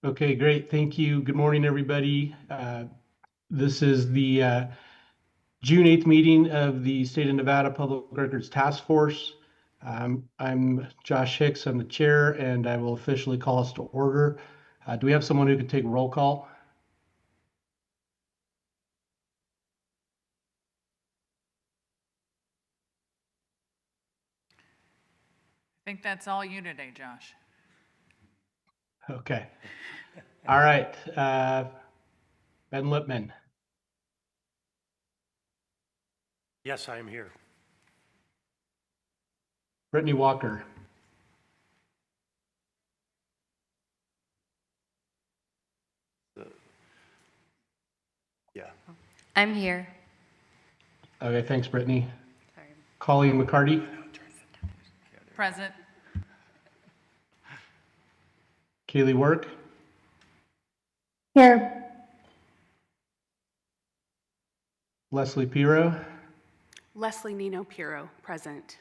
Okay, great. Thank you. Good morning, everybody. This is the June 8th meeting of the State of Nevada Public Records Task Force. I'm Josh Hicks. I'm the chair, and I will officially call us to order. Do we have someone who can take roll call? I think that's all you today, Josh. Okay. All right. Ben Lipman. Yes, I am here. Brittany Walker. Yeah. I'm here. Okay, thanks, Brittany. Sorry. Colleen McCarty. Present. Kaylee Work. Here. Leslie Piro. Leslie Nino Piro, present.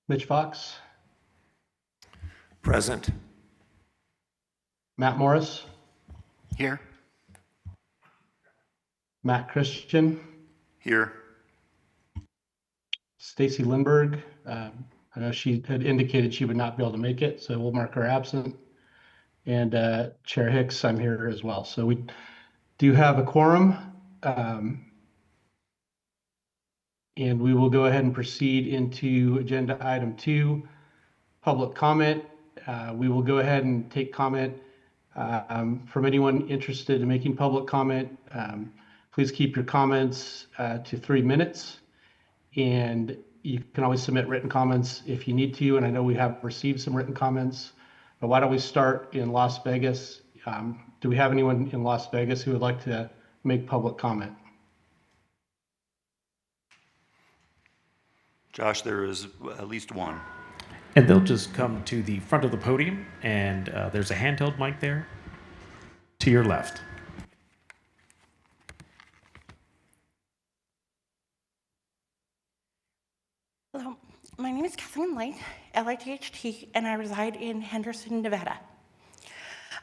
Mitch Fox. Present. Matt Morris. Here. Matt Christian. Here. Stacy Lindberg. I know she had indicated she would not be able to make it, so we'll mark her absent. And Chair Hicks, I'm here as well. So we do have a quorum. And we will go ahead and proceed into agenda item 2, public comment. We will go ahead and take comment from anyone interested in making public comment. Please keep your comments to 3 minutes. And you can always submit written comments if you need to. And I know we have received some written comments, but why don't we start in Las Vegas? Do we have anyone in Las Vegas who would like to make public comment? Josh, there is at least one. And they'll just come to the front of the podium, and there's a handheld mic there to your left. Hello, my name is Kathleen Light, L-I-T-H-T, and I reside in Henderson, Nevada.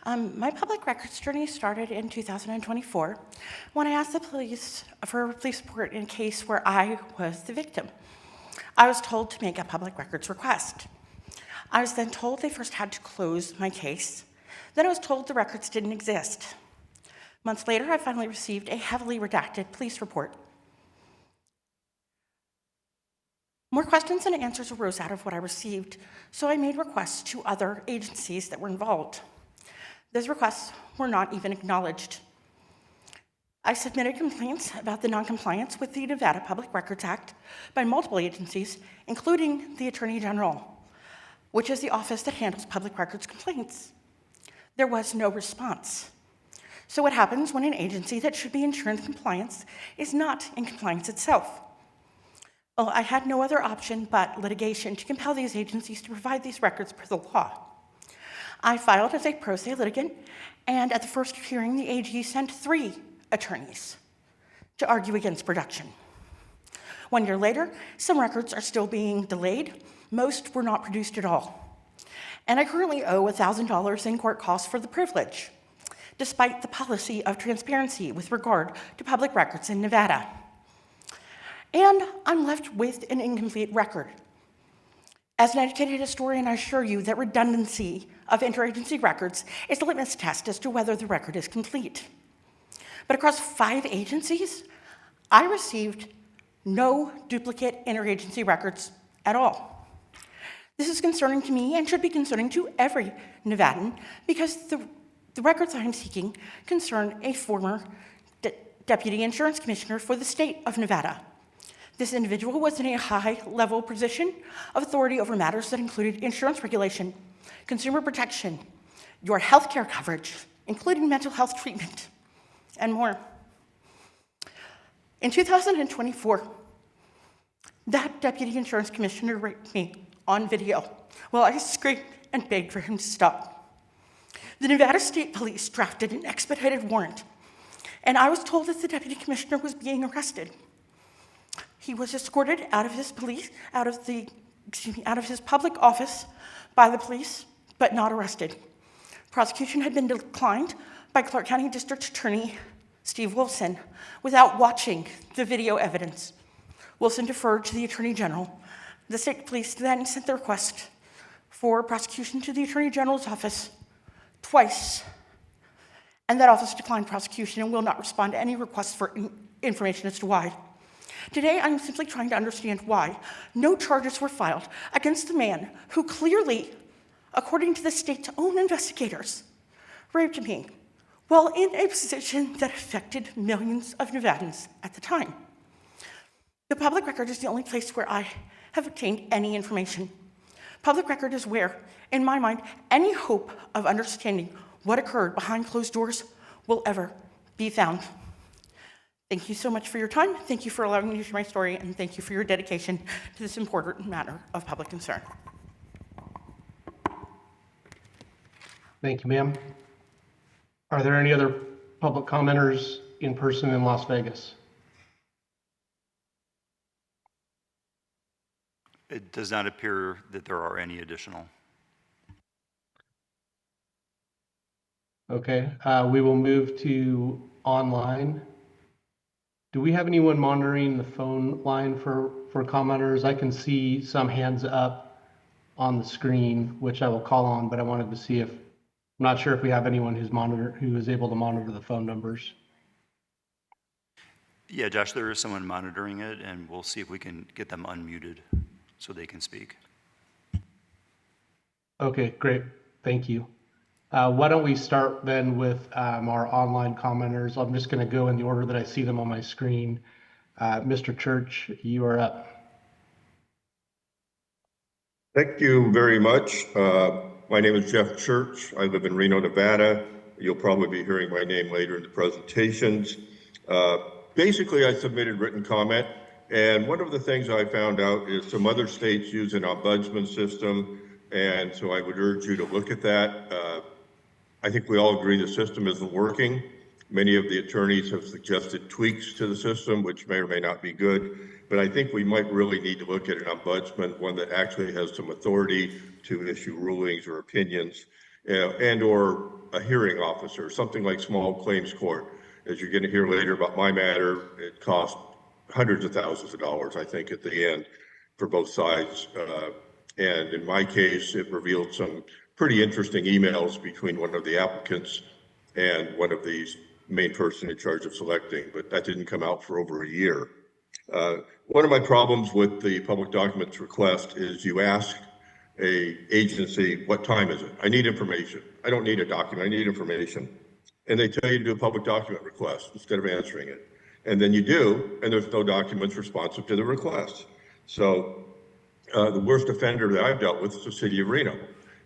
My public records journey started in 2024 when I asked the police for police support in a case where I was the victim. I was told to make a public records request. I was then told they first had to close my case. Then I was told the records didn't exist. Months later, I finally received a heavily redacted police report. More questions and answers arose out of what I received, so I made requests to other agencies that were involved. Those requests were not even acknowledged. I submitted complaints about the noncompliance with the Nevada Public Records Act by multiple agencies, including the Attorney General, which is the office that handles public records complaints. There was no response. So what happens when an agency that should be ensuring compliance is not in compliance itself? Well, I had no other option but litigation to compel these agencies to provide these records per the law. I filed as a pro se litigant, and at the first hearing, the AG sent 3 attorneys to argue against production. 1 year later, some records are still being delayed. Most were not produced at all. And I currently owe $1,000 in court costs for the privilege, despite the policy of transparency with regard to public records in Nevada. And I'm left with an incomplete record. As an educated historian, I assure you that redundancy of interagency records is the litmus test as to whether the record is complete. But across 5 agencies, I received no duplicate interagency records at all. This is concerning to me and should be concerning to every Nevadan because the records I'm seeking concern a former deputy insurance commissioner for the state of Nevada. This individual was in a high-level position of authority over matters that included insurance regulation, consumer protection, your health care coverage, including mental health treatment, and more. In 2024, that deputy insurance commissioner raped me on video while I screamed and begged for him to stop. The Nevada State Police drafted an expedited warrant, and I was told that the deputy commissioner was being arrested. He was escorted out of his public office by the police but not arrested. Prosecution had been declined by Clark County District Attorney Steve Wilson without watching the video evidence. Wilson deferred to the Attorney General. The state police then sent the request for prosecution to the Attorney General's office twice, and that office declined prosecution and will not respond to any requests for information as to why. Today, I'm simply trying to understand why no charges were filed against the man who clearly, according to the state's own investigators, raped me while in a position that affected millions of Nevadans at the time. The public record is the only place where I have obtained any information. Public record is where, in my mind, any hope of understanding what occurred behind closed doors will ever be found. Thank you so much for your time. Thank you for allowing me to share my story, and thank you for your dedication to this important matter of public concern. Thank you, ma'am. Are there any other public commenters in person in Las Vegas? It does not appear that there are any additional. Okay, we will move to online. Do we have anyone monitoring the phone line for commenters? I can see some hands up on the screen, which I will call on, but I wanted to see if, I'm not sure if we have anyone who is able to monitor the phone numbers. Yeah, Josh, there is someone monitoring it, and we'll see if we can get them unmuted so they can speak. Okay, great. Thank you. Why don't we start then with our online commenters? I'm just going to go in the order that I see them on my screen. Mr. Church, you are up. Thank you very much. My name is Jeff Church. I live in Reno, Nevada. You'll probably be hearing my name later in the presentations. Basically, I submitted written comment, and one of the things I found out is some other states use an ombudsman system, and so I would urge you to look at that. I think we all agree the system isn't working. Many of the attorneys have suggested tweaks to the system, which may or may not be good, but I think we might really need to look at an ombudsman, one that actually has some authority to issue rulings or opinions, and or a hearing officer, something like small claims court. As you're going to hear later about my matter, it cost hundreds of thousands of dollars, I think, at the end for both sides. And in my case, it revealed some pretty interesting emails between one of the applicants and one of the main person in charge of selecting, but that didn't come out for over a year. One of my problems with the public documents request is you ask a agency, what time is it? I need information. I don't need a document, I need information. And they tell you to do a public document request instead of answering it. And then you do, and there's no documents responsive to the request. So the worst offender that I've dealt with is the city of Reno.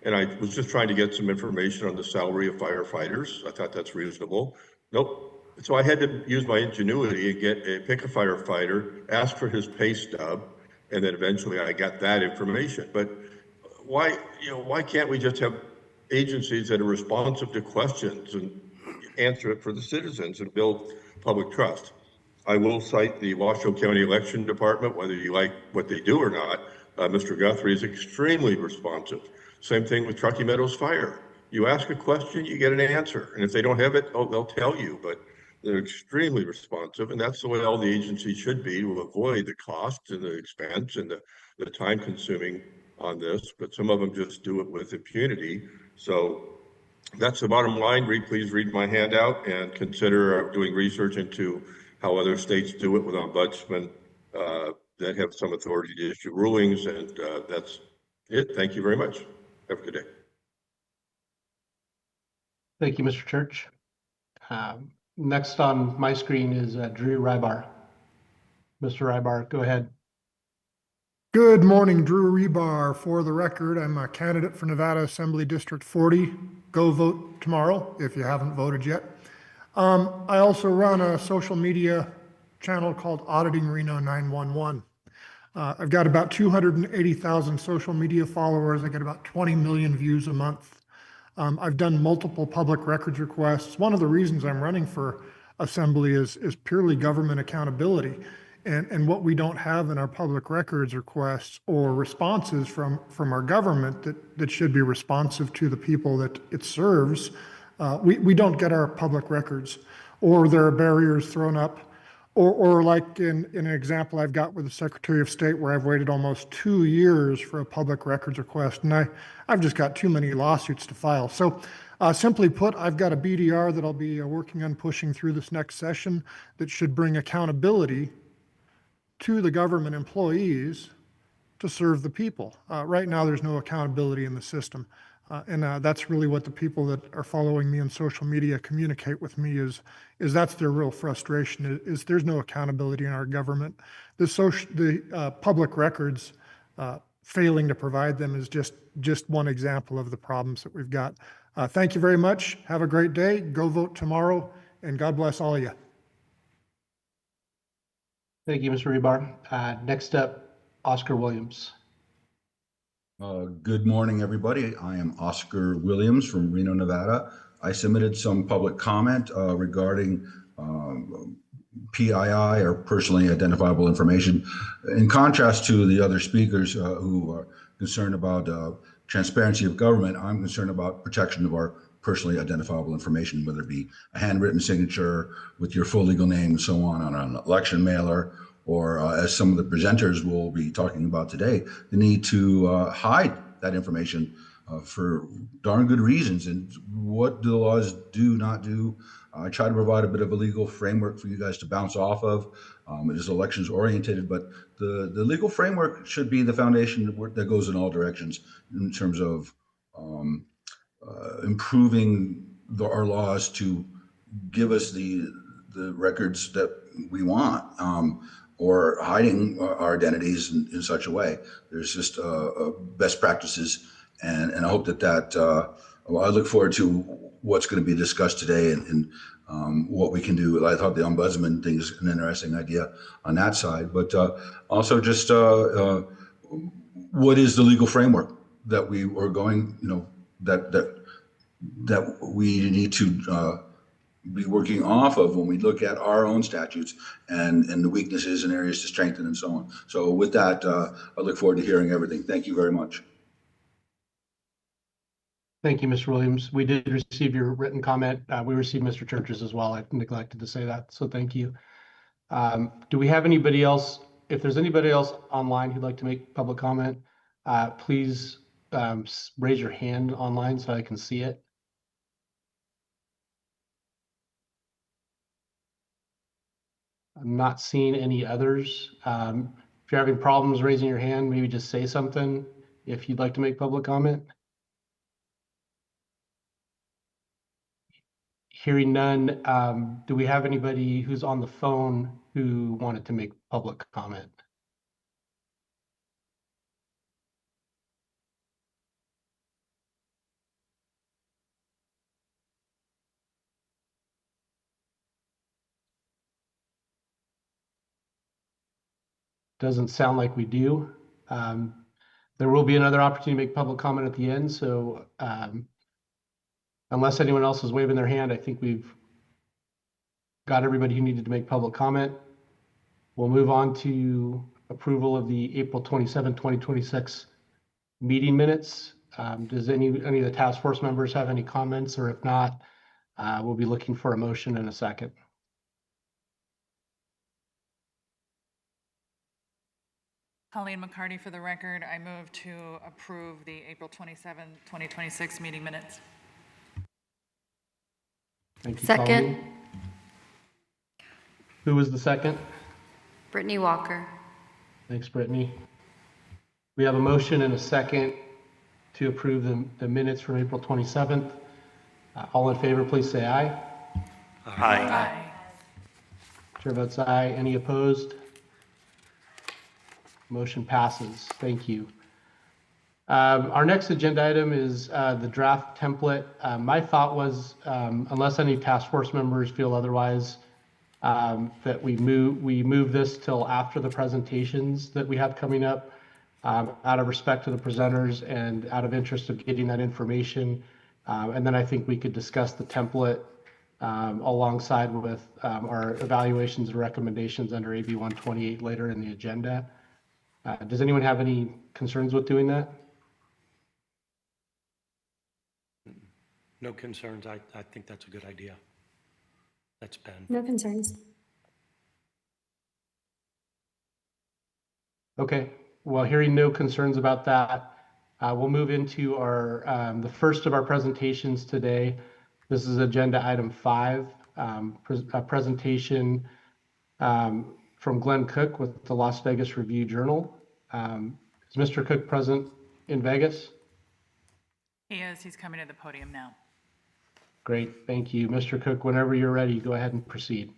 And I was just trying to get some information on the salary of firefighters. I thought that's reasonable. Nope. So I had to use my ingenuity and pick a firefighter, ask for his pay stub, and then eventually I got that information. But why can't we just have agencies that are responsive to questions and answer it for the citizens and build public trust? I will cite the Washoe County Election Department, whether you like what they do or not. Mr. Guthrie is extremely responsive. Same thing with Truckee Meadows Fire. You ask a question, you get an answer. And if they don't have it, they'll tell you, but they're extremely responsive. And that's the way all the agencies should be, to avoid the cost and the expense and the time consuming on this. But some of them just do it with impunity. So that's the bottom line. Please read my handout and consider doing research into how other states do it with ombudsmen that have some authority to issue rulings. And that's it. Thank you very much. Have a good day. Thank you, Mr. Church. Next on my screen is Drew Rybar. Mr. Rybar, go ahead. Good morning, Drew Rebar. For the record, I'm a candidate for Nevada Assembly District 40. Go vote tomorrow if you haven't voted yet. I also run a social media channel called Auditing Reno 911. I've got about 280,000 social media followers. I get about 20 million views a month. I've done multiple public records requests. One of the reasons I'm running for assembly is purely government accountability. And what we don't have in our public records requests or responses from our government that should be responsive to the people that it serves, we don't get our public records, or there are barriers thrown up, or like in an example I've got with the Secretary of State where I've waited almost 2 years for a public records request, and I've just got too many lawsuits to file. So simply put, I've got a BDR that I'll be working on pushing through this next session that should bring accountability to the government employees to serve the people. Right now, there's no accountability in the system. And that's really what the people that are following me on social media communicate with me is that's their real frustration is there's no accountability in our government. The public records failing to provide them is just one example of the problems that we've got. Thank you very much. Have a great day. Go vote tomorrow, and God bless all of you. Thank you, Mr. Rebar. Next up, Oscar Williams. Good morning, everybody. I am Oscar Williams from Reno, Nevada. I submitted some public comment regarding PII, or personally identifiable information. In contrast to the other speakers who are concerned about transparency of government, I'm concerned about protection of our personally identifiable information, whether it be a handwritten signature with your full legal name and so on an election mailer, or as some of the presenters will be talking about today, the need to hide that information for darn good reasons. And what do the laws do, not do? I try to provide a bit of a legal framework for you guys to bounce off of. It is elections oriented, but the legal framework should be the foundation that goes in all directions in terms of improving our laws to give us the records that we want, or hiding our identities in such a way. There's just best practices, and I hope that I look forward to what's going to be discussed today and what we can do. I thought the ombudsman thing is an interesting idea on that side, but also just what is the legal framework that we are going, that we need to be working off of when we look at our own statutes and the weaknesses and areas to strengthen and so on. So with that, I look forward to hearing everything. Thank you very much. Thank you, Mr. Williams. We did receive your written comment. We received Mr. Church's as well. I neglected to say that, so thank you. Do we have anybody else? If there's anybody else online who'd like to make public comment, please raise your hand online so I can see it. I'm not seeing any others. If you're having problems raising your hand, maybe just say something if you'd like to make public comment. Hearing none, do we have anybody who's on the phone who wanted to make public comment? Doesn't sound like we do. There will be another opportunity to make public comment at the end, so unless anyone else is waving their hand, I think we've got everybody who needed to make public comment. We'll move on to approval of the April 27, 2026 meeting minutes. Does any of the task force members have any comments, or if not, we'll be looking for a motion in a second. Colleen McCarty, for the record, I move to approve the April 27, 2026 meeting minutes. Thank you, Second. Colleen. Who was the second? Brittany Walker. Thanks, Brittany. We have a motion and a second to approve the minutes from April 27th. All in favor, please say aye. Aye. Chair votes aye. Any opposed? Motion passes. Thank you. Our next agenda item is the draft template. My thought was, unless any task force members feel otherwise, that we move this till after the presentations that we have coming up, out of respect to the presenters and out of interest of getting that information. And then I think we could discuss the template alongside with our evaluations and recommendations under AB 128 later in the agenda. Does anyone have any concerns with doing that? No concerns. I think that's a good idea. That's Ben. No concerns. Okay, well, hearing no concerns about that, we'll move into our the first of our presentations today. This is agenda item 5, a presentation from Glenn Cook with the Las Vegas Review-Journal. Is Mr. Cook present in Vegas? He is. He's coming to the podium now. Great, thank you. Mr. Cook, whenever you're ready, go ahead and proceed.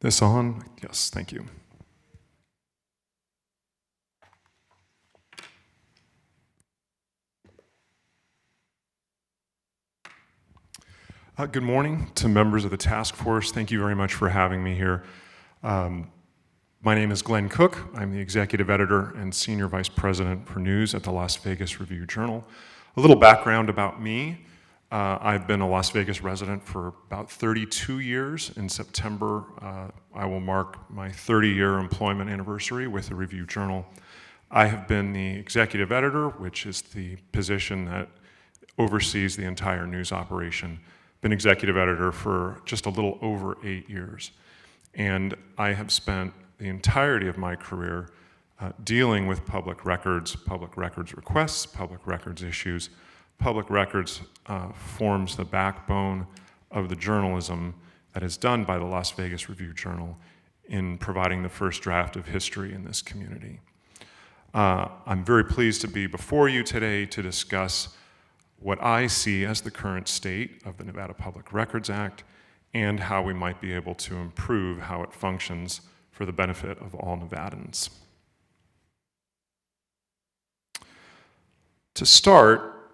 This on? Yes, thank you. Good morning to members of the task force. Thank you very much for having me here. My name is Glenn Cook. I'm the executive editor and senior vice president for news at the Las Vegas Review-Journal. A little background about me. I've been a Las Vegas resident for about 32 years. In September, I will mark my 30-year employment anniversary with the Review-Journal. I have been the executive editor, which is the position that oversees the entire news operation. Been executive editor for just a little over 8 years. And I have spent the entirety of my career dealing with public records requests, public records issues. Public records forms the backbone of the journalism that is done by the Las Vegas Review-Journal in providing the first draft of history in this community. I'm very pleased to be before you today to discuss what I see as the current state of the Nevada Public Records Act and how we might be able to improve how it functions for the benefit of all Nevadans. To start,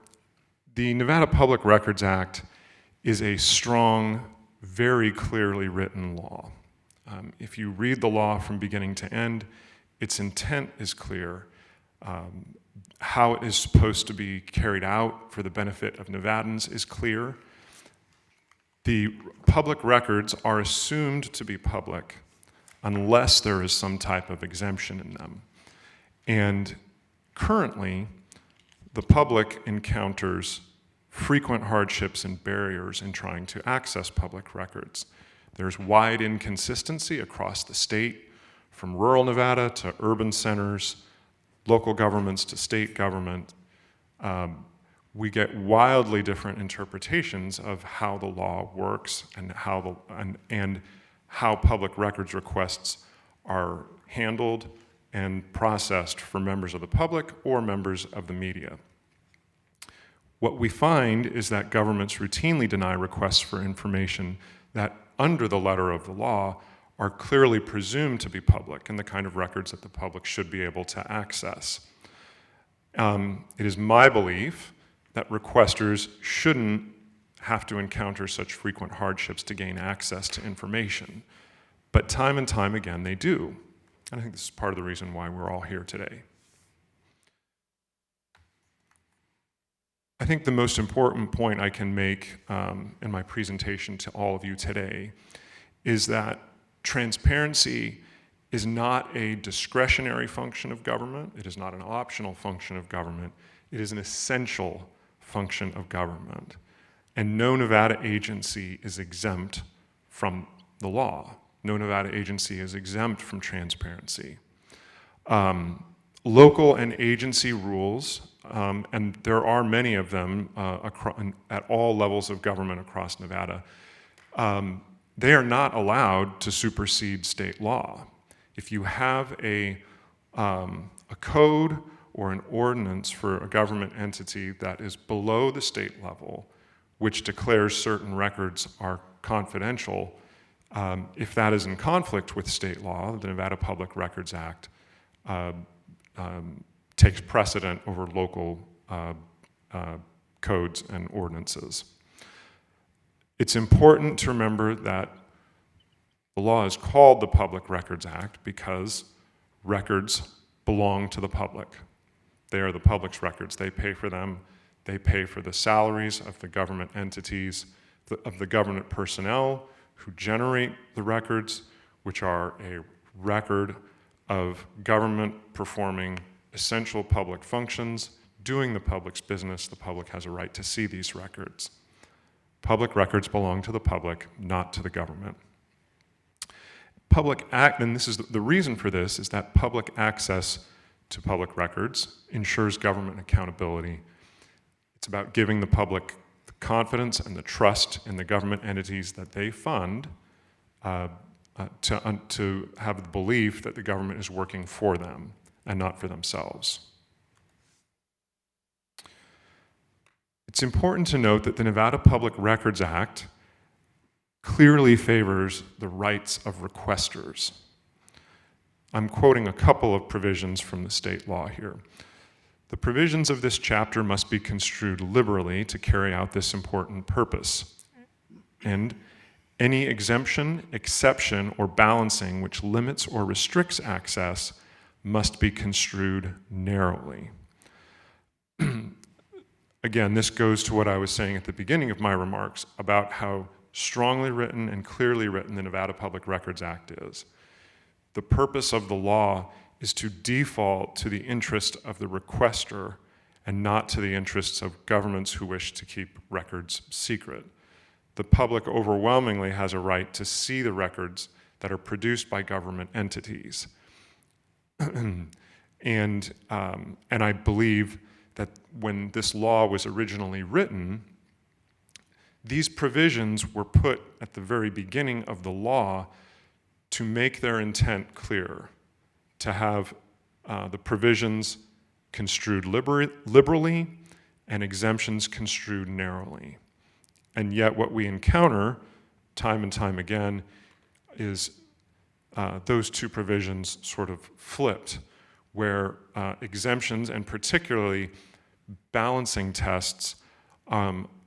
the Nevada Public Records Act is a strong, very clearly written law. If you read the law from beginning to end, its intent is clear. How it is supposed to be carried out for the benefit of Nevadans is clear. The public records are assumed to be public unless there is some type of exemption in them. And currently, the public encounters frequent hardships and barriers in trying to access public records. There's wide inconsistency across the state, from rural Nevada to urban centers, local governments to state government. We get wildly different interpretations of how the law works and how public records requests are handled and processed for members of the public or members of the media. What we find is that governments routinely deny requests for information that, under the letter of the law, are clearly presumed to be public and the kind of records that the public should be able to access. It is my belief that requesters shouldn't have to encounter such frequent hardships to gain access to information, but time and time again they do. And I think this is part of the reason why we're all here today. I think the most important point I can make in my presentation to all of you today is that transparency is not a discretionary function of government. It is not an optional function of government. It is an essential function of government. And no Nevada agency is exempt from the law. No Nevada agency is exempt from transparency. Local and agency rules, and there are many of them at all levels of government across Nevada, they are not allowed to supersede state law. If you have a code or an ordinance for a government entity that is below the state level, which declares certain records are confidential, if that is in conflict with state law, the Nevada Public Records Act takes precedent over local codes and ordinances. It's important to remember that the law is called the Public Records Act because records belong to the public. They are the public's records. They pay for them. They pay for the salaries of the government entities, of the government personnel who generate the records, which are a record of government performing essential public functions, doing the public's business. The public has a right to see these records. Public records belong to the public, not to the government. And this is the reason for this, is that public access to public records ensures government accountability. It's about giving the public the confidence and the trust in the government entities that they fund to have the belief that the government is working for them and not for themselves. It's important to note that the Nevada Public Records Act clearly favors the rights of requesters. I'm quoting a couple of provisions from the state law here. The provisions of this chapter must be construed liberally to carry out this important purpose. And any exemption, exception, or balancing which limits or restricts access must be construed narrowly. Again, this goes to what I was saying at the beginning of my remarks about how strongly written and clearly written the Nevada Public Records Act is. The purpose of the law is to default to the interest of the requester and not to the interests of governments who wish to keep records secret. The public overwhelmingly has a right to see the records that are produced by government entities. And I believe that when this law was originally written, these provisions were put at the very beginning of the law to make their intent clear, to have the provisions construed liberally and exemptions construed narrowly. And yet what we encounter time and time again is those two provisions sort of flipped, where exemptions and particularly balancing tests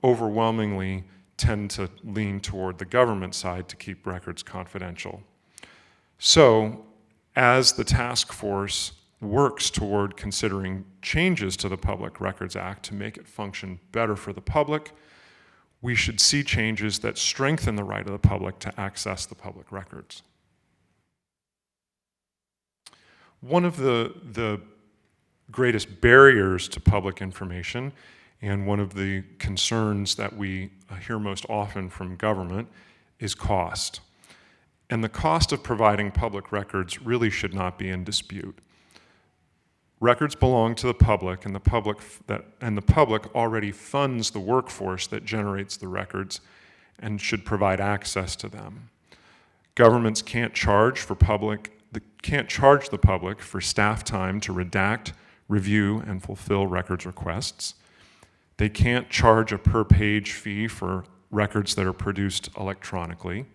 overwhelmingly tend to lean toward the government side to keep records confidential. So, as the task force works toward considering changes to the Public Records Act to make it function better for the public, we should see changes that strengthen the right of the public to access the public records. One of the greatest barriers to public information, and one of the concerns that we hear most often from government, is cost. And the cost of providing public records really should not be in dispute. Records belong to the public, and the public already funds the workforce that generates the records and should provide access to them. Governments can't charge the public for staff time to redact, review, and fulfill records requests. They can't charge a per-page fee for records that are produced electronically.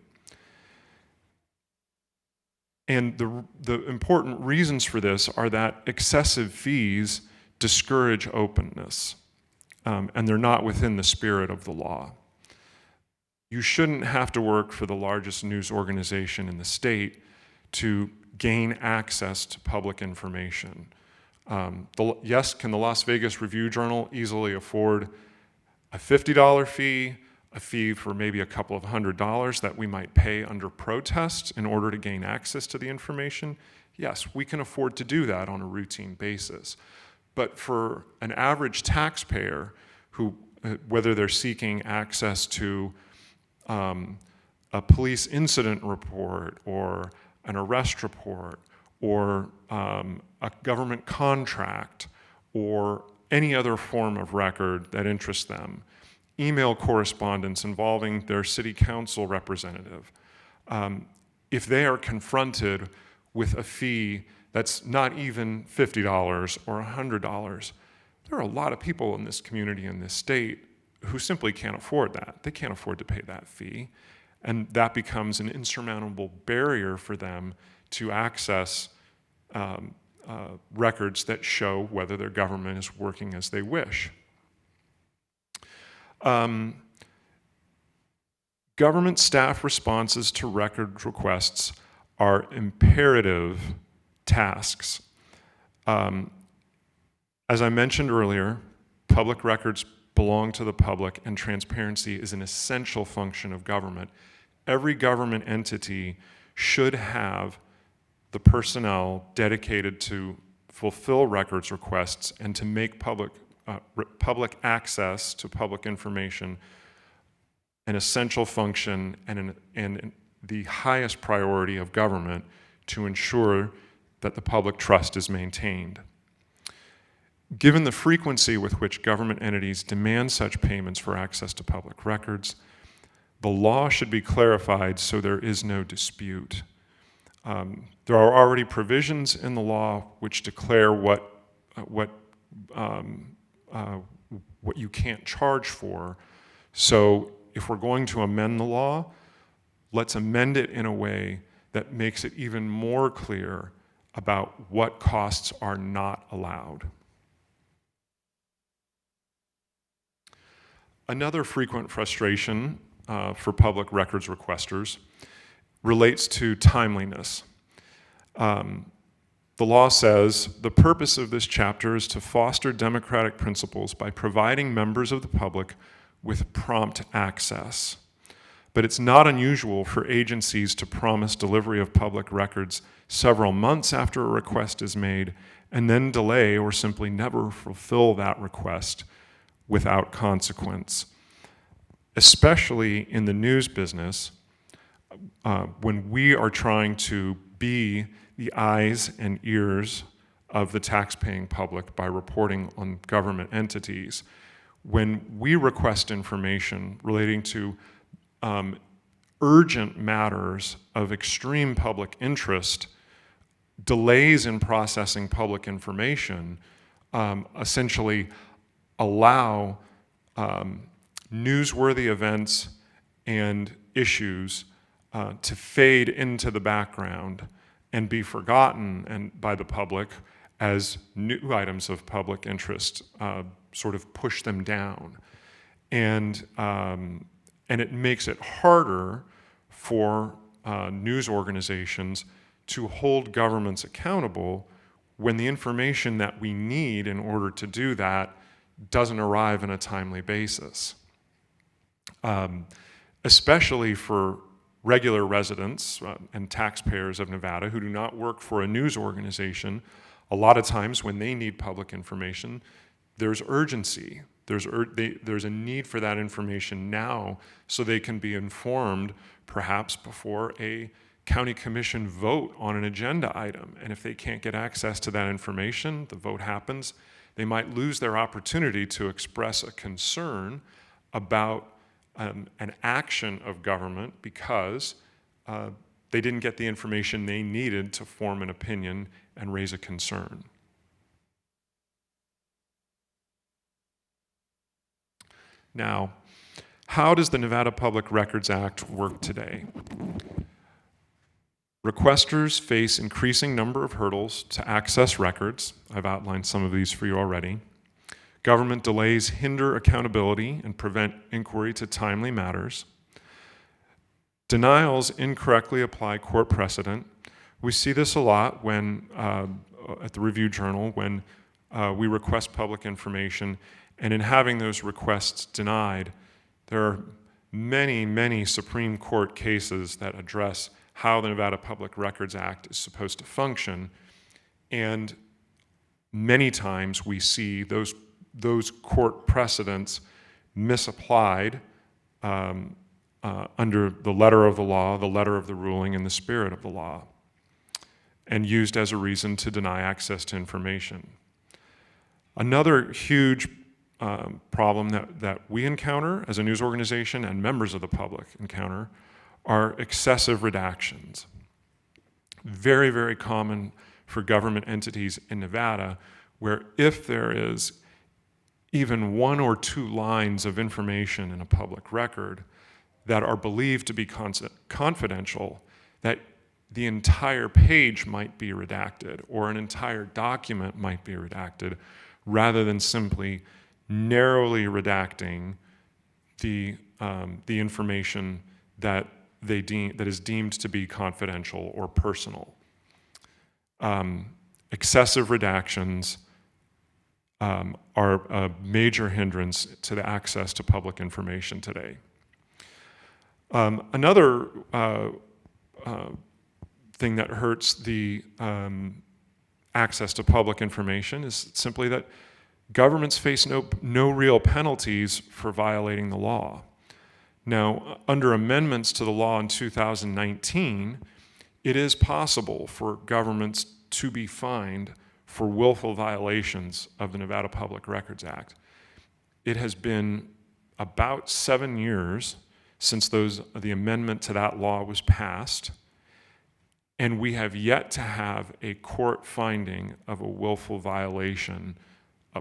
And the important reasons for this are that excessive fees discourage openness, and they're not within the spirit of the law. You shouldn't have to work for the largest news organization in the state to gain access to public information. Yes, can the Las Vegas Review-Journal easily afford a $50 fee, a fee for maybe a couple of $100s that we might pay under protest in order to gain access to the information? Yes, we can afford to do that on a routine basis. But for an average taxpayer who, whether they're seeking access to a police incident report or an arrest report or a government contract or any other form of record that interests them, email correspondence involving their city council representative, if they are confronted with a fee that's not even $50 or $100, there are a lot of people in this community, in this state, who simply can't afford that. They can't afford to pay that fee. And that becomes an insurmountable barrier for them to access records that show whether their government is working as they wish. Government staff responses to record requests are imperative tasks. As I mentioned earlier, public records belong to the public, and transparency is an essential function of government. Every government entity should have the personnel dedicated to fulfill records requests and to make public access to public information an essential function and the highest priority of government to ensure that the public trust is maintained. Given the frequency with which government entities demand such payments for access to public records, the law should be clarified so there is no dispute. There are already provisions in the law which declare what you can't charge for. So if we're going to amend the law, let's amend it in a way that makes it even more clear about what costs are not allowed. Another frequent frustration for public records requesters relates to timeliness. The law says the purpose of this chapter is to foster democratic principles by providing members of the public with prompt access. But it's not unusual for agencies to promise delivery of public records several months after a request is made and then delay or simply never fulfill that request without consequence. Especially in the news business, when we are trying to be the eyes and ears of the taxpaying public by reporting on government entities, when we request information relating to urgent matters of extreme public interest, delays in processing public information essentially allow newsworthy events and issues to fade into the background and be forgotten by the public as new items of public interest sort of push them down. And it makes it harder for news organizations to hold governments accountable when the information that we need in order to do that doesn't arrive on a timely basis. Especially for regular residents and taxpayers of Nevada who do not work for a news organization, a lot of times when they need public information, there's urgency. There's a need for that information now so they can be informed perhaps before a county commission vote on an agenda item. And if they can't get access to that information, the vote happens, they might lose their opportunity to express a concern about an action of government because they didn't get the information they needed to form an opinion and raise a concern. Now, how does the Nevada Public Records Act work today? Requesters face increasing number of hurdles to access records. I've outlined some of these for you already. Government delays hinder accountability and prevent inquiry to timely matters. Denials incorrectly apply court precedent. We see this a lot when, at the Review Journal, when we request public information, and in having those requests denied, there are many, many Supreme Court cases that address how the Nevada Public Records Act is supposed to function, and many times we see those court precedents misapplied under the letter of the law, the letter of the ruling, and the spirit of the law, and used as a reason to deny access to information. Another huge problem that we encounter as a news organization and members of the public encounter are excessive redactions. Very, very common for government entities in Nevada, where if there is even 1 or 2 lines of information in a public record that are believed to be confidential, that the entire page might be redacted or an entire document might be redacted, rather than simply narrowly redacting the information that is deemed to be confidential or personal. Excessive redactions are a major hindrance to the access to public information today. Another thing that hurts the access to public information is simply that governments face no real penalties for violating the law. Now, under amendments to the law in 2019, it is possible for governments to be fined for willful violations of the Nevada Public Records Act. It has been about 7 years since the amendment to that law was passed, and we have yet to have a court finding of a willful violation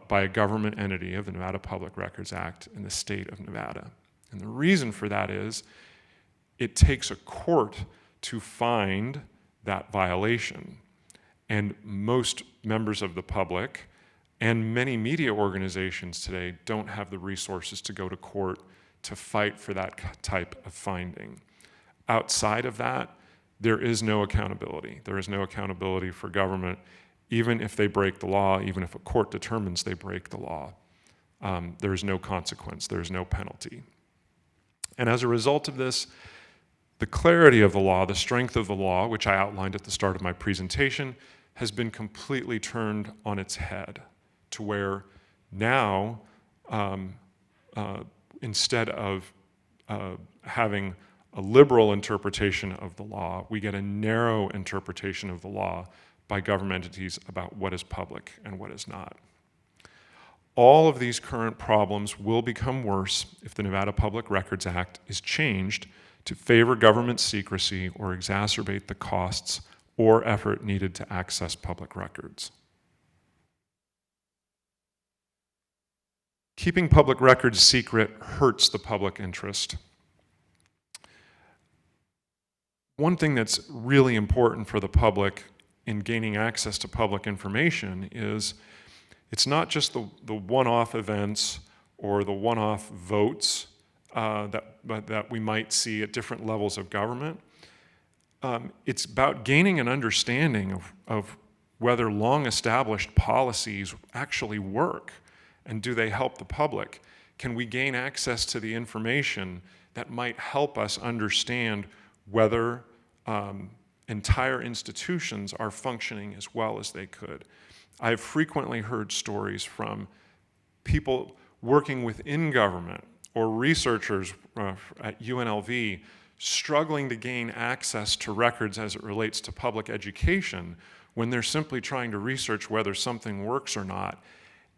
by a government entity of the Nevada Public Records Act in the state of Nevada. And the reason for that is it takes a court to find that violation. And most members of the public and many media organizations today don't have the resources to go to court to fight for that type of finding. Outside of that, there is no accountability. There is no accountability for government, even if they break the law, even if a court determines they break the law. There is no consequence, there is no penalty. And as a result of this, the clarity of the law, the strength of the law, which I outlined at the start of my presentation, has been completely turned on its head to where now, instead of having a liberal interpretation of the law, we get a narrow interpretation of the law by government entities about what is public and what is not. All of these current problems will become worse if the Nevada Public Records Act is changed to favor government secrecy or exacerbate the costs or effort needed to access public records. Keeping public records secret hurts the public interest. One thing that's really important for the public in gaining access to public information is it's not just the one-off events or the one-off votes that we might see at different levels of government. It's about gaining an understanding of whether long-established policies actually work, and do they help the public? Can we gain access to the information that might help us understand whether entire institutions are functioning as well as they could? I've frequently heard stories from people working within government or researchers at UNLV struggling to gain access to records as it relates to public education when they're simply trying to research whether something works or not,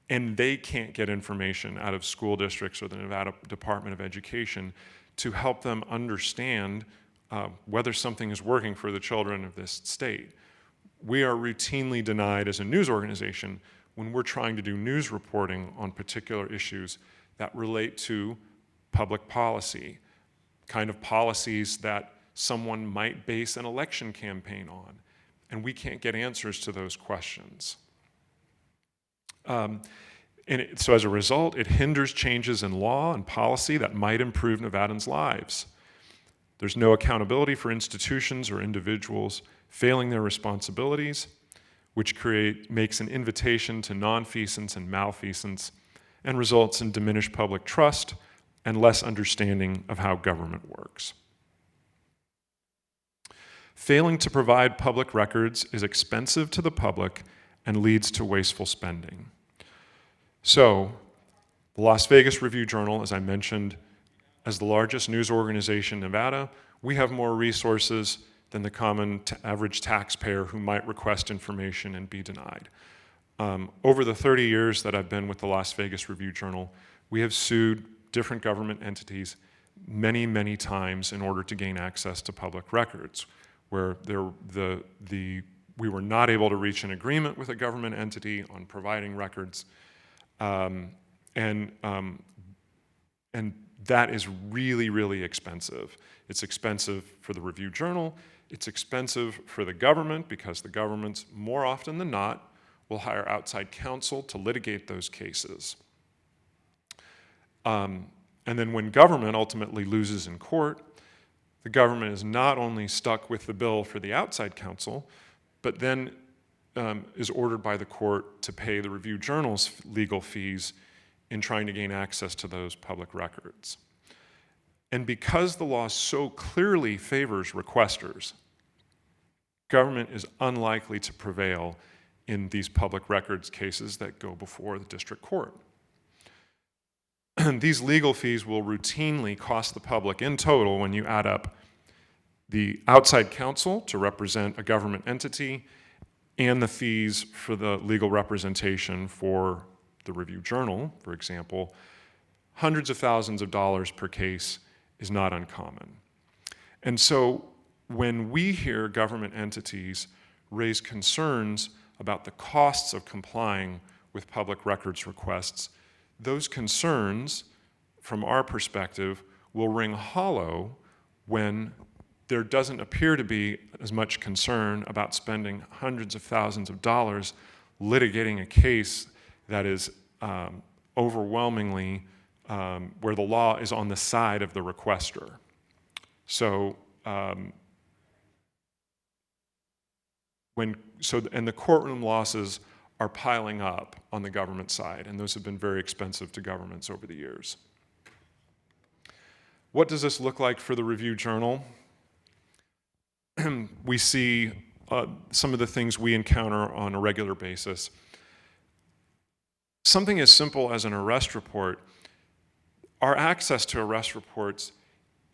and they can't get information out of school districts or the Nevada Department of Education to help them understand whether something is working for the children of this state. We are routinely denied as a news organization when we're trying to do news reporting on particular issues that relate to public policy, kind of policies that someone might base an election campaign on, and we can't get answers to those questions. So as a result, it hinders changes in law and policy that might improve Nevadans' lives. There's no accountability for institutions or individuals failing their responsibilities, which makes an invitation to nonfeasance and malfeasance and results in diminished public trust and less understanding of how government works. Failing to provide public records is expensive to the public and leads to wasteful spending. So, the Las Vegas Review-Journal, as I mentioned, as the largest news organization in Nevada, we have more resources than the common average taxpayer who might request information and be denied. Over the 30 years that I've been with the Las Vegas Review-Journal, we have sued different government entities many, many times in order to gain access to public records, where we were not able to reach an agreement with a government entity on providing records, and that is really, really expensive. It's expensive for the Review-Journal. It's expensive for the government because the governments, more often than not, will hire outside counsel to litigate those cases. And then when government ultimately loses in court, the government is not only stuck with the bill for the outside counsel, but then is ordered by the court to pay the Review Journal's legal fees in trying to gain access to those public records. And because the law so clearly favors requesters, government is unlikely to prevail in these public records cases that go before the district court. These legal fees will routinely cost the public in total, when you add up the outside counsel to represent a government entity and the fees for the legal representation for the Review Journal, for example, hundreds of thousands of dollars per case is not uncommon. And so when we hear government entities raise concerns about the costs of complying with public records requests, those concerns, from our perspective, will ring hollow when there doesn't appear to be as much concern about spending hundreds of thousands of dollars litigating a case that is overwhelmingly where the law is on the side of the requester. So, and the courtroom losses are piling up on the government side, and those have been very expensive to governments over the years. What does this look like for the Review Journal? We see some of the things we encounter on a regular basis. Something as simple as an arrest report, our access to arrest reports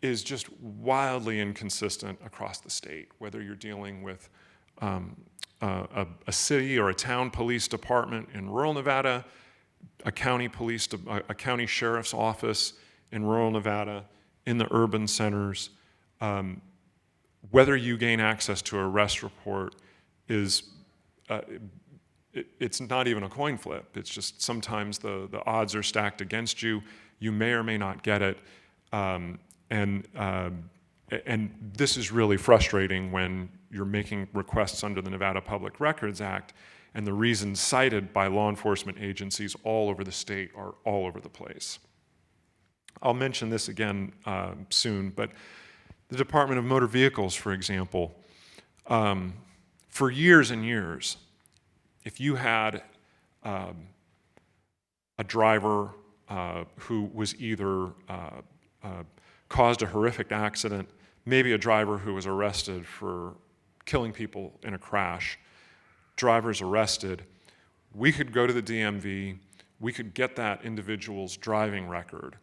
is just wildly inconsistent across the state, whether you're dealing with a city or a town police department in rural Nevada, a county sheriff's office in rural Nevada, in the urban centers. Whether you gain access to an arrest report is, it's not even a coin flip. It's just sometimes the odds are stacked against you. You may or may not get it. And this is really frustrating when you're making requests under the Nevada Public Records Act, and the reasons cited by law enforcement agencies all over the state are all over the place. I'll mention this again soon, but the Department of Motor Vehicles, for example, for years and years, if you had a driver who was either caused a horrific accident, maybe a driver who was arrested for killing people in a crash, drivers arrested, we could go to the DMV, we could get that individual's driving record.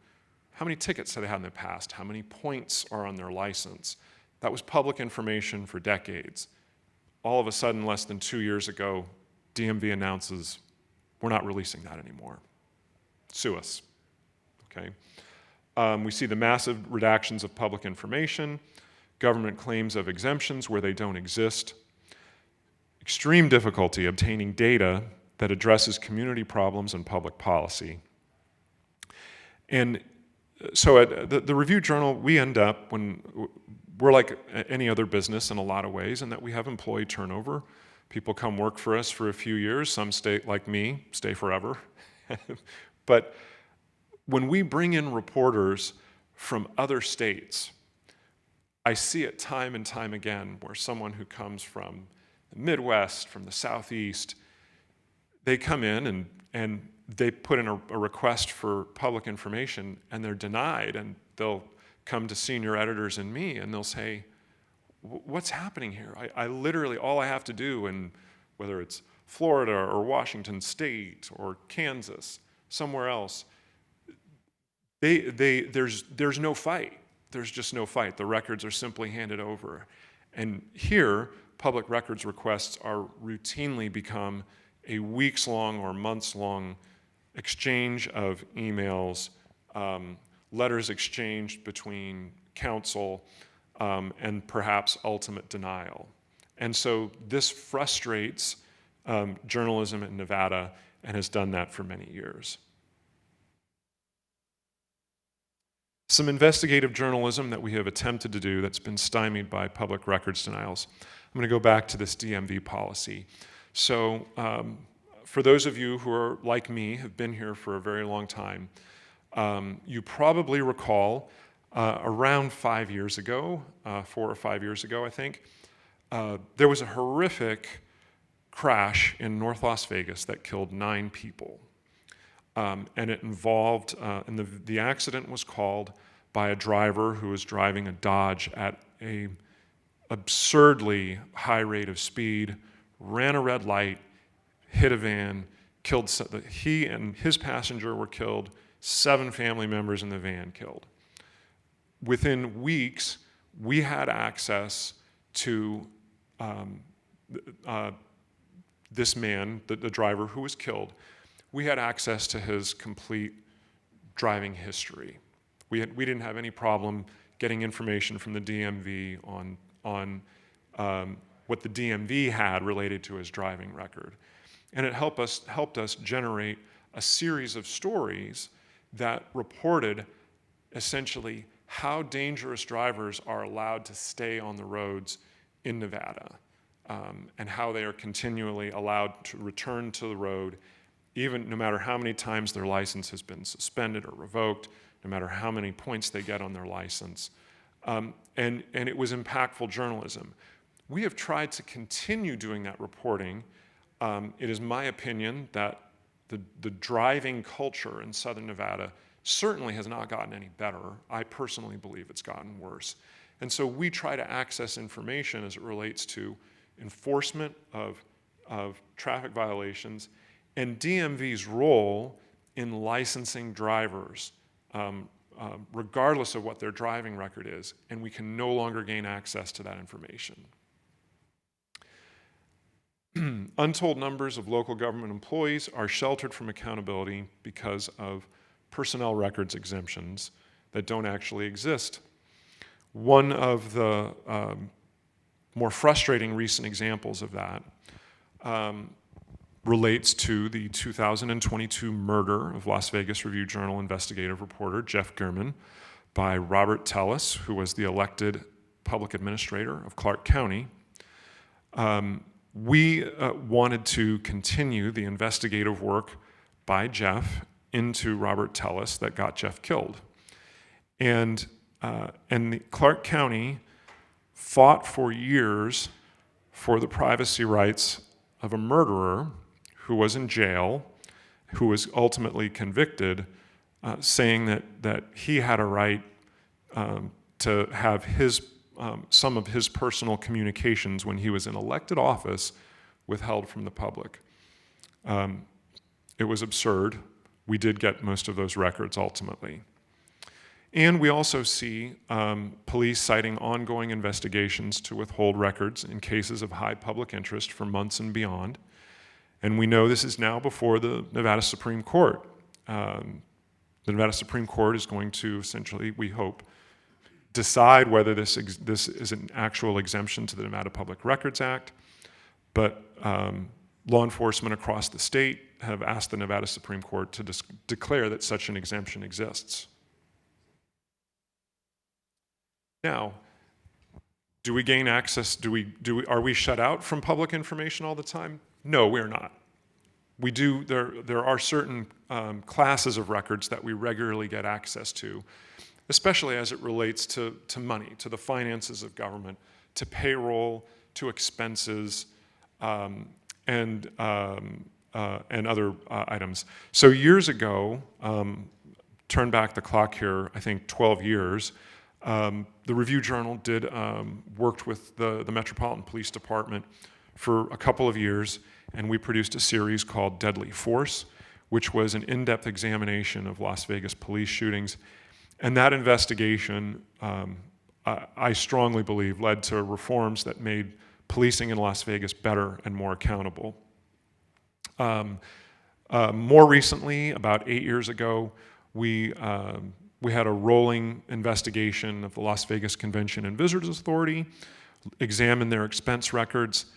How many tickets have they had in the past? How many points are on their license? That was public information for decades. All of a sudden, less than 2 years ago, DMV announces, we're not releasing that anymore. Sue us, okay? We see the massive redactions of public information, government claims of exemptions where they don't exist, extreme difficulty obtaining data that addresses community problems and public policy. And so at the Review Journal, we end up, when we're like any other business in a lot of ways, in that we have employee turnover. People come work for us for a few years. Some stay, like me, stay forever. But when we bring in reporters from other states, I see it time and time again where someone who comes from the Midwest, from the Southeast, they come in and they put in a request for public information and they're denied, and they'll come to senior editors and me and they'll say, what's happening here? I literally, all I have to do, and whether it's Florida or Washington State or Kansas, somewhere else, there's no fight. There's just no fight. The records are simply handed over. And here, public records requests are routinely become a weeks-long or months-long exchange of emails, letters exchanged between counsel, and perhaps ultimate denial. And so this frustrates journalism in Nevada and has done that for many years. Some investigative journalism that we have attempted to do that's been stymied by public records denials. I'm going to go back to this DMV policy. So for those of you who are like me, have been here for a very long time, you probably recall around 5 years ago, 4 or 5 years ago, I think, there was a horrific crash in North Las Vegas that killed 9 people. And it involved, and the accident was called by a driver who was driving a Dodge at a absurdly high rate of speed, ran a red light, hit a van, killed, he and his passenger were killed, 7 family members in the van killed. Within weeks, we had access to this man, the driver who was killed. We had access to his complete driving history. We didn't have any problem getting information from the DMV on what the DMV had related to his driving record. And it helped us generate a series of stories that reported essentially how dangerous drivers are allowed to stay on the roads in Nevada, and how they are continually allowed to return to the road, even no matter how many times their license has been suspended or revoked, no matter how many points they get on their license. And it was impactful journalism. We have tried to continue doing that reporting. It is my opinion that the driving culture in Southern Nevada certainly has not gotten any better. I personally believe it's gotten worse. And so we try to access information as it relates to enforcement of traffic violations and DMV's role in licensing drivers, regardless of what their driving record is, and we can no longer gain access to that information. Untold numbers of local government employees are sheltered from accountability because of personnel records exemptions that don't actually exist. One of the more frustrating recent examples of that relates to the 2022 murder of Las Vegas Review-Journal investigative reporter Jeff German by Robert Tellis, who was the elected public administrator of Clark County. We wanted to continue the investigative work by Jeff into Robert Tellis that got Jeff killed. And Clark County fought for years for the privacy rights of a murderer who was in jail, who was ultimately convicted, saying that he had a right to have some of his personal communications when he was in elected office withheld from the public. It was absurd. We did get most of those records ultimately. And we also see police citing ongoing investigations to withhold records in cases of high public interest for months and beyond. And we know this is now before the Nevada Supreme Court. The Nevada Supreme Court is going to essentially, we hope, decide whether this is an actual exemption to the Nevada Public Records Act. But law enforcement across the state have asked the Nevada Supreme Court to declare that such an exemption exists. Now, do we gain access? Are we shut out from public information all the time? No, we're not. We do. There are certain classes of records that we regularly get access to, especially as it relates to money, to the finances of government, to payroll, to expenses, and other items. So years ago, turn back the clock here, I think 12 years. The Review-Journal worked with the Metropolitan Police Department for a couple of years, and we produced a series called Deadly Force, which was an in-depth examination of Las Vegas police shootings. And that investigation, I strongly believe, led to reforms that made policing in Las Vegas better and more accountable. More recently, about 8 years ago, we had a rolling investigation of the Las Vegas Convention and Visitors Authority, examined their expense records,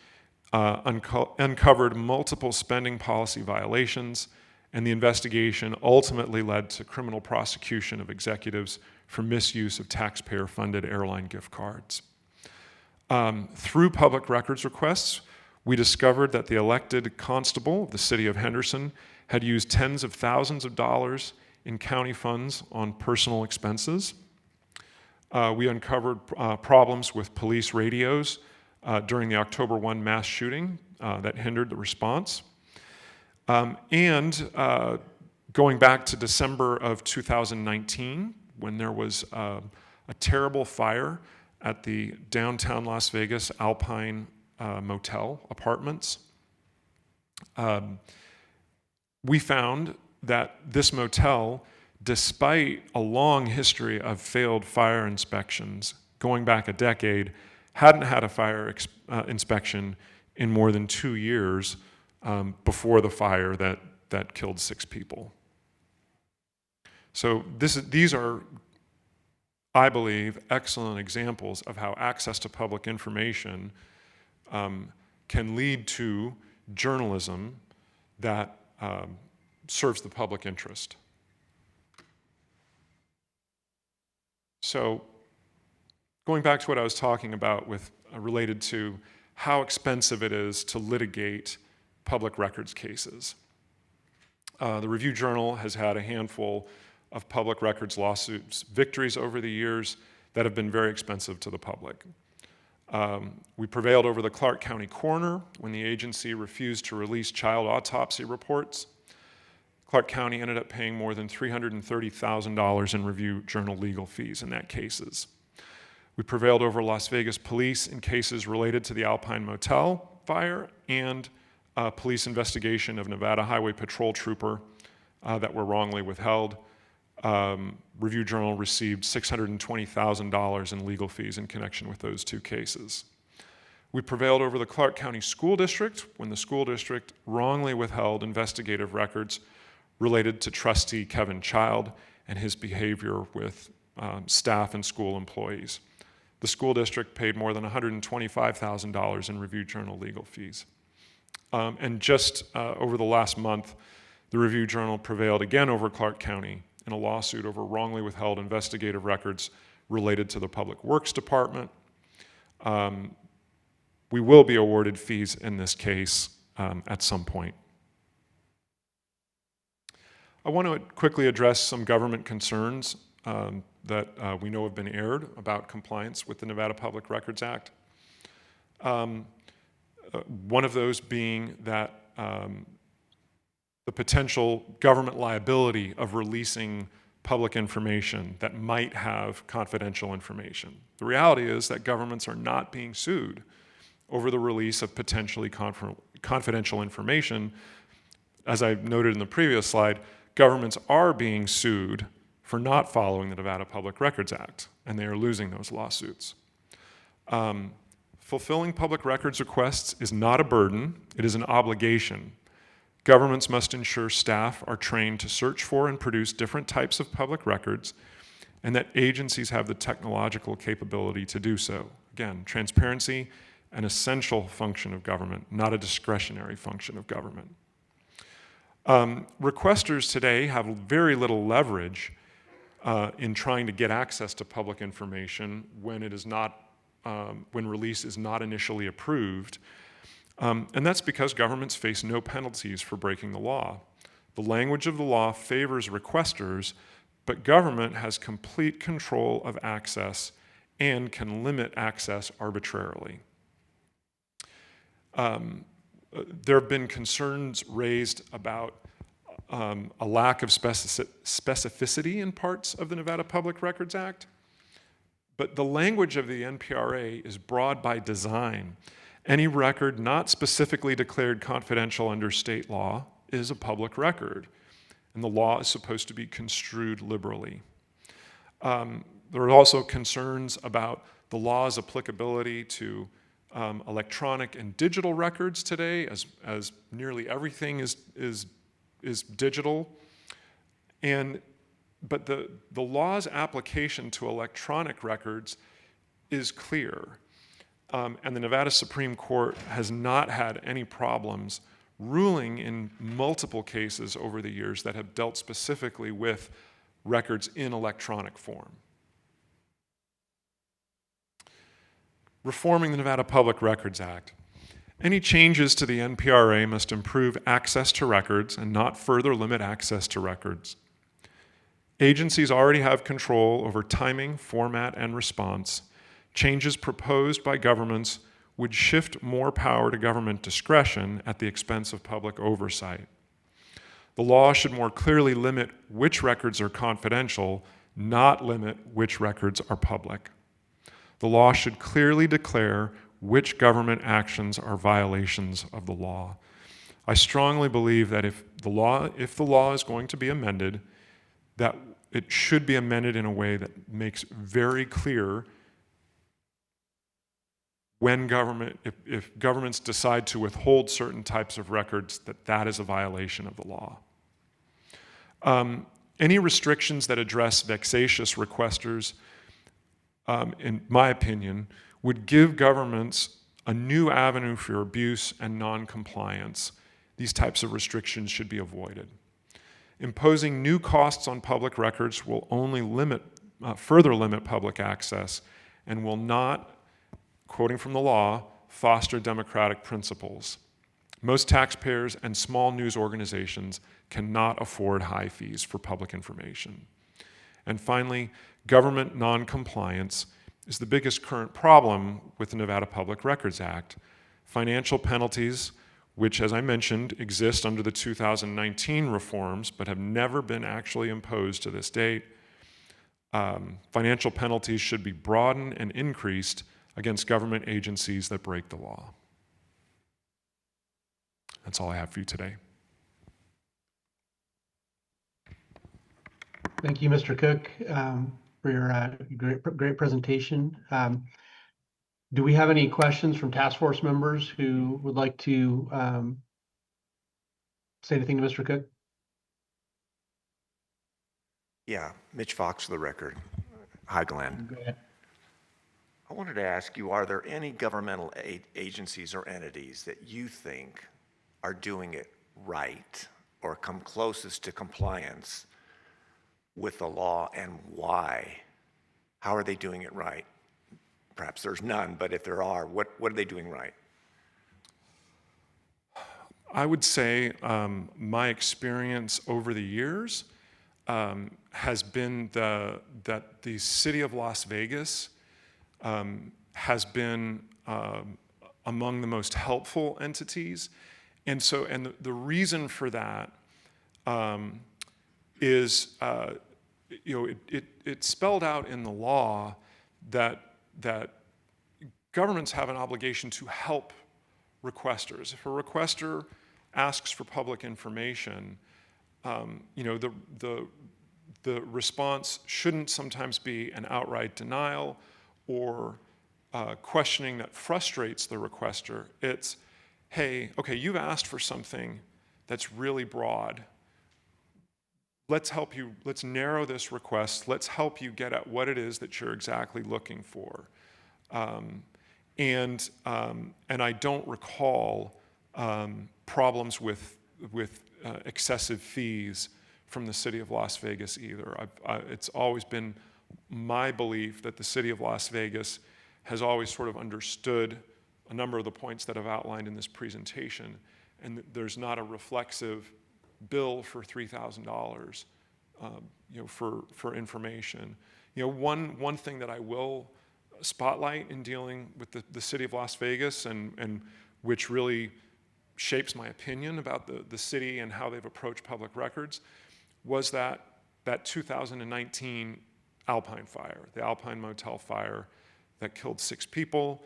uncovered multiple spending policy violations, and the investigation ultimately led to criminal prosecution of executives for misuse of taxpayer-funded airline gift cards. Through public records requests, we discovered that the elected constable of the city of Henderson had used tens of thousands of dollars in county funds on personal expenses. We uncovered problems with police radios during the October 1 mass shooting that hindered the response. Going back to December of 2019, when there was a terrible fire at the downtown Las Vegas Alpine Motel apartments, we found that this motel, despite a long history of failed fire inspections going back a decade, hadn't had a fire inspection in more than 2 years before the fire that killed 6 people. So these are, I believe, excellent examples of how access to public information can lead to journalism that serves the public interest. So going back to what I was talking about with related to how expensive it is to litigate public records cases. The Review Journal has had a handful of public records lawsuits victories over the years that have been very expensive to the public. We prevailed over the Clark County coroner when the agency refused to release child autopsy reports. Clark County ended up paying more than $330,000 in Review Journal legal fees in that cases. We prevailed over Las Vegas police in cases related to the Alpine Motel fire and police investigation of Nevada Highway Patrol trooper that were wrongly withheld. Review Journal received $620,000 in legal fees in connection with those 2 cases. We prevailed over the Clark County School District when the school district wrongly withheld investigative records related to trustee Kevin Child and his behavior with staff and school employees. The school district paid more than $125,000 in Review Journal legal fees. And just over the last month, the Review Journal prevailed again over Clark County in a lawsuit over wrongly withheld investigative records related to the Public Works Department. We will be awarded fees in this case at some point. I want to quickly address some government concerns that we know have been aired about compliance with the Nevada Public Records Act. One of those being that the potential government liability of releasing public information that might have confidential information. The reality is that governments are not being sued over the release of potentially confidential information. As I noted in the previous slide, governments are being sued for not following the Nevada Public Records Act, and they are losing those lawsuits. Fulfilling public records requests is not a burden, it is an obligation. Governments must ensure staff are trained to search for and produce different types of public records, and that agencies have the technological capability to do so. Again, transparency, an essential function of government, not a discretionary function of government. Requesters today have very little leverage in trying to get access to public information when it is not, when release is not initially approved. And that's because governments face no penalties for breaking the law. The language of the law favors requesters, but government has complete control of access and can limit access arbitrarily. There have been concerns raised about a lack of specificity in parts of the Nevada Public Records Act, but the language of the NPRA is broad by design. Any record not specifically declared confidential under state law is a public record, and the law is supposed to be construed liberally. There are also concerns about the law's applicability to electronic and digital records today, as nearly everything is digital. But the law's application to electronic records is clear. And the Nevada Supreme Court has not had any problems ruling in multiple cases over the years that have dealt specifically with records in electronic form. Reforming the Nevada Public Records Act. Any changes to the NPRA must improve access to records and not further limit access to records. Agencies already have control over timing, format, and response. Changes proposed by governments would shift more power to government discretion at the expense of public oversight. The law should more clearly limit which records are confidential, not limit which records are public. The law should clearly declare which government actions are violations of the law. I strongly believe that if the law is going to be amended, that it should be amended in a way that makes very clear when if governments decide to withhold certain types of records, that is a violation of the law. Any restrictions that address vexatious requesters, in my opinion, would give governments a new avenue for abuse and non-compliance. These types of restrictions should be avoided. Imposing new costs on public records will only further limit public access and will not, quoting from the law, foster democratic principles. Most taxpayers and small news organizations cannot afford high fees for public information. And finally, government non-compliance is the biggest current problem with the Nevada Public Records Act. Financial penalties, which, as I mentioned, exist under the 2019 reforms but have never been actually imposed to this date. Financial penalties should be broadened and increased against government agencies that break the law. That's all I have for you today. Thank you, Mr. Cook, for your great presentation. Do we have any questions from task force members who would like to say anything to Mr. Cook? Yeah, Mitch Fox for the record. Hi, Glenn. Go ahead. I wanted to ask you, are there any governmental agencies or entities that you think are doing it right or come closest to compliance with the law, and why? How are they doing it right? Perhaps there's none, but if there are, what are they doing right? I would say my experience over the years has been that the city of Las Vegas has been among the most helpful entities. And the reason for that is, it's spelled out in the law that governments have an obligation to help requesters. If a requester asks for public information, the response shouldn't sometimes be an outright denial or questioning that frustrates the requester. It's, hey, okay, you've asked for something that's really broad. Let's help you, let's narrow this request. Let's help you get at what it is that you're exactly looking for. And I don't recall problems with excessive fees from the city of Las Vegas either. It's always been my belief that the city of Las Vegas has always sort of understood a number of the points that I've outlined in this presentation, and there's not a reflexive bill for $3,000 for information. One thing that I will spotlight in dealing with the city of Las Vegas and which really shapes my opinion about the city and how they've approached public records was that 2019 Alpine fire, the Alpine Motel fire that killed 6 people.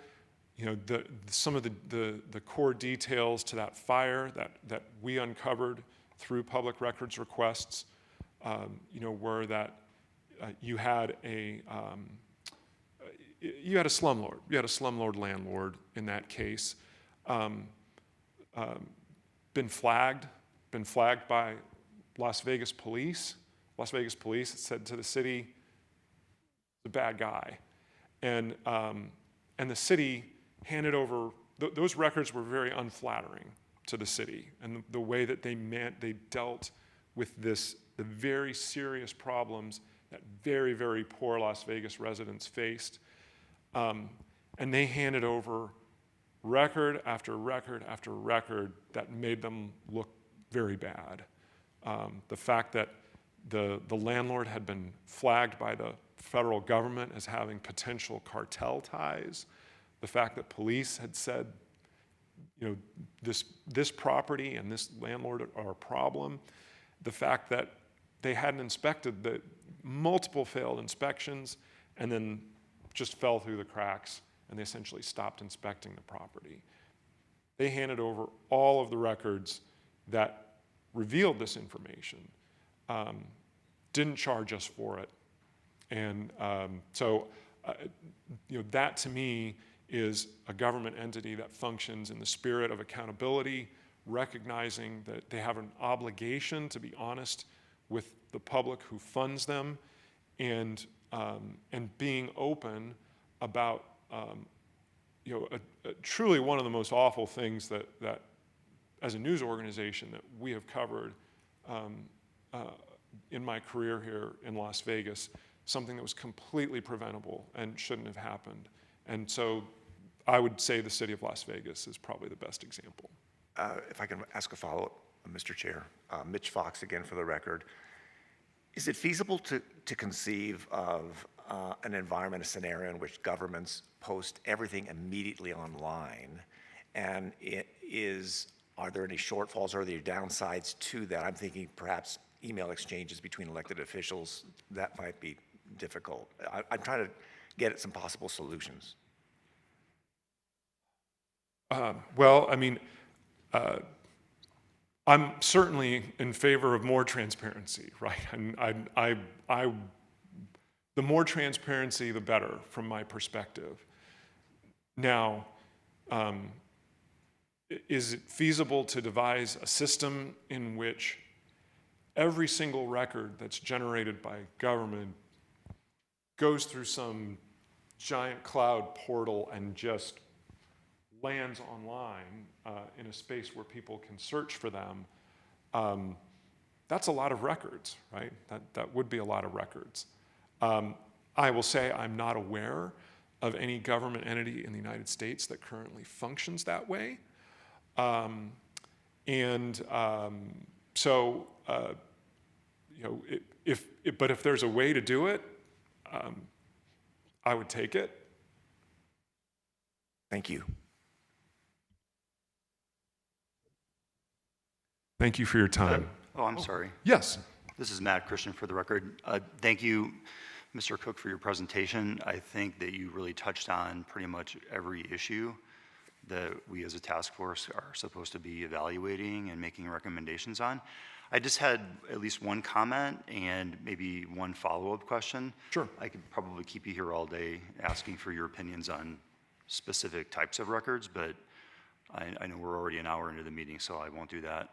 Some of the core details to that fire that we uncovered through public records requests, were that you had a slumlord. You had a slumlord landlord in that case, been flagged by Las Vegas police. Las Vegas police said to the city, the bad guy, and the city handed over. Those records were very unflattering to the city, and the way that they dealt with the very serious problems that very, very poor Las Vegas residents faced. And they handed over record after record after record that made them look very bad. The fact that the landlord had been flagged by the federal government as having potential cartel ties The fact that police had said, this property and this landlord are a problem. The fact that they hadn't inspected the multiple failed inspections and then just fell through the cracks, and they essentially stopped inspecting the property. They handed over all of the records that revealed this information, didn't charge us for it. And that to me is a government entity that functions in the spirit of accountability, recognizing that they have an obligation to be honest with the public who funds them, and being open about truly one of the most awful things that as a news organization that we have covered in my career here in Las Vegas, something that was completely preventable and shouldn't have happened. And so I would say the city of Las Vegas is probably the best example. If I can ask a follow-up, Mr. Chair. Mitch Fox again for the record. Is it feasible to conceive of an environment, a scenario in which governments post everything immediately online? And are there any shortfalls or are there downsides to that? I'm thinking perhaps email exchanges between elected officials. That might be difficult. I'm trying to get at some possible solutions. I'm certainly in favor of more transparency, right? And the more transparency, the better, from my perspective. Now, is it feasible to devise a system in which every single record that's generated by government goes through some giant cloud portal and just lands online in a space where people can search for them? That's a lot of records, right? That would be a lot of records. I will say I'm not aware of any government entity in the United States that currently functions that way. If there's a way to do it, I would take it. Thank you. Thank you for your time. I'm sorry. Yes. This is Matt Christian for the record. Thank you, Mr. Cook, for your presentation. I think that you really touched on pretty much every issue that we as a task force are supposed to be evaluating and making recommendations on. I just had at least one comment and maybe one follow-up question. Sure. I could probably keep you here all day asking for your opinions on specific types of records, but I know we're already an hour into the meeting, so I won't do that.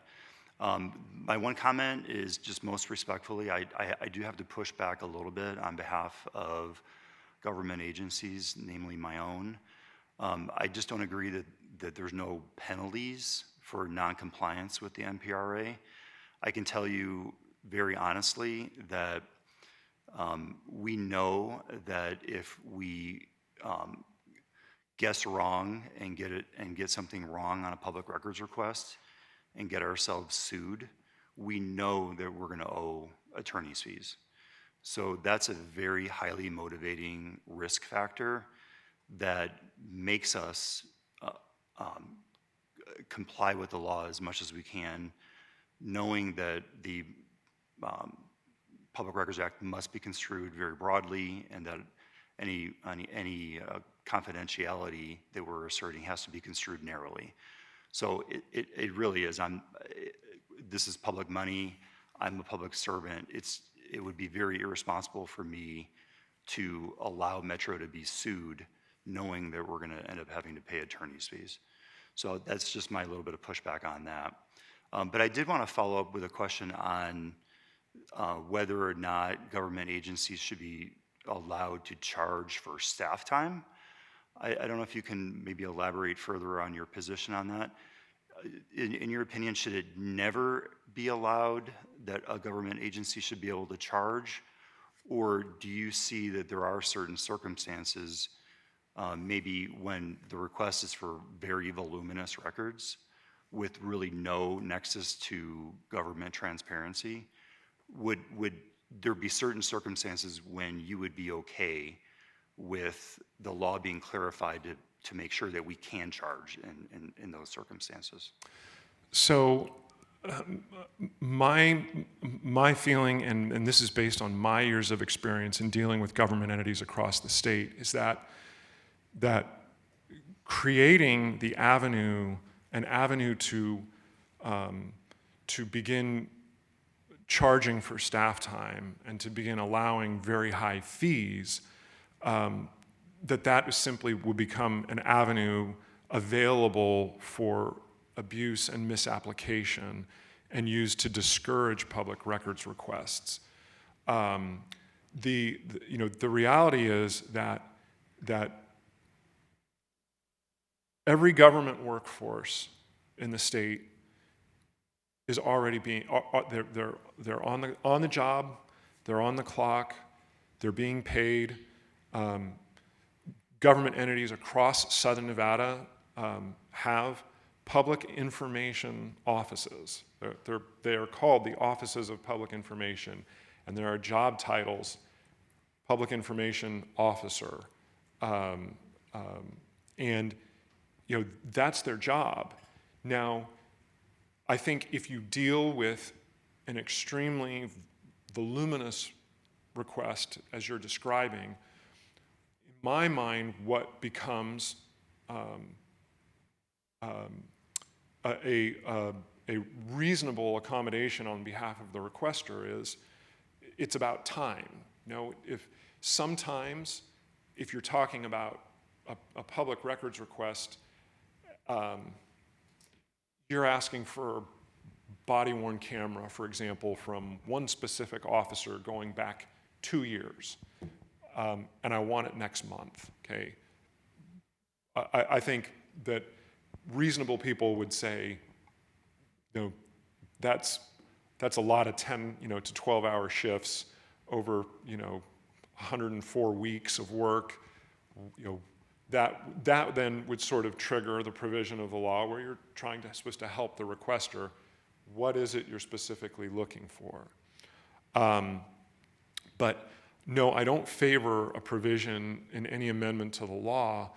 My one comment is just most respectfully, I do have to push back a little bit on behalf of government agencies, namely my own. I just don't agree that there's no penalties for non-compliance with the NPRA. I can tell you very honestly that we know that if we guess wrong and get something wrong on a public records request and get ourselves sued, we know that we're going to owe attorney's fees. So that's a very highly motivating risk factor that makes us comply with the law as much as we can, knowing that the Public Records Act must be construed very broadly, and that any confidentiality that we're asserting has to be construed narrowly. So it really is. This is public money. I'm a public servant. It would be very irresponsible for me to allow Metro to be sued knowing that we're going to end up having to pay attorney's fees. So that's just my little bit of pushback on that. But I did want to follow up with a question on whether or not government agencies should be allowed to charge for staff time. I don't know if you can maybe elaborate further on your position on that. In your opinion, should it never be allowed that a government agency should be able to charge? Or do you see that there are certain circumstances, maybe when the request is for very voluminous records with really no nexus to government transparency, would there be certain circumstances when you would be okay with the law being clarified to make sure that we can charge in those circumstances? So my feeling, and this is based on my years of experience in dealing with government entities across the state, is that creating the an avenue to begin charging for staff time and to begin allowing very high fees, that simply will become an avenue available for abuse and misapplication and used to discourage public records requests. The reality is that every government workforce in the state is already being, they're on the job, they're on the clock, they're being paid. Government entities across Southern Nevada have public information offices. They are called the Offices of Public Information, and there are job titles, Public Information Officer, and that's their job. Now, I think if you deal with an extremely voluminous request, as you're describing, in my mind, what becomes a reasonable accommodation on behalf of the requester is it's about time. If sometimes, if you're talking about a public records request, you're asking for a body-worn camera, for example, from one specific officer going back 2 years, and I want it next month, okay? I think that reasonable people would say, that's a lot of 10, to 12-hour shifts over, 104 weeks of work. That then would sort of trigger the provision of the law where you're supposed to help the requester. What is it you're specifically looking for? But no, I don't favor a provision in any amendment to the law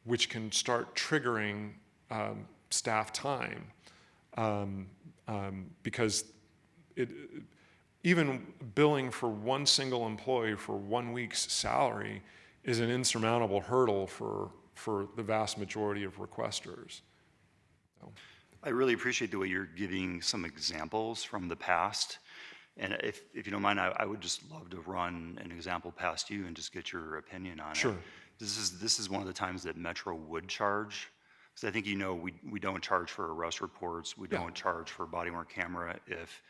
which can start triggering staff time, because even billing for one single employee for 1 week's salary is an insurmountable hurdle for the vast majority of requesters. So. I really appreciate the way you're giving some examples from the past. And if you don't mind, I would just love to run an example past you and just get your opinion on Sure. it. This is one of the times that Metro would charge. Because I think we don't charge for arrest reports. We don't charge for body-worn camera if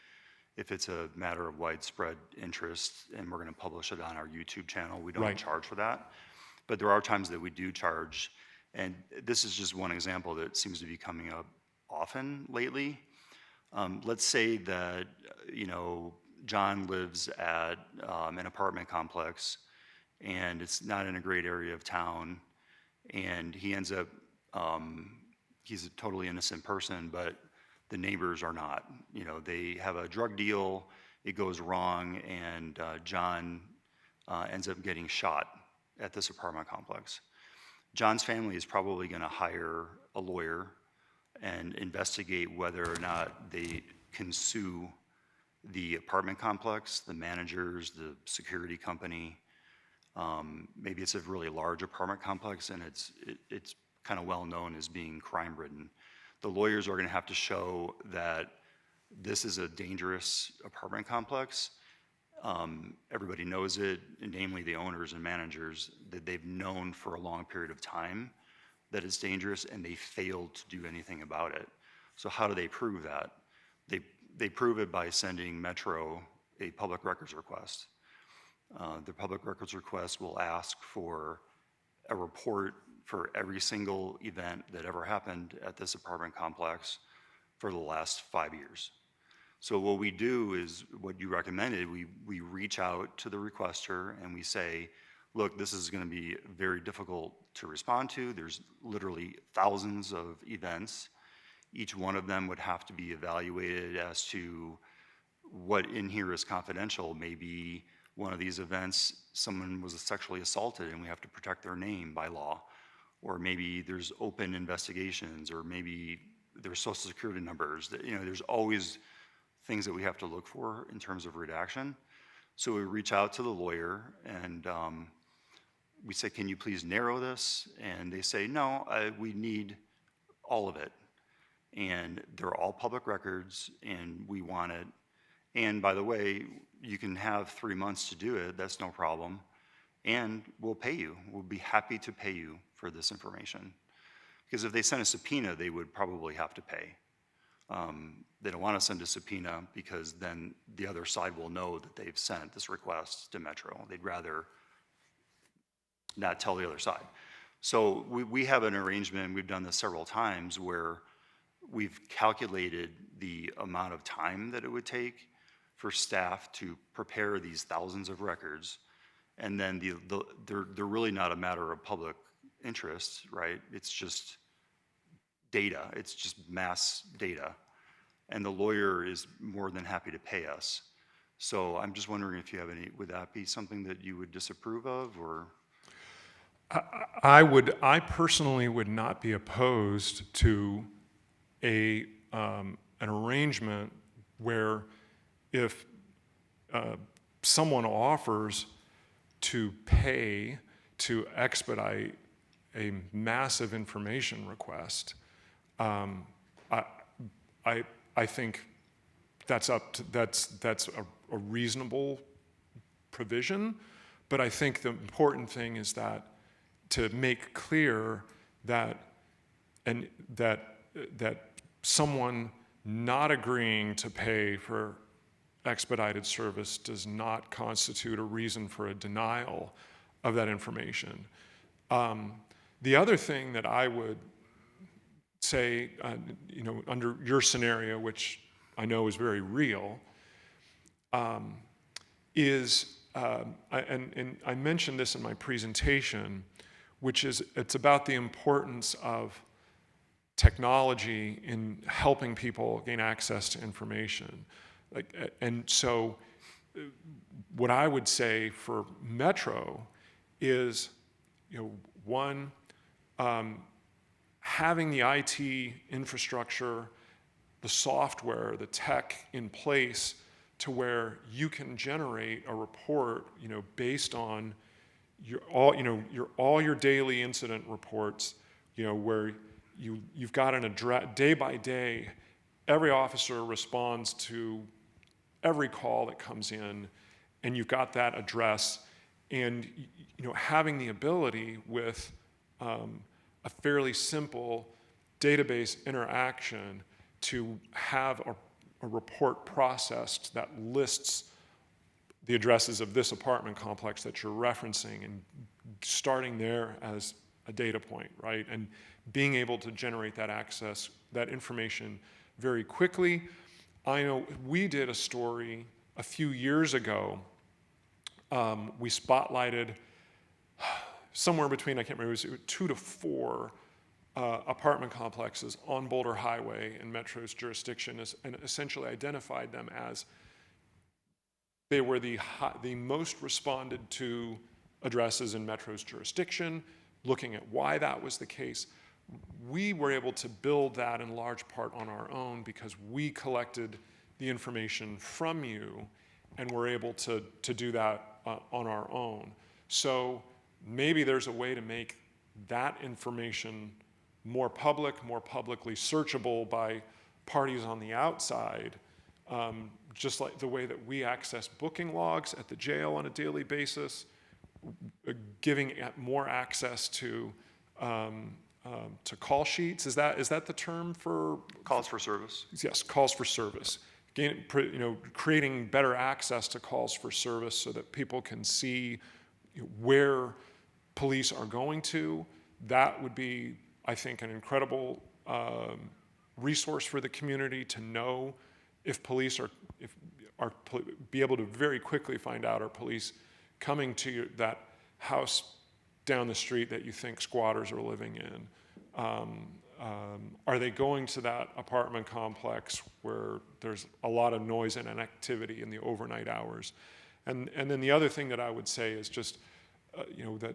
it's a matter of widespread interest and we're going to publish it on our YouTube channel. We don't charge for that. But there are times that we do charge. And this is just one example that seems to be coming up often lately. Let's say that, John lives at an apartment complex and it's not in a great area of town, and he ends up, he's a totally innocent person, but the neighbors are not. They have a drug deal, it goes wrong, and John ends up getting shot at this apartment complex. John's family is probably going to hire a lawyer and investigate whether or not they can sue the apartment complex, the managers, the security company. Maybe it's a really large apartment complex and it's kind of well known as being crime-ridden. The lawyers are going to have to show that this is a dangerous apartment complex. Everybody knows it, and namely the owners and managers, that they've known for a long period of time that it's dangerous, and they failed to do anything about it. So how do they prove that? They prove it by sending Metro a public records request. The public records request will ask for a report for every single event that ever happened at this apartment complex for the last 5 years. So what we do is what you recommended. We reach out to the requester and we say, look, this is going to be very difficult to respond to. There's literally thousands of events. Each one of them would have to be evaluated as to what in here is confidential. Maybe one of these events, someone was sexually assaulted and we have to protect their name by law. or maybe there's open investigations, or maybe there's social security numbers. There's always things that we have to look for in terms of redaction. So we reach out to the lawyer and we say, can you please narrow this? And they say, no, we need all of it. And they're all public records and we want it. And by the way, you can have 3 months to do it, that's no problem. And we'll pay you. We'll be happy to pay you for this information. Because if they send a subpoena, they would probably have to pay. They don't want to send a subpoena because then the other side will know that they've sent this request to Metro. They'd rather not tell the other side. So we have an arrangement, we've done this several times, where we've calculated the amount of time that it would take for staff to prepare these thousands of records. And then they're really not a matter of public interest, right? It's just data, it's just mass data. And the lawyer is more than happy to pay us. So I'm just wondering if you have any, would that be something that you would disapprove of, or? I personally would not be opposed to an arrangement where if someone offers to pay to expedite a massive information request, I think that's a reasonable provision. But I think the important thing is that to make clear that someone not agreeing to pay for expedited service does not constitute a reason for a denial of that information. The other thing that I would say, under your scenario, which I know is very real, is, and I mentioned this in my presentation, which is it's about the importance of technology in helping people gain access to information. And so what I would say for Metro is, one, having the IT infrastructure, the software, the tech in place to where you can generate a report, based on all your daily incident reports, where you've got an address day by day. Every officer responds to every call that comes in, and you've got that address, and having the ability with a fairly simple database interaction to have a report processed that lists the addresses of this apartment complex that you're referencing, and starting there as a data point, right? And being able to generate that access, that information very quickly. I know we did a story a few years ago. We spotlighted somewhere between, I can't remember, it was 2 to 4 apartment complexes on Boulder Highway in Metro's jurisdiction, and essentially identified them as they were the most responded to addresses in Metro's jurisdiction, looking at why that was the case. We were able to build that in large part on our own because we collected the information from you and were able to do that on our own. So maybe there's a way to make that information more public, more publicly searchable by parties on the outside, just like the way that we access booking logs at the jail on a daily basis, giving more access to call sheets. Is that the term for? Calls for service. Yes, calls for service. Creating better access to calls for service so that people can see where police are going to. That would be, I think, an incredible resource for the community to know if police be able to very quickly find out, are police coming to that house down the street that you think squatters are living in? Are they going to that apartment complex where there's a lot of noise and activity in the overnight hours? And then the other thing that I would say is just, that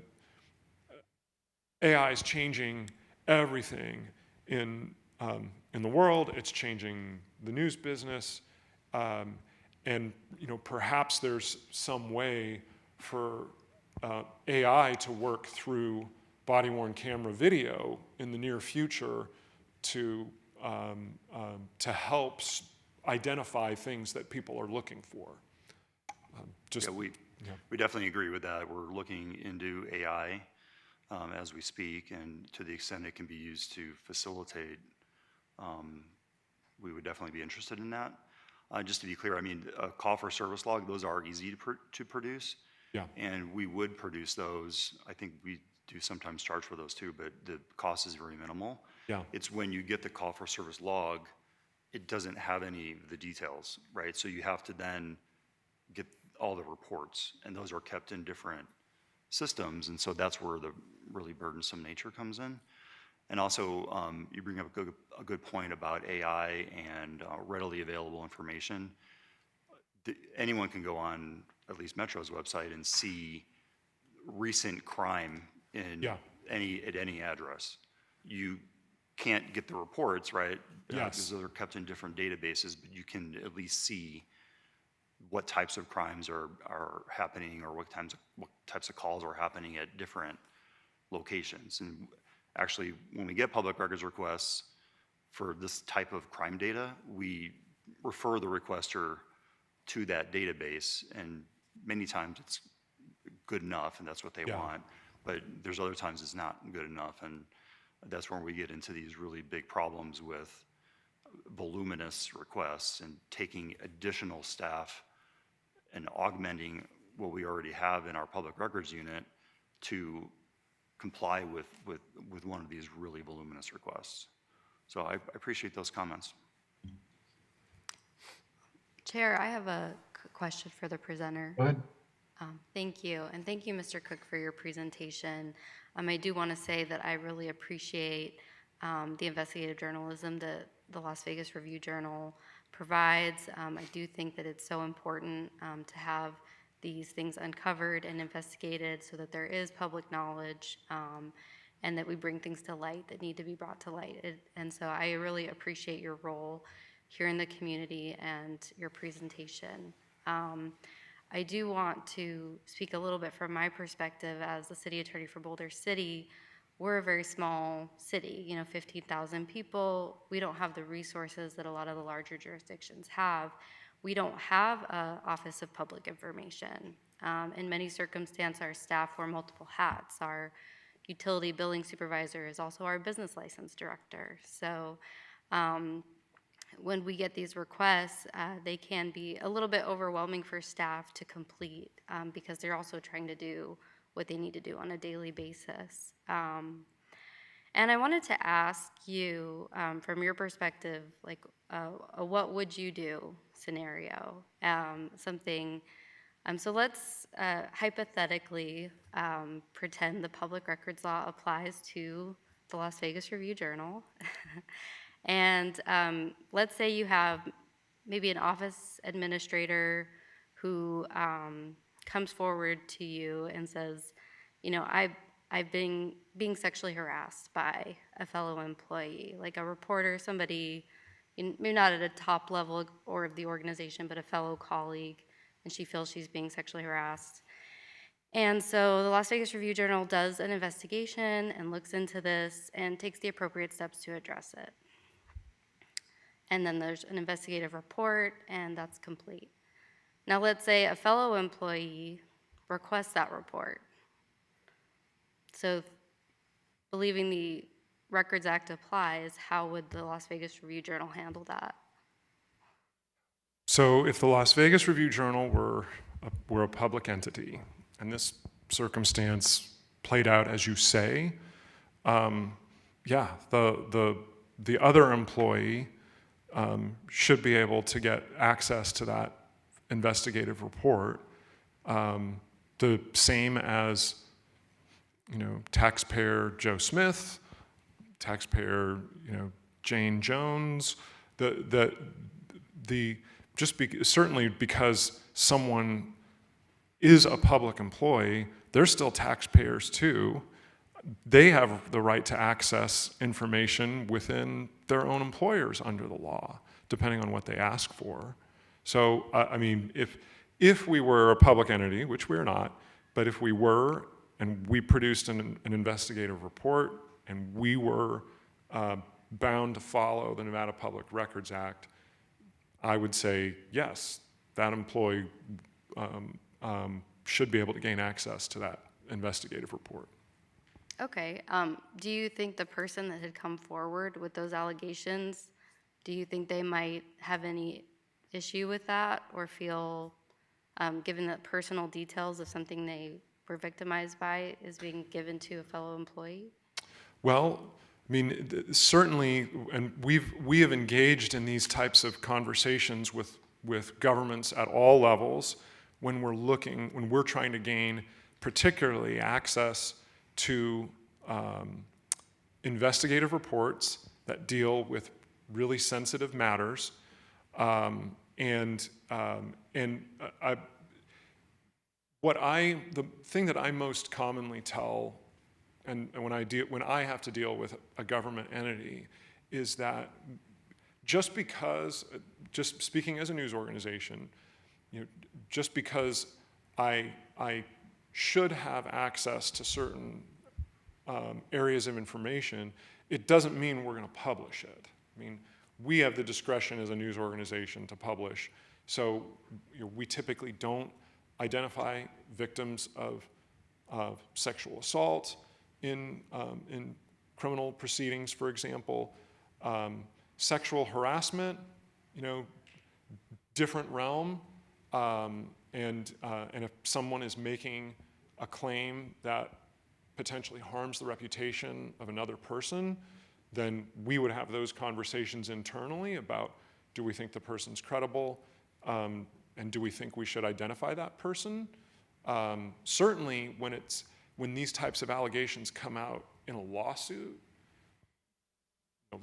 AI is changing everything in the world. It's changing the news business, and perhaps there's some way for AI to work through body-worn camera video in the near future to help identify things that people are looking for. We definitely agree with that. We're looking into AI as we speak, and to the extent it can be used to facilitate, we would definitely be interested in that. Just to be clear, I mean, a call for service log, those are easy to produce. Yeah. And we would produce those. I think we do sometimes charge for those too, but the cost is very minimal. Yeah. It's when you get the call for service log, it doesn't have any of the details, right? So you have to then get all the reports, and those are kept in different systems, and so that's where the really burdensome nature comes in. And also, you bring up a good point about AI and readily available information. Anyone can go on at least Metro's website and see recent crime in any address. You can't get the reports, right? Yes. Because those are kept in different databases, but you can at least see what types of crimes are happening, or what types of calls are happening at different locations. And actually, when we get public records requests for this type of crime data, we refer the requester to that database, and many times it's good enough and that's what they want, but there's other times it's not good enough, and that's where we get into these really big problems with voluminous requests and taking additional staff and augmenting what we already have in our public records unit to comply with one of these really voluminous requests. So I appreciate those comments. Chair, I have a question for the presenter. Go ahead. Thank you, and thank you, Mr. Cook, for your presentation. I do want to say that I really appreciate the investigative journalism that the Las Vegas Review-Journal provides. I do think that it's so important to have these things uncovered and investigated so that there is public knowledge, and that we bring things to light that need to be brought to light. And so I really appreciate your role here in the community and your presentation. I do want to speak a little bit from my perspective as the city attorney for Boulder City. We're a very small city, 15,000 people. We don't have the resources that a lot of the larger jurisdictions have. We don't have an Office of Public Information. In many circumstances, our staff wear multiple hats. Our utility billing supervisor is also our business license director. So when we get these requests, they can be a little bit overwhelming for staff to complete because they're also trying to do what they need to do on a daily basis. And I wanted to ask you, from your perspective, like a what would you do scenario, so let's hypothetically pretend the public records law applies to the Las Vegas Review-Journal. And let's say you have maybe an office administrator who comes forward to you and says, I've been being sexually harassed by a fellow employee, like a reporter, somebody, maybe not at a top level or of the organization, but a fellow colleague, and she feels she's being sexually harassed. And so the Las Vegas Review-Journal does an investigation and looks into this and takes the appropriate steps to address it. And then there's an investigative report, and that's complete. Now let's say a fellow employee requests that report. So believing the Records Act applies, how would the Las Vegas Review-Journal handle that? So if the Las Vegas Review-Journal were a public entity, and this circumstance played out as you say, the other employee should be able to get access to that investigative report, the same as taxpayer Joe Smith, taxpayer Jane Jones. Certainly because someone is a public employee, they're still taxpayers too. they have the right to access information within their own employers under the law, depending on what they ask for. So, I mean, if we were a public entity, which we're not, but if we were, and we produced an investigative report, and we were bound to follow the Nevada Public Records Act, I would say, yes, that employee should be able to gain access to that investigative report. Okay, do you think the person that had come forward with those allegations, do you think they might have any issue with that, or feel, given that personal details of something they were victimized by is being given to a fellow employee? Well, I mean, certainly, and we have engaged in these types of conversations with governments at all levels when we're trying to gain particularly access to investigative reports that deal with really sensitive matters, the thing that I most commonly tell, and when I have to deal with a government entity, is that just speaking as a news organization, just because I should have access to certain areas of information, it doesn't mean we're going to publish it. I mean, we have the discretion as a news organization to publish, so we typically don't identify victims of sexual assault in criminal proceedings, for example. Sexual harassment, different realm, and if someone is making a claim that potentially harms the reputation of another person, then we would have those conversations internally about, do we think the person's credible, and do we think we should identify that person? Certainly when these types of allegations come out in a lawsuit,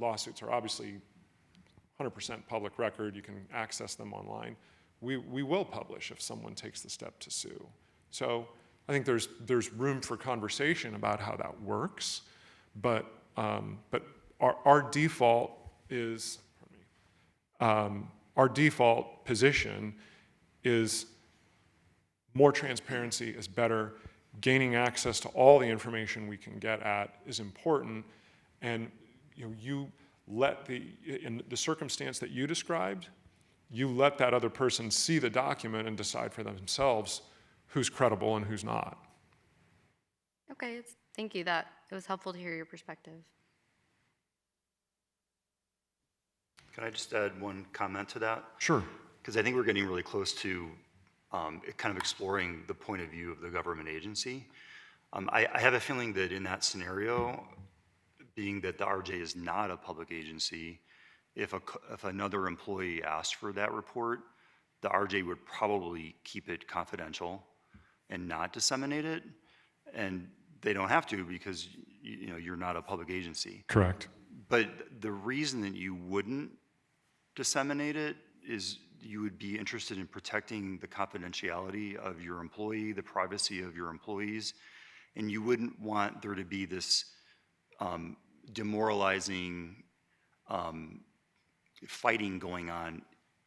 lawsuits are obviously 100% public record, you can access them online. We will publish if someone takes the step to sue. So I think there's room for conversation about how that works, but our default is, our default position is more transparency is better. Gaining access to all the information we can get at is important, and you let in the circumstance that you described, you let that other person see the document and decide for themselves who's credible and who's not. Okay, thank you. It was helpful to hear your perspective. Can I just add one comment to that? Sure. Because I think we're getting really close to kind of exploring the point of view of the government agency. I have a feeling that in that scenario, being that the RJ is not a public agency, if another employee asked for that report, the RJ would probably keep it confidential and not disseminate it. And they don't have to, because you're not a public agency. Correct. But the reason that you wouldn't disseminate it is you would be interested in protecting the confidentiality of your employee, the privacy of your employees, and you wouldn't want there to be this demoralizing fighting going on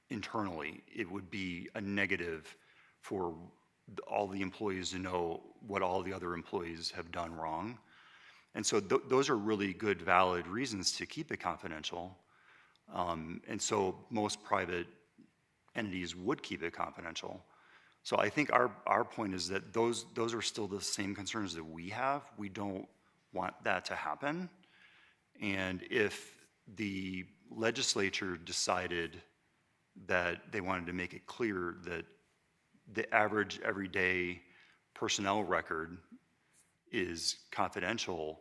internally. It would be a negative for all the employees to know what all the other employees have done wrong. And so those are really good, valid reasons to keep it confidential. And so most private entities would keep it confidential. So I think our point is that those are still the same concerns that we have. We don't want that to happen. And if the legislature decided that they wanted to make it clear that the average everyday personnel record is confidential,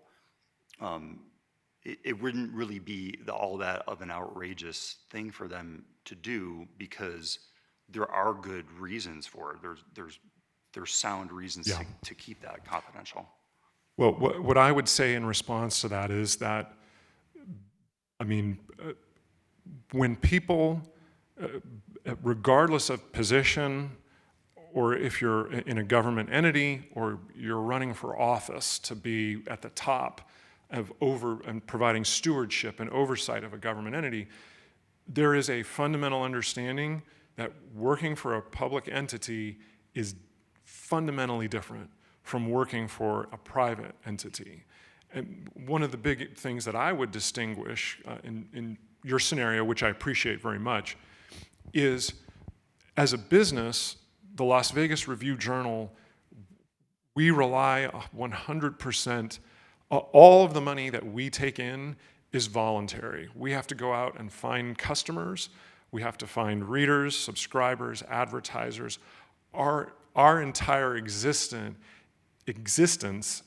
it wouldn't really be all that of an outrageous thing for them to do, because there are good reasons for it. There's sound reasons to keep that confidential. Well, what I would say in response to that is that, I mean, when people, regardless of position or if you're in a government entity, or you're running for office to be at the top of and providing stewardship and oversight of a government entity, there is a fundamental understanding that working for a public entity is fundamentally different from working for a private entity. And one of the big things that I would distinguish in your scenario, which I appreciate very much, is as a business, the Las Vegas Review-Journal, we rely 100%, all of the money that we take in is voluntary. We have to go out and find customers, we have to find readers, subscribers, advertisers. Our entire existence,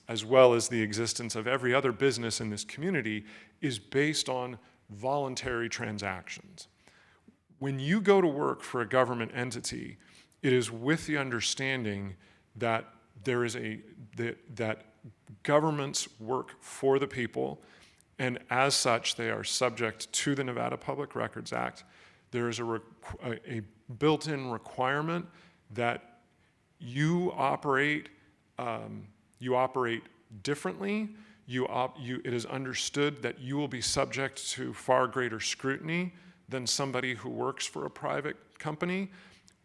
as well as the existence of every other business in this community, is based on voluntary transactions. When you go to work for a government entity, it is with the understanding that there is that governments work for the people, and as such, they are subject to the Nevada Public Records Act. There is a built-in requirement that you operate differently. It is understood that you will be subject to far greater scrutiny than somebody who works for a private company.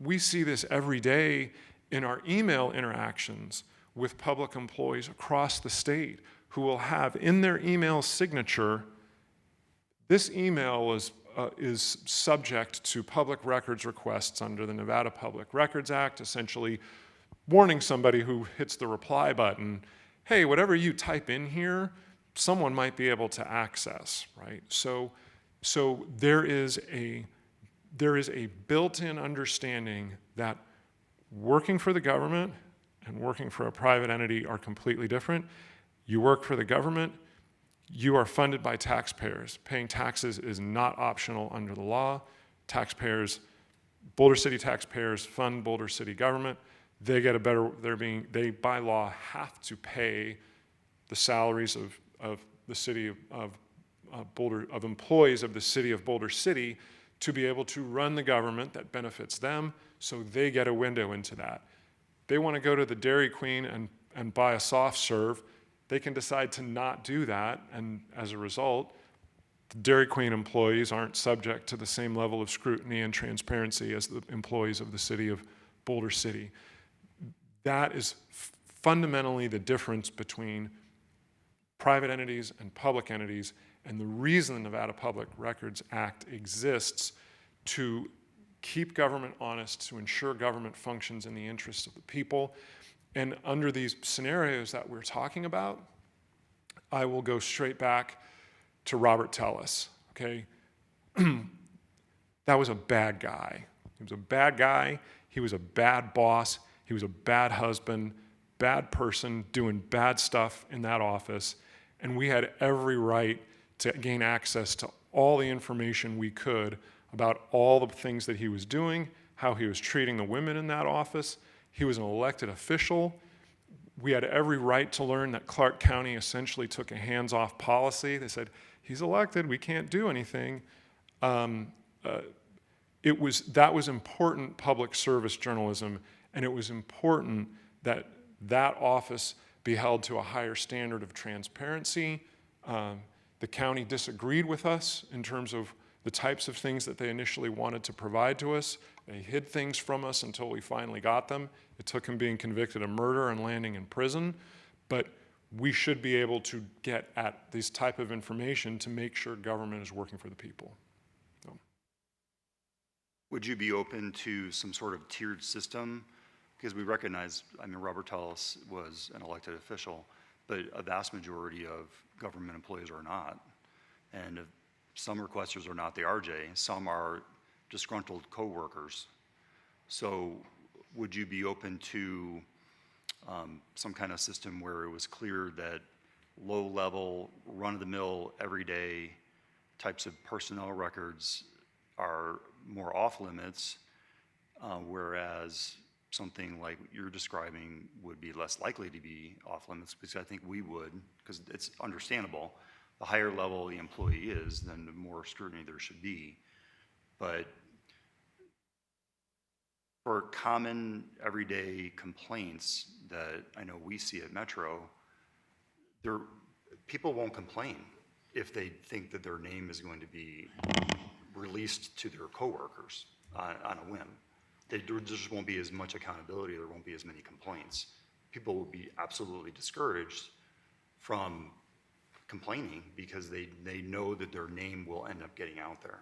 We see this every day in our email interactions with public employees across the state who will have in their email signature, this email is subject to public records requests under the Nevada Public Records Act, essentially warning somebody who hits the reply button, hey, whatever you type in here, someone might be able to access, right? So there is a built-in understanding that working for the government and working for a private entity are completely different. You work for the government, you are funded by taxpayers. Paying taxes is not optional under the law. Taxpayers, Boulder City taxpayers fund Boulder City government. They get they by law have to pay the salaries of the city of Boulder, of employees of the city of Boulder City, to be able to run the government that benefits them, so they get a window into that. They want to go to the Dairy Queen and buy a soft serve, they can decide to not do that, and as a result, the Dairy Queen employees aren't subject to the same level of scrutiny and transparency as the employees of the city of Boulder City. That is fundamentally the difference between private entities and public entities, and the reason the Nevada Public Records Act exists to keep government honest, to ensure government functions in the interest of the people. And under these scenarios that we're talking about, I will go straight back to Robert Tellis, okay? That was a bad guy. He was a bad guy, he was a bad boss, he was a bad husband, bad person, doing bad stuff in that office, and we had every right to gain access to all the information we could about all the things that he was doing, how he was treating the women in that office. He was an elected official. We had every right to learn that Clark County essentially took a hands-off policy. They said, he's elected, we can't do anything. That was important public service journalism, and it was important that that office be held to a higher standard of transparency. The county disagreed with us in terms of the types of things that they initially wanted to provide to us. They hid things from us until we finally got them. It took him being convicted of murder and landing in prison. But we should be able to get at this type of information to make sure government is working for the people. So. Would you be open to some sort of tiered system? Because we recognize, I mean, Robert Tellis was an elected official, but a vast majority of government employees are not. And if some requesters are not the RJ, some are disgruntled coworkers. So would you be open to some kind of system where it was clear that low-level, run-of-the-mill, everyday types of personnel records are more off-limits, whereas something like you're describing would be less likely to be off-limits, because I think we would, because it's understandable. The higher level the employee is, then the more scrutiny there should be. But For common everyday complaints that I know we see at Metro, people won't complain if they think that their name is going to be released to their coworkers on a whim. There just won't be as much accountability. There won't be as many complaints. People will be absolutely discouraged from complaining because they know that their name will end up getting out there.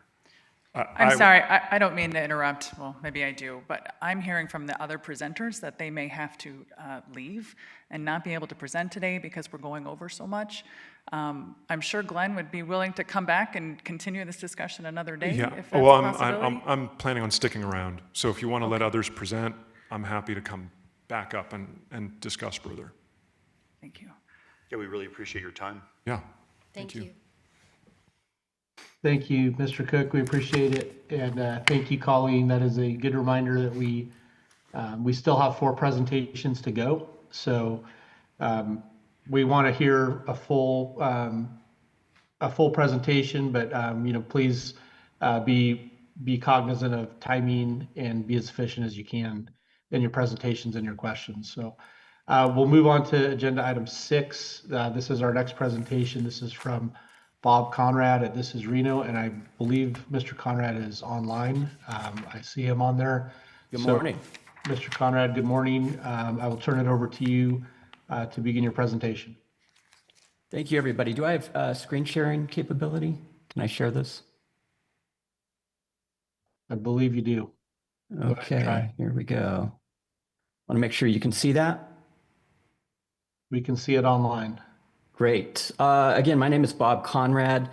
I'm sorry, I don't mean to interrupt, well, maybe I do, but I'm hearing from the other presenters that they may have to leave and not be able to present today because we're going over so much. I'm sure Glenn would be willing to come back and continue this discussion another day, Yeah, if that's well, a possibility. I'm planning on sticking around. So if you want to let others present, I'm happy to come back up and discuss further. Thank you. Yeah, we really appreciate your time. Yeah. Thank you. Thank you, Mr. Cook. We appreciate it. And thank you, Colleen. That is a good reminder that we still have 4 presentations to go. So we want to hear a full presentation, but please be cognizant of timing and be as efficient as you can in your presentations and your questions. So we'll move on to agenda item 6. This is our next presentation. This is from Bob Conrad at This Is Reno, and I believe Mr. Conrad is online. I see him on there. Good morning. Mr. Conrad, good morning. I will turn it over to you to begin your presentation. Thank you, everybody. Do I have screen sharing capability? Can I share this? I believe you do. Okay, here we go. Want to make sure you can see that? We can see it online. Great. Again, my name is Bob Conrad.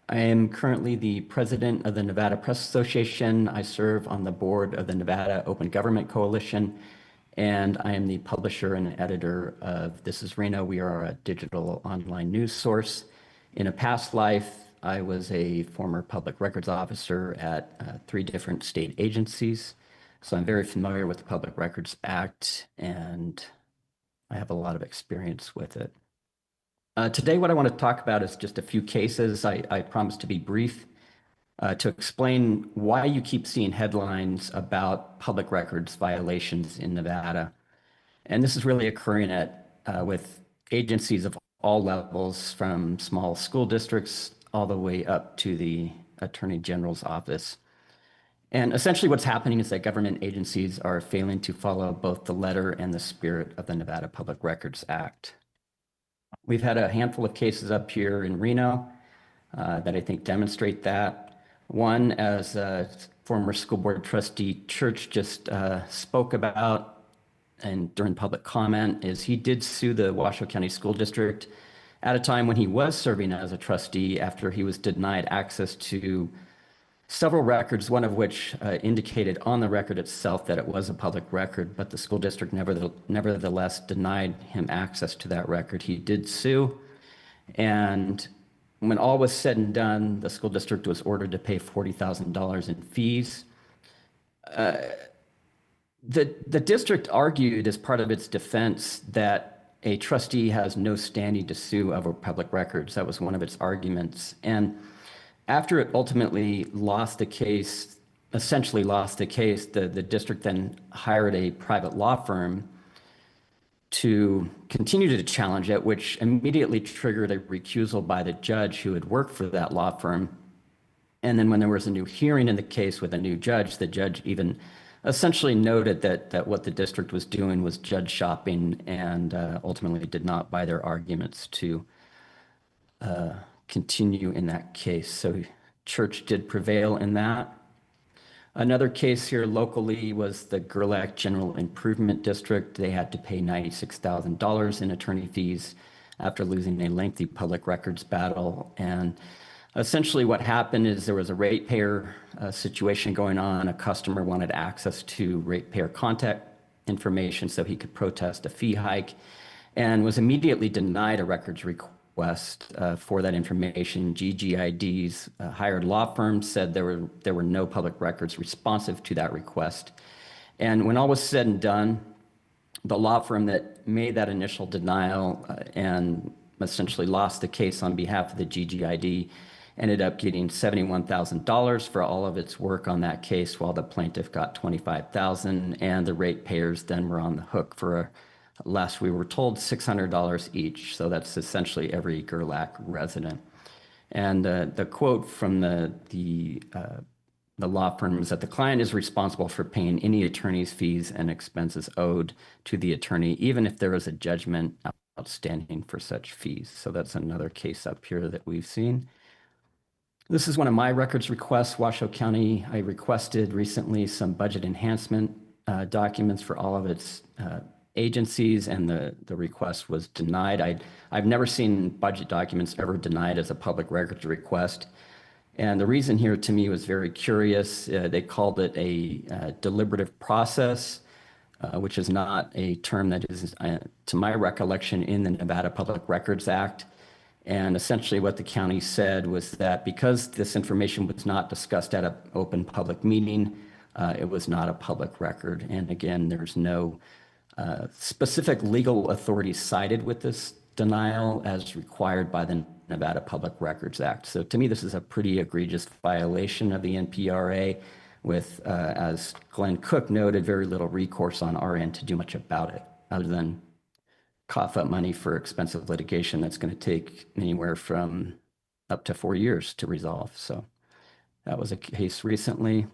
I am currently the president of the Nevada Press Association. I serve on the board of the Nevada Open Government Coalition, and I am the publisher and editor of This Is Reno. We are a digital online news source. In a past life, I was a former public records officer at 3 different state agencies. So I'm very familiar with the Public Records Act, and I have a lot of experience with it. Today, what I want to talk about is just a few cases. I promise to be brief to explain why you keep seeing headlines about public records violations in Nevada. And this is really occurring with agencies of all levels, from small school districts all the way up to the Attorney General's office. And essentially what's happening is that government agencies are failing to follow both the letter and the spirit of the Nevada Public Records Act. We've had a handful of cases up here in Reno that I think demonstrate that. One, as former school board trustee Church just spoke about and during public comment, is he did sue the Washoe County School District at a time when he was serving as a trustee after he was denied access to several records, one of which indicated on the record itself that it was a public record, but the school district nevertheless denied him access to that record. He did sue, and when all was said and done, the school district was ordered to pay $40,000 in fees. The district argued as part of its defense that a trustee has no standing to sue over public records. That was one of its arguments. And after it ultimately lost the case, essentially lost the case, the district then hired a private law firm to continue to challenge it, which immediately triggered a recusal by the judge who had worked for that law firm. And then when there was a new hearing in the case with a new judge, the judge even essentially noted that what the district was doing was judge shopping, and ultimately did not buy their arguments to continue in that case. So Church did prevail in that. Another case here locally was the Gerlach General Improvement District. They had to pay $96,000 in attorney fees after losing a lengthy public records battle. And essentially what happened is there was a ratepayer situation going on. A customer wanted access to ratepayer contact information so he could protest a fee hike, and was immediately denied a records request for that information. GGID's hired law firm said there were no public records responsive to that request. And when all was said and done, the law firm that made that initial denial and essentially lost the case on behalf of the GGID ended up getting $71,000 for all of its work on that case, while the plaintiff got $25,000, and the ratepayers then were on the hook for, last we were told, $600 each. So that's essentially every Gerlach resident. And the quote from the law firm is that the client is responsible for paying any attorney's fees and expenses owed to the attorney, even if there is a judgment outstanding for such fees. So that's another case up here that we've seen. This is one of my records requests. Washoe County, I requested recently some budget enhancement documents for all of its agencies, and the request was denied. I've never seen budget documents ever denied as a public records request. And the reason here to me was very curious. They called it a deliberative process, which is not a term that is, to my recollection, in the Nevada Public Records Act. And essentially what the county said was that because this information was not discussed at an open public meeting, it was not a public record. And again, there's no specific legal authority cited with this denial as required by the Nevada Public Records Act. So to me, this is a pretty egregious violation of the NPRA with, as Glenn Cook noted, very little recourse on our end to do much about it, other than cough up money for expensive litigation that's going to take anywhere from up to 4 years to resolve. So that was a case recently.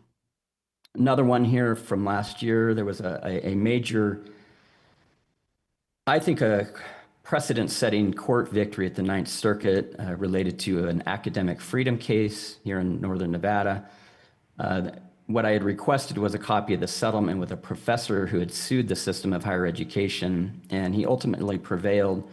Another one here from last year, there was a major, I think a precedent-setting court victory at the Ninth Circuit related to an academic freedom case here in Northern Nevada. What I had requested was a copy of the settlement with a professor who had sued the system of higher education, and he ultimately prevailed.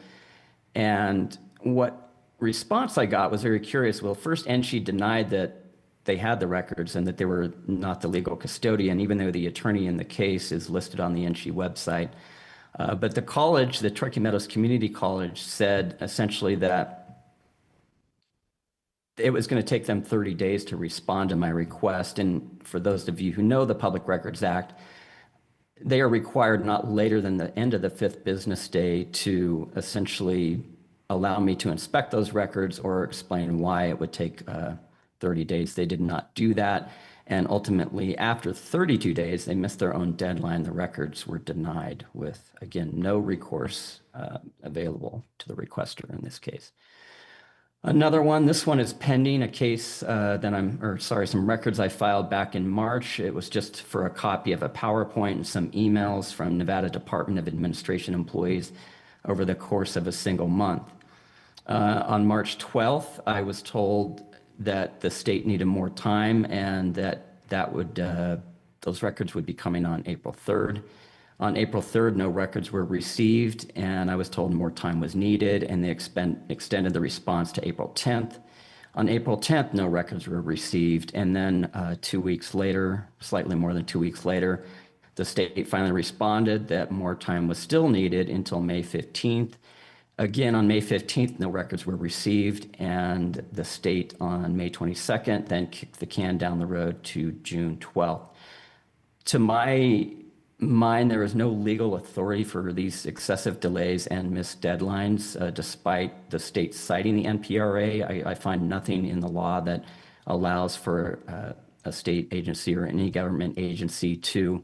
And what response I got was very curious. Well, first, NSHE denied that they had the records and that they were not the legal custodian, even though the attorney in the case is listed on the NSHE website. But the college, the Turkey Meadows Community College, said essentially that it was going to take them 30 days to respond to my request. And for those of you who know the Public Records Act, they are required not later than the end of the 5th business day to essentially allow me to inspect those records or explain why it would take 30 days. They did not do that. And ultimately, after 32 days, they missed their own deadline. The records were denied with, again, no recourse available to the requester in this case. Another one, this one is pending, a case some records I filed back in March. It was just for a copy of a PowerPoint and some emails from Nevada Department of Administration employees over the course of a single month. On March 12th, I was told that the state needed more time and that would those records would be coming on April 3rd. On April 3rd, no records were received, and I was told more time was needed, and they extended the response to April 10th. On April 10th, no records were received, and then 2 weeks later, slightly more than 2 weeks later, the state finally responded that more time was still needed until May 15th. Again, on May 15th, no records were received, and the state on May 22nd then kicked the can down the road to June 12th. To my mind, there is no legal authority for these excessive delays and missed deadlines, despite the state citing the NPRA. I find nothing in the law that allows for a state agency or any government agency to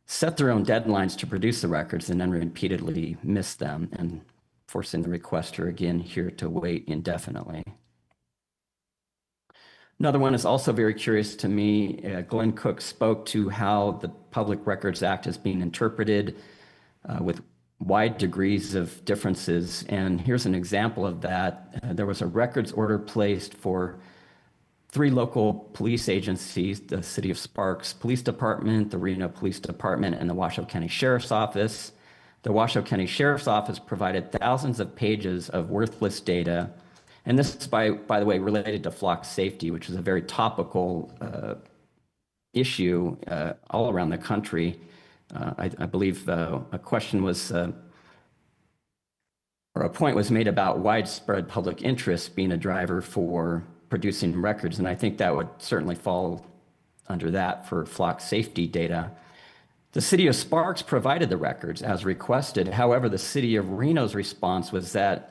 set their own deadlines to produce the records and then repeatedly miss them, and forcing the requester again here to wait indefinitely. Another one is also very curious to me. Glenn Cook spoke to how the Public Records Act is being interpreted with wide degrees of differences. And here's an example of that. There was a records order placed for 3 local police agencies, the City of Sparks Police Department, the Reno Police Department, and the Washoe County Sheriff's Office. The Washoe County Sheriff's Office provided thousands of pages of worthless data. And this is, by the way, related to flock safety, which is a very topical issue all around the country. I believe a question was, or a point was made about widespread public interest being a driver for producing records. And I think that would certainly fall under that for flock safety data. The City of Sparks provided the records as requested. However, the City of Reno's response was that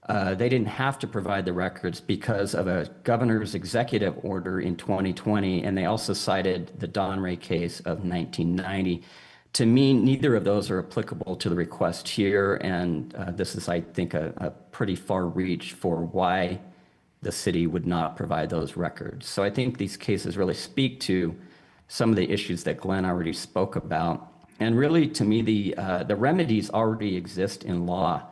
They didn't have to provide the records because of a governor's executive order in 2020, and they also cited the Don Ray case of 1990. To me, neither of those are applicable to the request here, and this is, I think, a pretty far reach for why the city would not provide those records. So I think these cases really speak to some of the issues that Glenn already spoke about. And really, to me, the remedies already exist in law.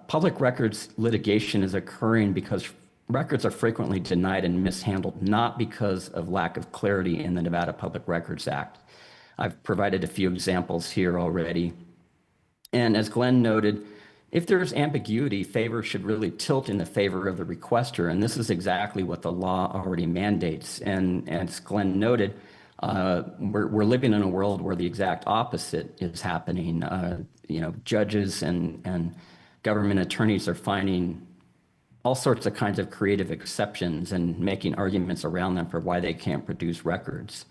Public records litigation is occurring because records are frequently denied and mishandled, not because of lack of clarity in the Nevada Public Records Act. I've provided a few examples here already. And as Glenn noted, if there's ambiguity, favor should really tilt in the favor of the requester. And this is exactly what the law already mandates. And as Glenn noted, we're living in a world where the exact opposite is happening. Judges and government attorneys are finding all sorts of kinds of creative exceptions and making arguments around them for why they can't produce records.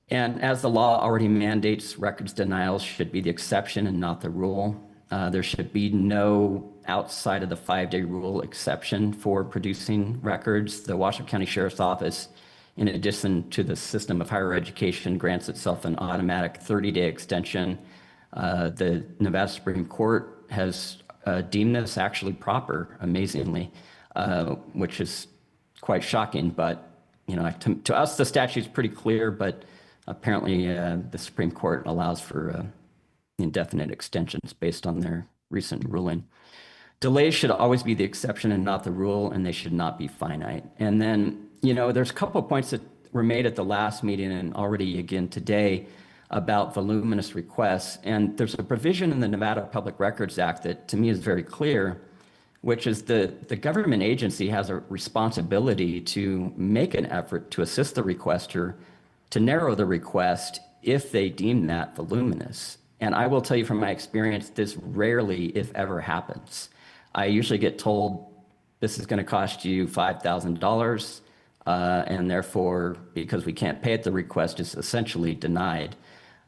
And as the law already mandates, records denials should be the exception and not the rule. There should be no outside of the 5-day rule exception for producing records. The Washoe County Sheriff's Office, in addition to the system of higher education, grants itself an automatic 30-day extension. The Nevada Supreme Court has deemed this actually proper, amazingly, which is quite shocking. But to us, the statute's pretty clear, but apparently the Supreme Court allows for indefinite extensions based on their recent ruling. Delays should always be the exception and not the rule, and they should not be finite. And then, there's a couple of points that were made at the last meeting and already again today about voluminous requests. And there's a provision in the Nevada Public Records Act that to me is very clear, which is the government agency has a responsibility to make an effort to assist the requester to narrow the request if they deem that voluminous. And I will tell you from my experience, this rarely, if ever, happens. I usually get told this is going to cost you $5,000, and therefore, because we can't pay it, the request is essentially denied.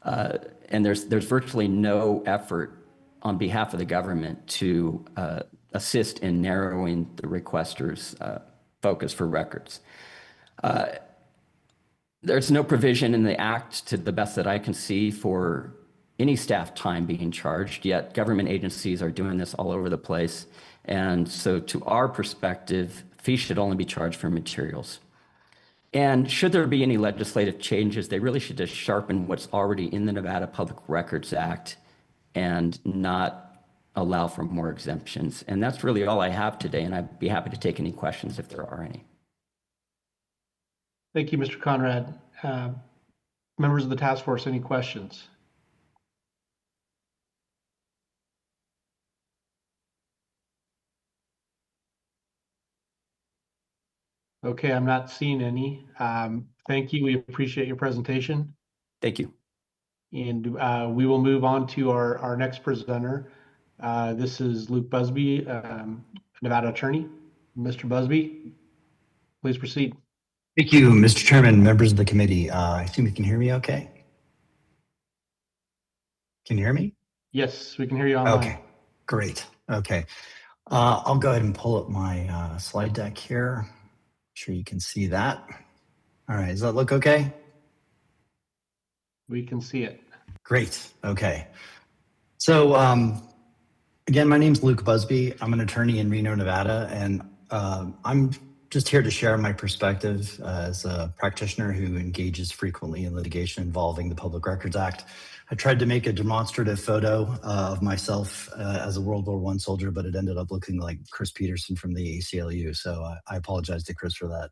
And there's virtually no effort on behalf of the government to assist in narrowing the requester's focus for records. There's no provision in the act, to the best that I can see, for any staff time being charged, yet government agencies are doing this all over the place. And so to our perspective, fees should only be charged for materials. And should there be any legislative changes, they really should just sharpen what's already in the Nevada Public Records Act and not allow for more exemptions. And that's really all I have today, and I'd be happy to take any questions if there are any. Thank you, Mr. Conrad. Members of the task force, any questions? Okay, I'm not seeing any. Thank you. We appreciate your presentation. Thank you. And we will move on to our next presenter. This is Luke Busby, Nevada attorney. Mr. Busby, please proceed. Thank you, Mr. Chairman, members of the committee. I assume you can hear me okay? Can you hear me? Yes, we can hear you online. Okay, great. Okay. I'll go ahead and pull up my slide deck here. Sure you can see that. All right, does that look okay? We can see it. Great, okay. So again, my name's Luke Busby. I'm an attorney in Reno, Nevada, and I'm just here to share my perspective as a practitioner who engages frequently in litigation involving the Public Records Act. I tried to make a demonstrative photo of myself as a World War I soldier, but it ended up looking like Chris Peterson from the ACLU. So I apologize to Chris for that.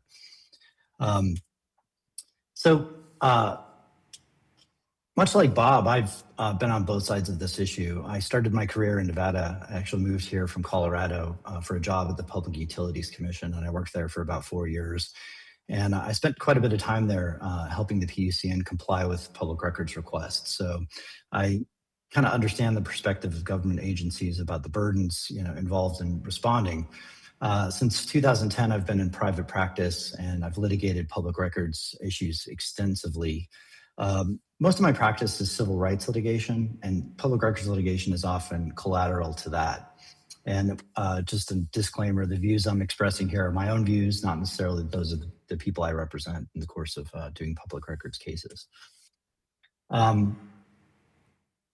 Much like Bob, I've been on both sides of this issue. I started my career in Nevada. I actually moved here from Colorado for a job at the Public Utilities Commission, and I worked there for about 4 years. And I spent quite a bit of time there helping the PUCN comply with public records requests. So I kind of understand the perspective of government agencies about the burdens involved in responding. Since 2010, I've been in private practice, and I've litigated public records issues extensively. Most of my practice is civil rights litigation, and public records litigation is often collateral to that. And just a disclaimer, the views I'm expressing here are my own views, not necessarily those of the people I represent in the course of doing public records cases. The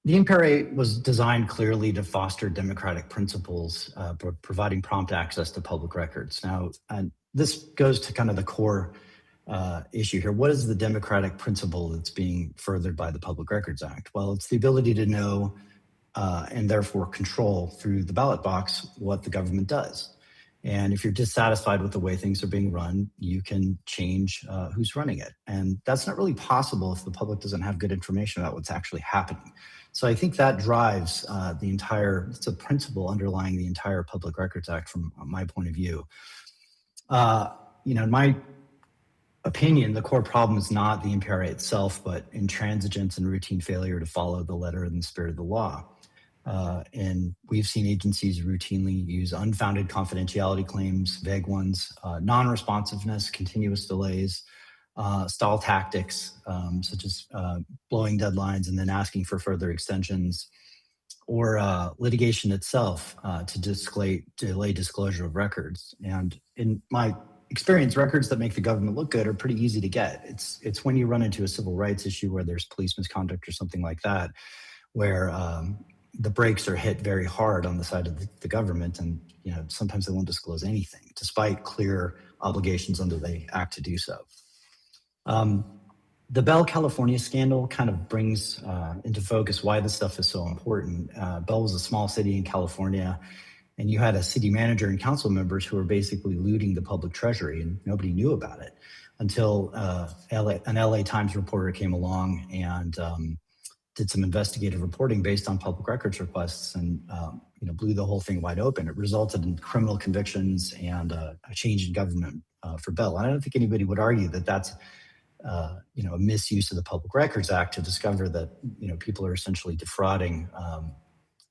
MPRA was designed clearly to foster democratic principles, providing prompt access to public records. Now, this goes to kind of the core issue here. What is the democratic principle that's being furthered by the Public Records Act? Well, it's the ability to know and therefore control through the ballot box what the government does. And if you're dissatisfied with the way things are being run, you can change who's running it. And that's not really possible if the public doesn't have good information about what's actually happening. So I think that drives it's a principle underlying the entire Public Records Act from my point of view. In my opinion, the core problem is not the MPRA itself, but intransigence and routine failure to follow the letter and the spirit of the law. And we've seen agencies routinely use unfounded confidentiality claims, vague ones, non-responsiveness, continuous delays, stall tactics, such as blowing deadlines and then asking for further extensions, or litigation itself to delay disclosure of records. And in my experience, records that make the government look good are pretty easy to get. It's when you run into a civil rights issue where there's police misconduct or something like that, where the brakes are hit very hard on the side of the government, and sometimes they won't disclose anything, despite clear obligations under the act to do so. The Bell, California scandal kind of brings into focus why this stuff is so important. Bell was a small city in California, and you had a city manager and council members who were basically looting the public treasury, and nobody knew about it until an LA Times reporter came along and did some investigative reporting based on public records requests, and blew the whole thing wide open. It resulted in criminal convictions and a change in government for Bell. And I don't think anybody would argue that that's a misuse of the Public Records Act to discover that people are essentially defrauding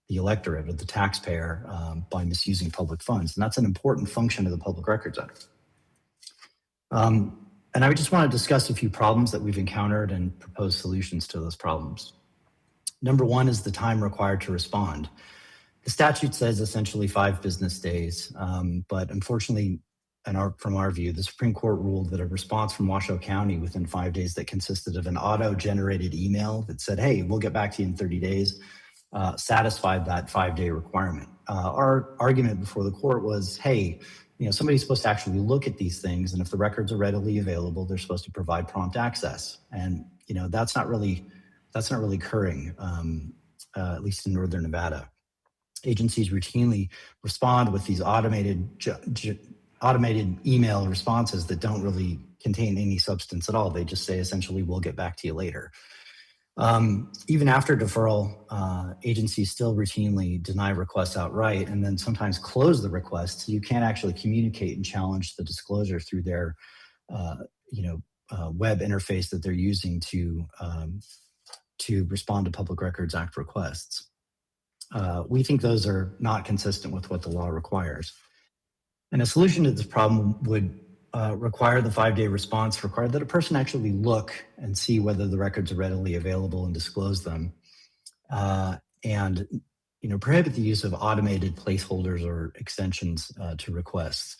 the electorate or the taxpayer by misusing public funds. And that's an important function of the Public Records Act. And I just want to discuss a few problems that we've encountered and propose solutions to those problems. Number one is the time required to respond. The statute says essentially 5 business days, but unfortunately, from our view, the Supreme Court ruled that a response from Washoe County within 5 days that consisted of an auto-generated email that said, hey, we'll get back to you in 30 days, satisfied that 5-day requirement. Our argument before the court was, hey, somebody's supposed to actually look at these things, and if the records are readily available, they're supposed to provide prompt access. And that's not really occurring, at least in Northern Nevada. Agencies routinely respond with these automated email responses that don't really contain any substance at all. They just say, essentially, we'll get back to you later. Even after deferral, agencies still routinely deny requests outright and then sometimes close the request, so you can't actually communicate and challenge the disclosure through their web interface that they're using to respond to Public Records Act requests. We think those are not consistent with what the law requires. And a solution to this problem would require the 5-day response, require that a person actually look and see whether the records are readily available and disclose them, and prohibit the use of automated placeholders or extensions to requests.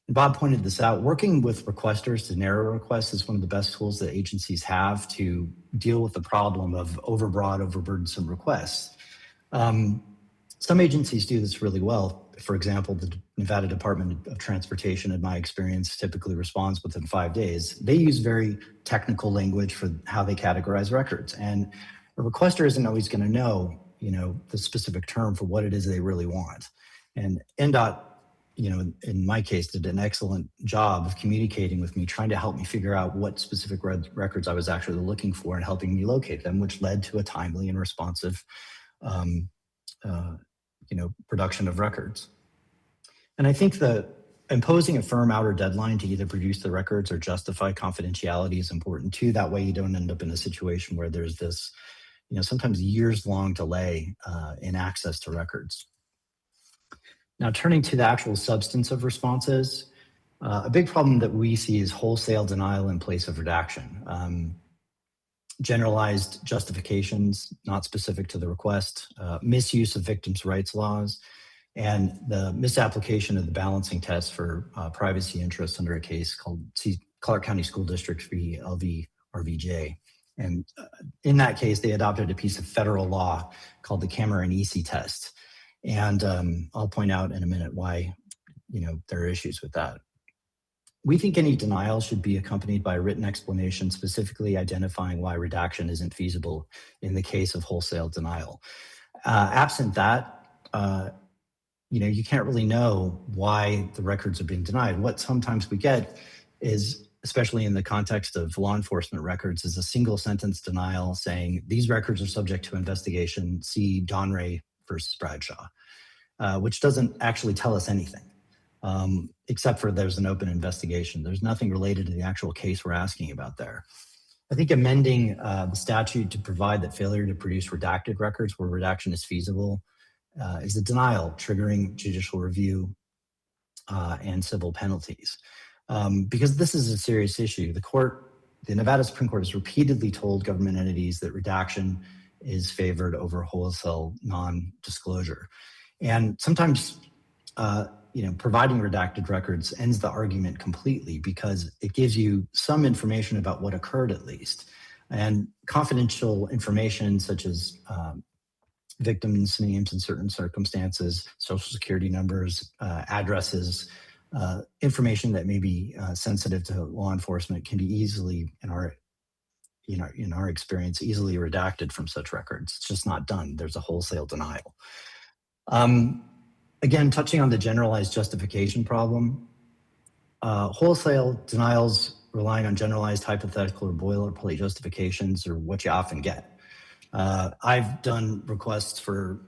And Bob pointed this out. Working with requesters to narrow requests is one of the best tools that agencies have to deal with the problem of overbroad, overburdensome requests. Some agencies do this really well. For example, the Nevada Department of Transportation, in my experience, typically responds within 5 days. They use very technical language for how they categorize records. And a requester isn't always going to know, the specific term for what it is they really want. And NDOT, in my case, did an excellent job of communicating with me, trying to help me figure out what specific records I was actually looking for and helping me locate them, which led to a timely and responsive production of records. And I think that imposing a firm outer deadline to either produce the records or justify confidentiality is important too. That way you don't end up in a situation where there's this, sometimes years-long delay in access to records. Now, turning to the actual substance of responses, a big problem that we see is wholesale denial in place of redaction. Generalized justifications, not specific to the request, misuse of victims' rights laws, and the misapplication of the balancing test for privacy interests under a case called Clark County School District v. LV RVJ. And in that case, they adopted a piece of federal law called the Cameron-EC test. And I'll point out in a minute why, there are issues with that. We think any denial should be accompanied by a written explanation specifically identifying why redaction isn't feasible in the case of wholesale denial. Absent that, you can't really know why the records are being denied. What sometimes we get is, especially in the context of law enforcement records, is a single sentence denial saying these records are subject to investigation, see Donray versus Bradshaw, which doesn't actually tell us anything, except for there's an open investigation. There's nothing related to the actual case we're asking about there. I think amending the statute to provide that failure to produce redacted records where redaction is feasible is a denial, triggering judicial review and civil penalties. Because this is a serious issue. The Nevada Supreme Court has repeatedly told government entities that redaction is favored over wholesale non-disclosure. And sometimes, providing redacted records ends the argument completely because it gives you some information about what occurred at least. And confidential information such as victims' names in certain circumstances, social security numbers, addresses, information that may be sensitive to law enforcement can be easily, in our experience, easily redacted from such records. It's just not done. There's a wholesale denial. Again, touching on the generalized justification problem, wholesale denials relying on generalized hypothetical or boilerplate justifications are what you often get. I've done requests for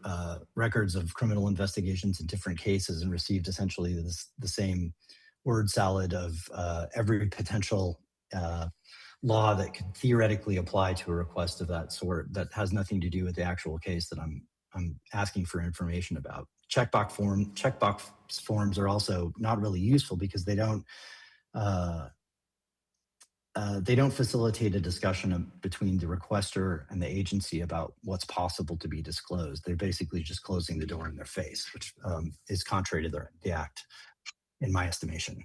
records of criminal investigations in different cases and received essentially the same word salad of every potential law that could theoretically apply to a request of that sort that has nothing to do with the actual case that I'm asking for information about. Checkbox forms are also not really useful because they don't facilitate a discussion between the requester and the agency about what's possible to be disclosed. They're basically just closing the door in their face, which is contrary to the act, in my estimation.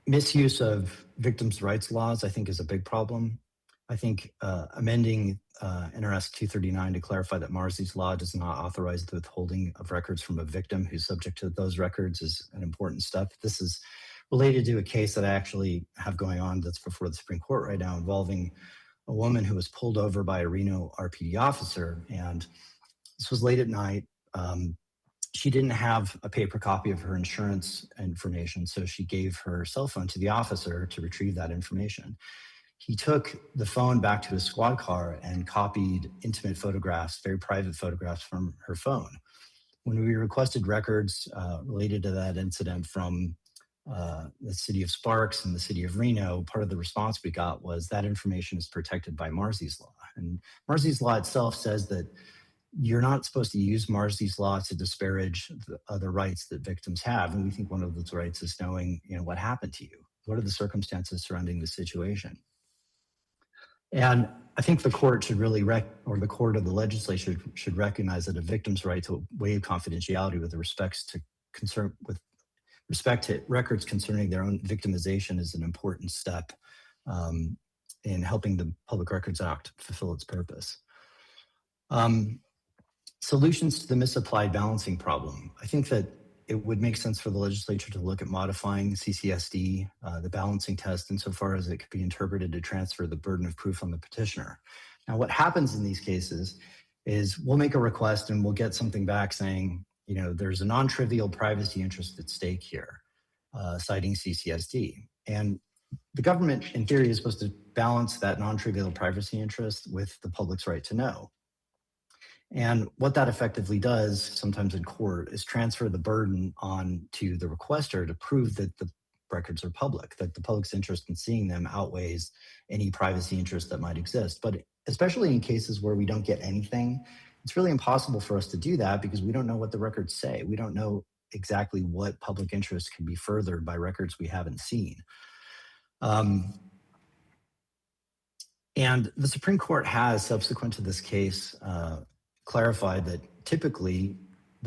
Misuse of victims' rights laws, I think, is a big problem. I think amending NRS 239 to clarify that Marsy's law does not authorize the withholding of records from a victim who's subject to those records is an important step. This is related to a case that I actually have going on that's before the Supreme Court right now involving a woman who was pulled over by a Reno RPD officer. And this was late at night. She didn't have a paper copy of her insurance information, so she gave her cell phone to the officer to retrieve that information. He took the phone back to his squad car and copied intimate photographs, very private photographs from her phone. When we requested records related to that incident from the city of Sparks and the city of Reno, part of the response we got was that information is protected by Marsy's law. And Marsy's law itself says that you're not supposed to use Marsy's law to disparage the other rights that victims have. And we think one of those rights is knowing, what happened to you. What are the circumstances surrounding the situation? And I think the court should really, or the court of the legislature should recognize that a victim's right to waive confidentiality with respect to records concerning their own victimization is an important step in helping the Public Records Act fulfill its purpose. Solutions to the misapplied balancing problem. I think that it would make sense for the legislature to look at modifying CCSD, the balancing test, insofar as it could be interpreted to transfer the burden of proof on the petitioner. Now, what happens in these cases is we'll make a request and we'll get something back saying, there's a non-trivial privacy interest at stake here, citing CCSD. And the government, in theory, is supposed to balance that non-trivial privacy interest with the public's right to know. And what that effectively does, sometimes in court, is transfer the burden on to the requester to prove that the records are public, that the public's interest in seeing them outweighs any privacy interest that might exist. But especially in cases where we don't get anything, it's really impossible for us to do that because we don't know what the records say. We don't know exactly what public interest can be furthered by records we haven't seen. And the Supreme Court has, subsequent to this case, clarified that typically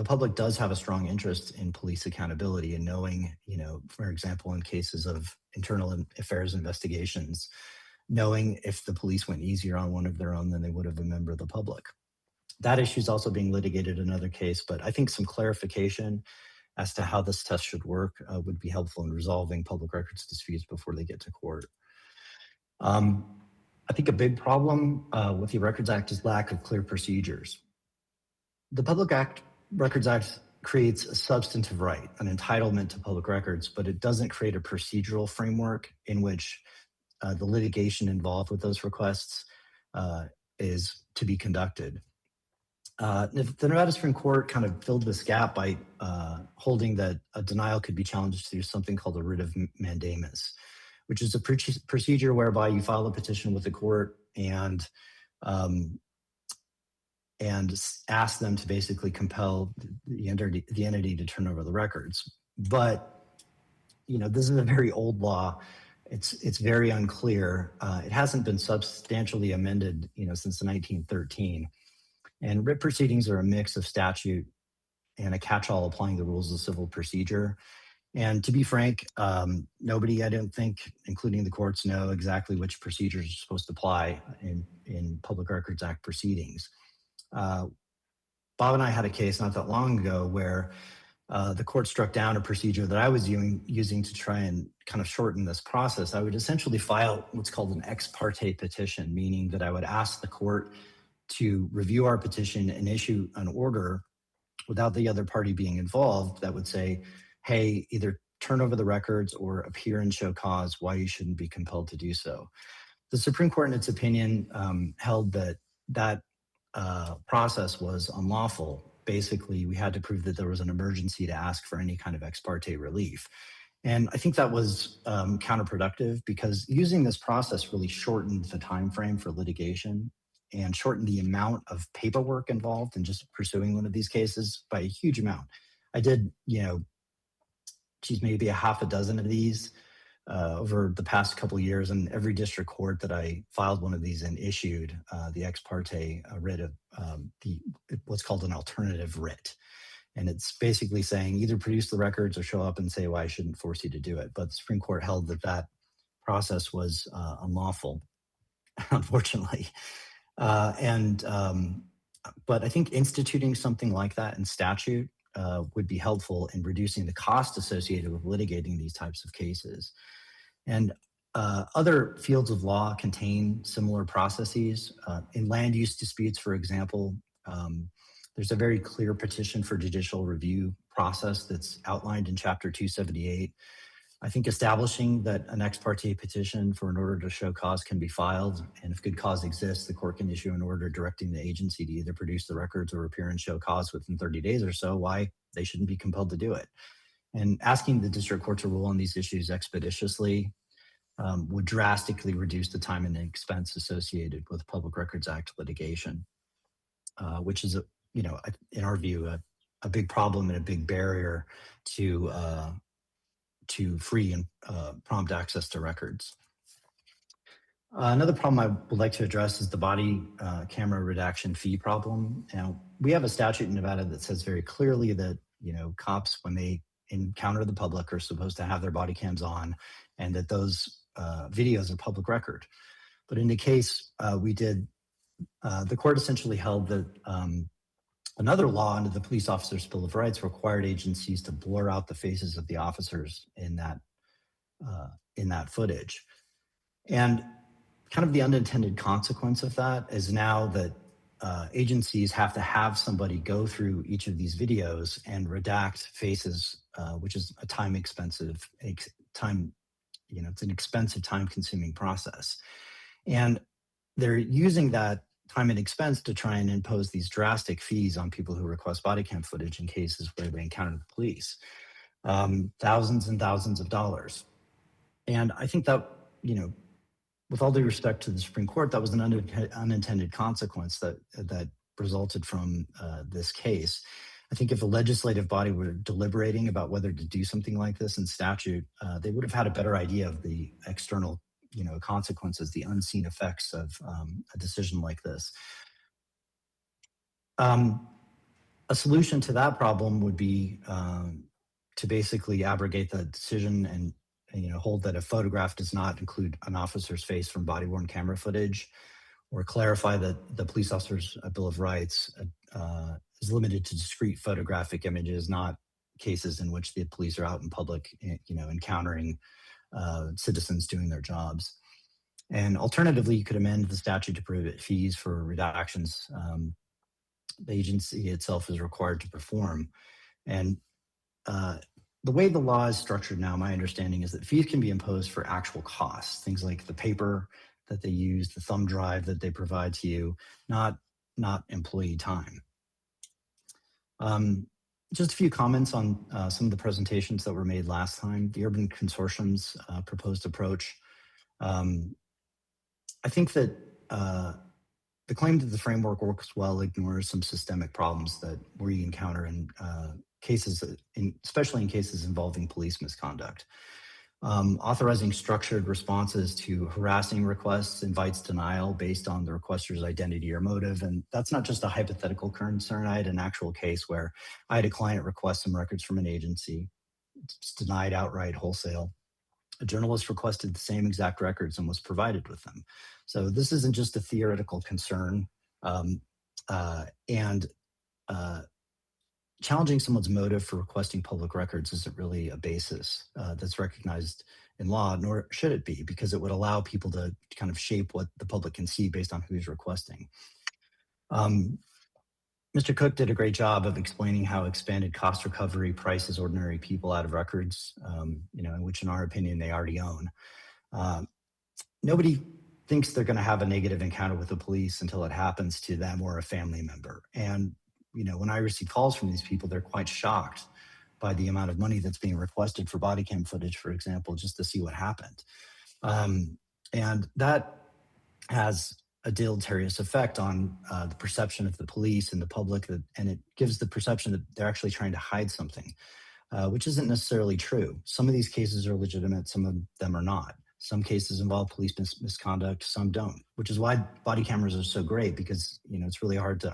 the public does have a strong interest in police accountability and knowing, for example, in cases of internal affairs investigations, knowing if the police went easier on one of their own than they would have a member of the public. That issue is also being litigated in another case, but I think some clarification as to how this test should work would be helpful in resolving public records disputes before they get to court. I think a big problem with the Records Act is lack of clear procedures. The Records Act creates a substantive right, an entitlement to public records, but it doesn't create a procedural framework in which the litigation involved with those requests is to be conducted. The Nevada Supreme Court kind of filled this gap by holding that a denial could be challenged through something called a writ of mandamus, which is a procedure whereby you file a petition with the court and ask them to basically compel the entity to turn over the records. But this is a very old law. It's very unclear. It hasn't been substantially amended, since 1913. And writ proceedings are a mix of statute and a catch-all applying the rules of civil procedure. And to be frank, nobody, I don't think, including the courts, know exactly which procedures are supposed to apply in Public Records Act proceedings. Bob and I had a case not that long ago where the court struck down a procedure that I was using to try and kind of shorten this process. I would essentially file what's called an ex parte petition, meaning that I would ask the court to review our petition and issue an order without the other party being involved that would say, hey, either turn over the records or appear and show cause why you shouldn't be compelled to do so. The Supreme Court, in its opinion, held that process was unlawful. Basically, we had to prove that there was an emergency to ask for any kind of ex parte relief. And I think that was counterproductive because using this process really shortened the time frame for litigation and shortened the amount of paperwork involved in just pursuing one of these cases by a huge amount. I did, maybe a half a dozen of these over the past couple of years, and every district court that I filed one of these and issued the ex parte writ of what's called an alternative writ. And it's basically saying either produce the records or show up and say why I shouldn't force you to do it. But the Supreme Court held that process was unlawful, unfortunately. But I think instituting something like that in statute would be helpful in reducing the cost associated with litigating these types of cases. And other fields of law contain similar processes. In land use disputes, for example, there's a very clear petition for judicial review process that's outlined in Chapter 278. I think establishing that an ex parte petition for an order to show cause can be filed, and if good cause exists, the court can issue an order directing the agency to either produce the records or appear and show cause within 30 days or so, why they shouldn't be compelled to do it. And asking the district court to rule on these issues expeditiously would drastically reduce the time and expense associated with Public Records Act litigation, which is, in our view, a big problem and a big barrier to free and prompt access to records. Another problem I would like to address is the body camera redaction fee problem. Now, we have a statute in Nevada that says very clearly that, cops, when they encounter the public, are supposed to have their body cams on, and that those videos are public record. But in the case we did, the court essentially held that another law under the Police Officers' Bill of Rights required agencies to blur out the faces of the officers in that footage. And kind of the unintended consequence of that is now that agencies have to have somebody go through each of these videos and redact faces, which is a it's an expensive, time-consuming process. And they're using that time and expense to try and impose these drastic fees on people who request body cam footage in cases where they encounter the police, thousands and thousands of dollars. And I think that, with all due respect to the Supreme Court, that was an unintended consequence that resulted from this case. I think if a legislative body were deliberating about whether to do something like this in statute, they would have had a better idea of the external consequences, the unseen effects of a decision like this. A solution to that problem would be to basically abrogate the decision and hold that a photograph does not include an officer's face from body-worn camera footage, or clarify that the police officer's Bill of Rights is limited to discrete photographic images, not cases in which the police are out in public, encountering citizens doing their jobs. And alternatively, you could amend the statute to prohibit fees for redactions the agency itself is required to perform. And the way the law is structured now, my understanding is that fees can be imposed for actual costs, things like the paper that they use, the thumb drive that they provide to you, not employee time. Just a few comments on some of the presentations that were made last time. The Urban Consortium's proposed approach. I think that the claim that the framework works well ignores some systemic problems that we encounter in cases, especially in cases involving police misconduct. Authorizing structured responses to harassing requests invites denial based on the requester's identity or motive. And that's not just a hypothetical concern. I had an actual case where I had a client request some records from an agency. It's denied outright wholesale. A journalist requested the same exact records and was provided with them. So this isn't just a theoretical concern. Challenging someone's motive for requesting public records isn't really a basis that's recognized in law, nor should it be, because it would allow people to kind of shape what the public can see based on who's requesting. Mr. Cook did a great job of explaining how expanded cost recovery prices ordinary people out of records, in which in our opinion they already own. Nobody thinks they're going to have a negative encounter with the police until it happens to them or a family member. And when I receive calls from these people, they're quite shocked by the amount of money that's being requested for body cam footage, for example, just to see what happened. And that has a deleterious effect on the perception of the police and the public, and it gives the perception that they're actually trying to hide something, which isn't necessarily true. Some of these cases are legitimate, some of them are not. Some cases involve police misconduct, some don't, which is why body cameras are so great, because it's really hard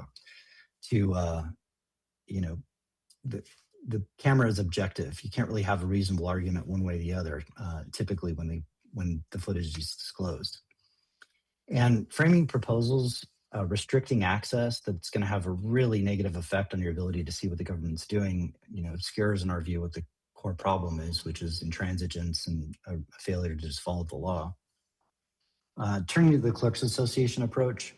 the camera is objective. You can't really have a reasonable argument one way or the other, typically when the footage is disclosed. And framing proposals restricting access that's going to have a really negative effect on your ability to see what the government's doing, obscures in our view what the core problem is, which is intransigence and a failure to just follow the law. Turning to the Clerks Association approach,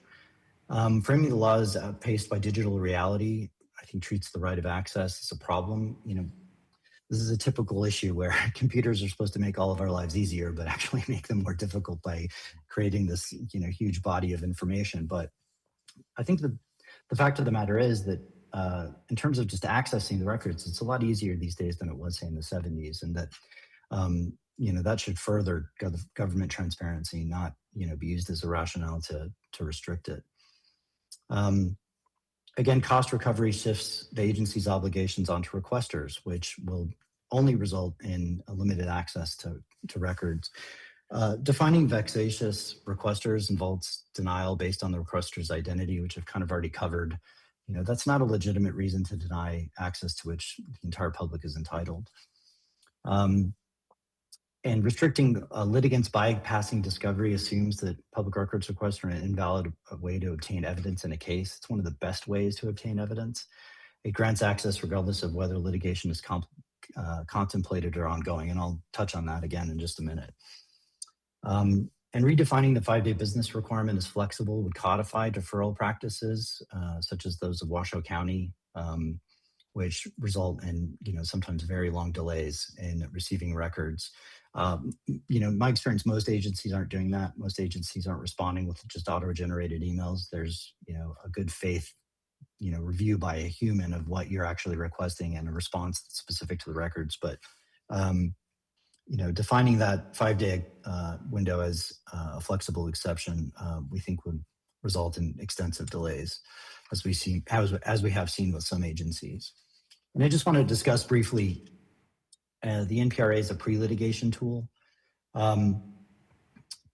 framing the law as paced by digital reality, I think treats the right of access as a problem. This is a typical issue where computers are supposed to make all of our lives easier, but actually make them more difficult by creating this, huge body of information. But I think the fact of the matter is that in terms of just accessing the records, it's a lot easier these days than it was, say, in the 70s, and that that should further government transparency, not be used as a rationale to restrict it. Again, cost recovery shifts the agency's obligations onto requesters, which will only result in a limited access to records. Defining vexatious requesters involves denial based on the requester's identity, which I've kind of already covered. That's not a legitimate reason to deny access to which the entire public is entitled. And restricting litigants bypassing discovery assumes that public records requests are an invalid way to obtain evidence in a case. It's one of the best ways to obtain evidence. It grants access regardless of whether litigation is contemplated or ongoing, and I'll touch on that again in just a minute. And redefining the 5-day business requirement as flexible would codify deferral practices, such as those of Washoe County, which result in sometimes very long delays in receiving records. My experience, most agencies aren't doing that. Most agencies aren't responding with just auto-generated emails. There's a good faith review by a human of what you're actually requesting and a response that's specific to the records. But defining that 5-day window as a flexible exception, we think would result in extensive delays, as we have seen with some agencies. And I just want to discuss briefly the NPRA is a pre-litigation tool.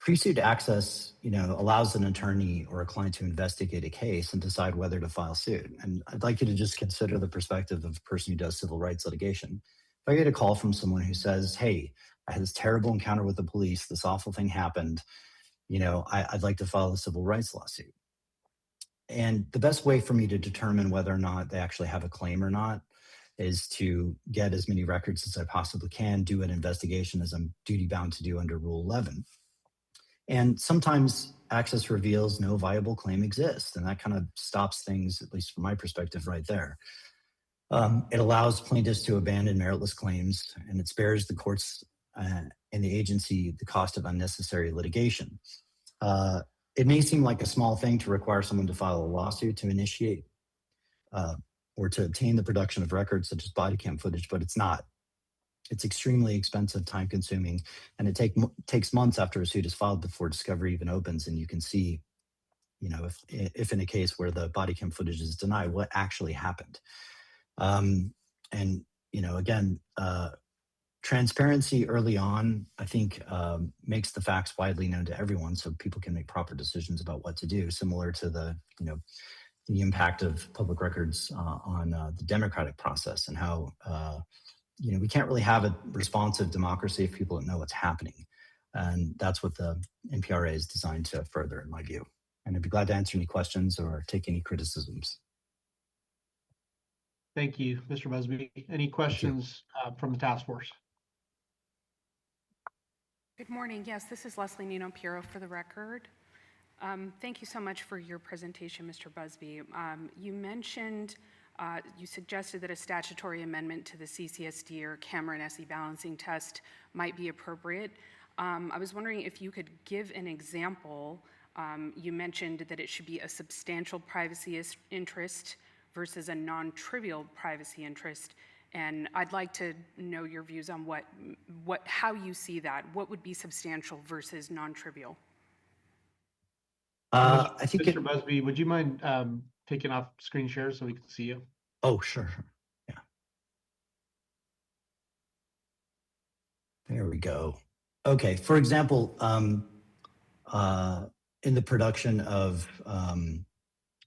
Pre-suit access, allows an attorney or a client to investigate a case and decide whether to file suit. And I'd like you to just consider the perspective of a person who does civil rights litigation. If I get a call from someone who says, hey, I had this terrible encounter with the police, this awful thing happened, I'd like to file a civil rights lawsuit. And the best way for me to determine whether or not they actually have a claim or not is to get as many records as I possibly can, do an investigation as I'm duty bound to do under Rule 11. And sometimes access reveals no viable claim exists, and that kind of stops things, at least from my perspective, right there. It allows plaintiffs to abandon meritless claims, and it spares the courts and the agency the cost of unnecessary litigation. It may seem like a small thing to require someone to file a lawsuit to initiate or to obtain the production of records such as body cam footage, but it's not. It's extremely expensive, time-consuming, and it takes months after a suit is filed before discovery even opens, and you can see, if in a case where the body cam footage is denied, what actually happened. Again, transparency early on, I think, makes the facts widely known to everyone, so people can make proper decisions about what to do. Similar to the impact of public records on the democratic process and how. We can't really have a responsive democracy if people don't know what's happening. And that's what the NPRA is designed to further, in my view. And I'd be glad to answer any questions or take any criticisms. Thank you, Mr. Busby. Any questions from the task force? Good morning. Yes, this is Leslie Nino-Piero for the record. Thank you so much for your presentation, Mr. Busby. You suggested that a statutory amendment to the CCSD or Cameron SE balancing test might be appropriate. I was wondering if you could give an example. You mentioned that it should be a substantial privacy interest versus a non-trivial privacy interest. And I'd like to know your views on how you see that. What would be substantial versus non-trivial? I think Mr. Busby, would you mind taking off screen share so we can see you? Oh, sure. Yeah. There we go. Okay. For example, in the production of,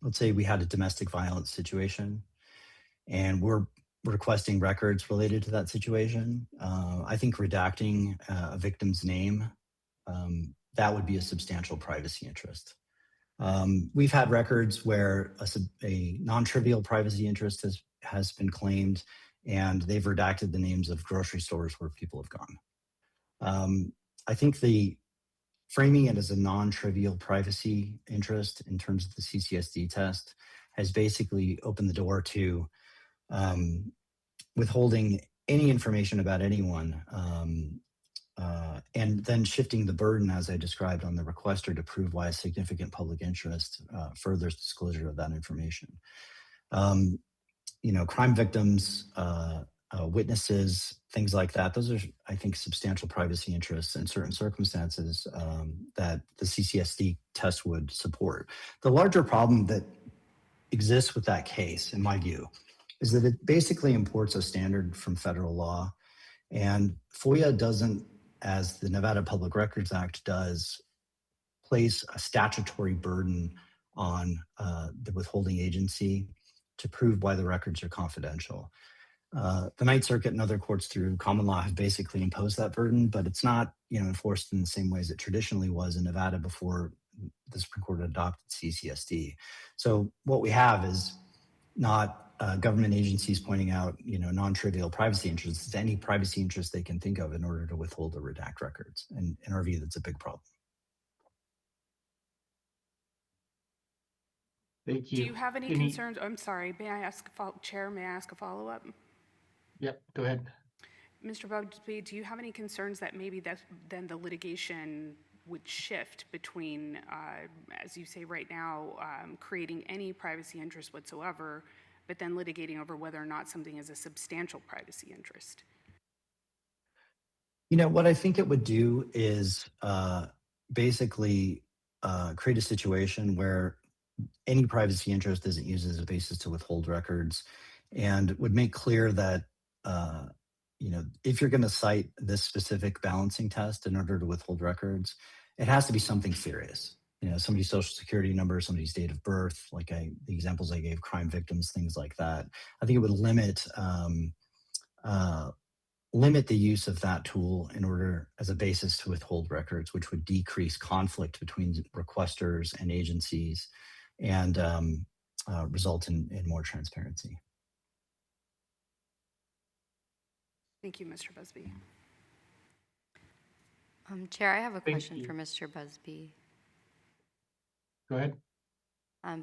let's say we had a domestic violence situation and we're requesting records related to that situation. I think redacting a victim's name, that would be a substantial privacy interest. We've had records where a non-trivial privacy interest has been claimed, and they've redacted the names of grocery stores where people have gone. I think the framing it as a non-trivial privacy interest in terms of the CCSD test has basically opened the door to withholding any information about anyone, and then shifting the burden, as I described, on the requester to prove why a significant public interest furthers disclosure of that information. Crime victims, witnesses, things like that, those are, I think, substantial privacy interests in certain circumstances that the CCSD test would support. The larger problem that exists with that case, in my view, is that it basically imports a standard from federal law, and FOIA doesn't, as the Nevada Public Records Act does, place a statutory burden on the withholding agency to prove why the records are confidential. The Ninth Circuit and other courts through common law have basically imposed that burden, but it's not enforced in the same ways it traditionally was in Nevada before the Supreme Court adopted CCSD. So what we have is not government agencies pointing out non-trivial privacy interests. It's any privacy interest they can think of in order to withhold or redact records. And in our view, that's a big problem. Thank you. Do you have any concerns? I'm sorry, Chair, may I ask a follow-up? Yep, go ahead. Mr. Busby, do you have any concerns that maybe then the litigation would shift between, as you say right now, creating any privacy interest whatsoever, but then litigating over whether or not something is a substantial privacy interest? What I think it would do is basically create a situation where any privacy interest isn't used as a basis to withhold records, and would make clear that if you're going to cite this specific balancing test in order to withhold records, it has to be something serious. You know, somebody's social security number, somebody's date of birth, like the examples I gave, crime victims, things like that. I think it would limit the use of that tool in order as a basis to withhold records, which would decrease conflict between requesters and agencies and result in more transparency. Thank you, Mr. Busby. Chair, I have a Thank question you. for Mr. Busby. Go ahead.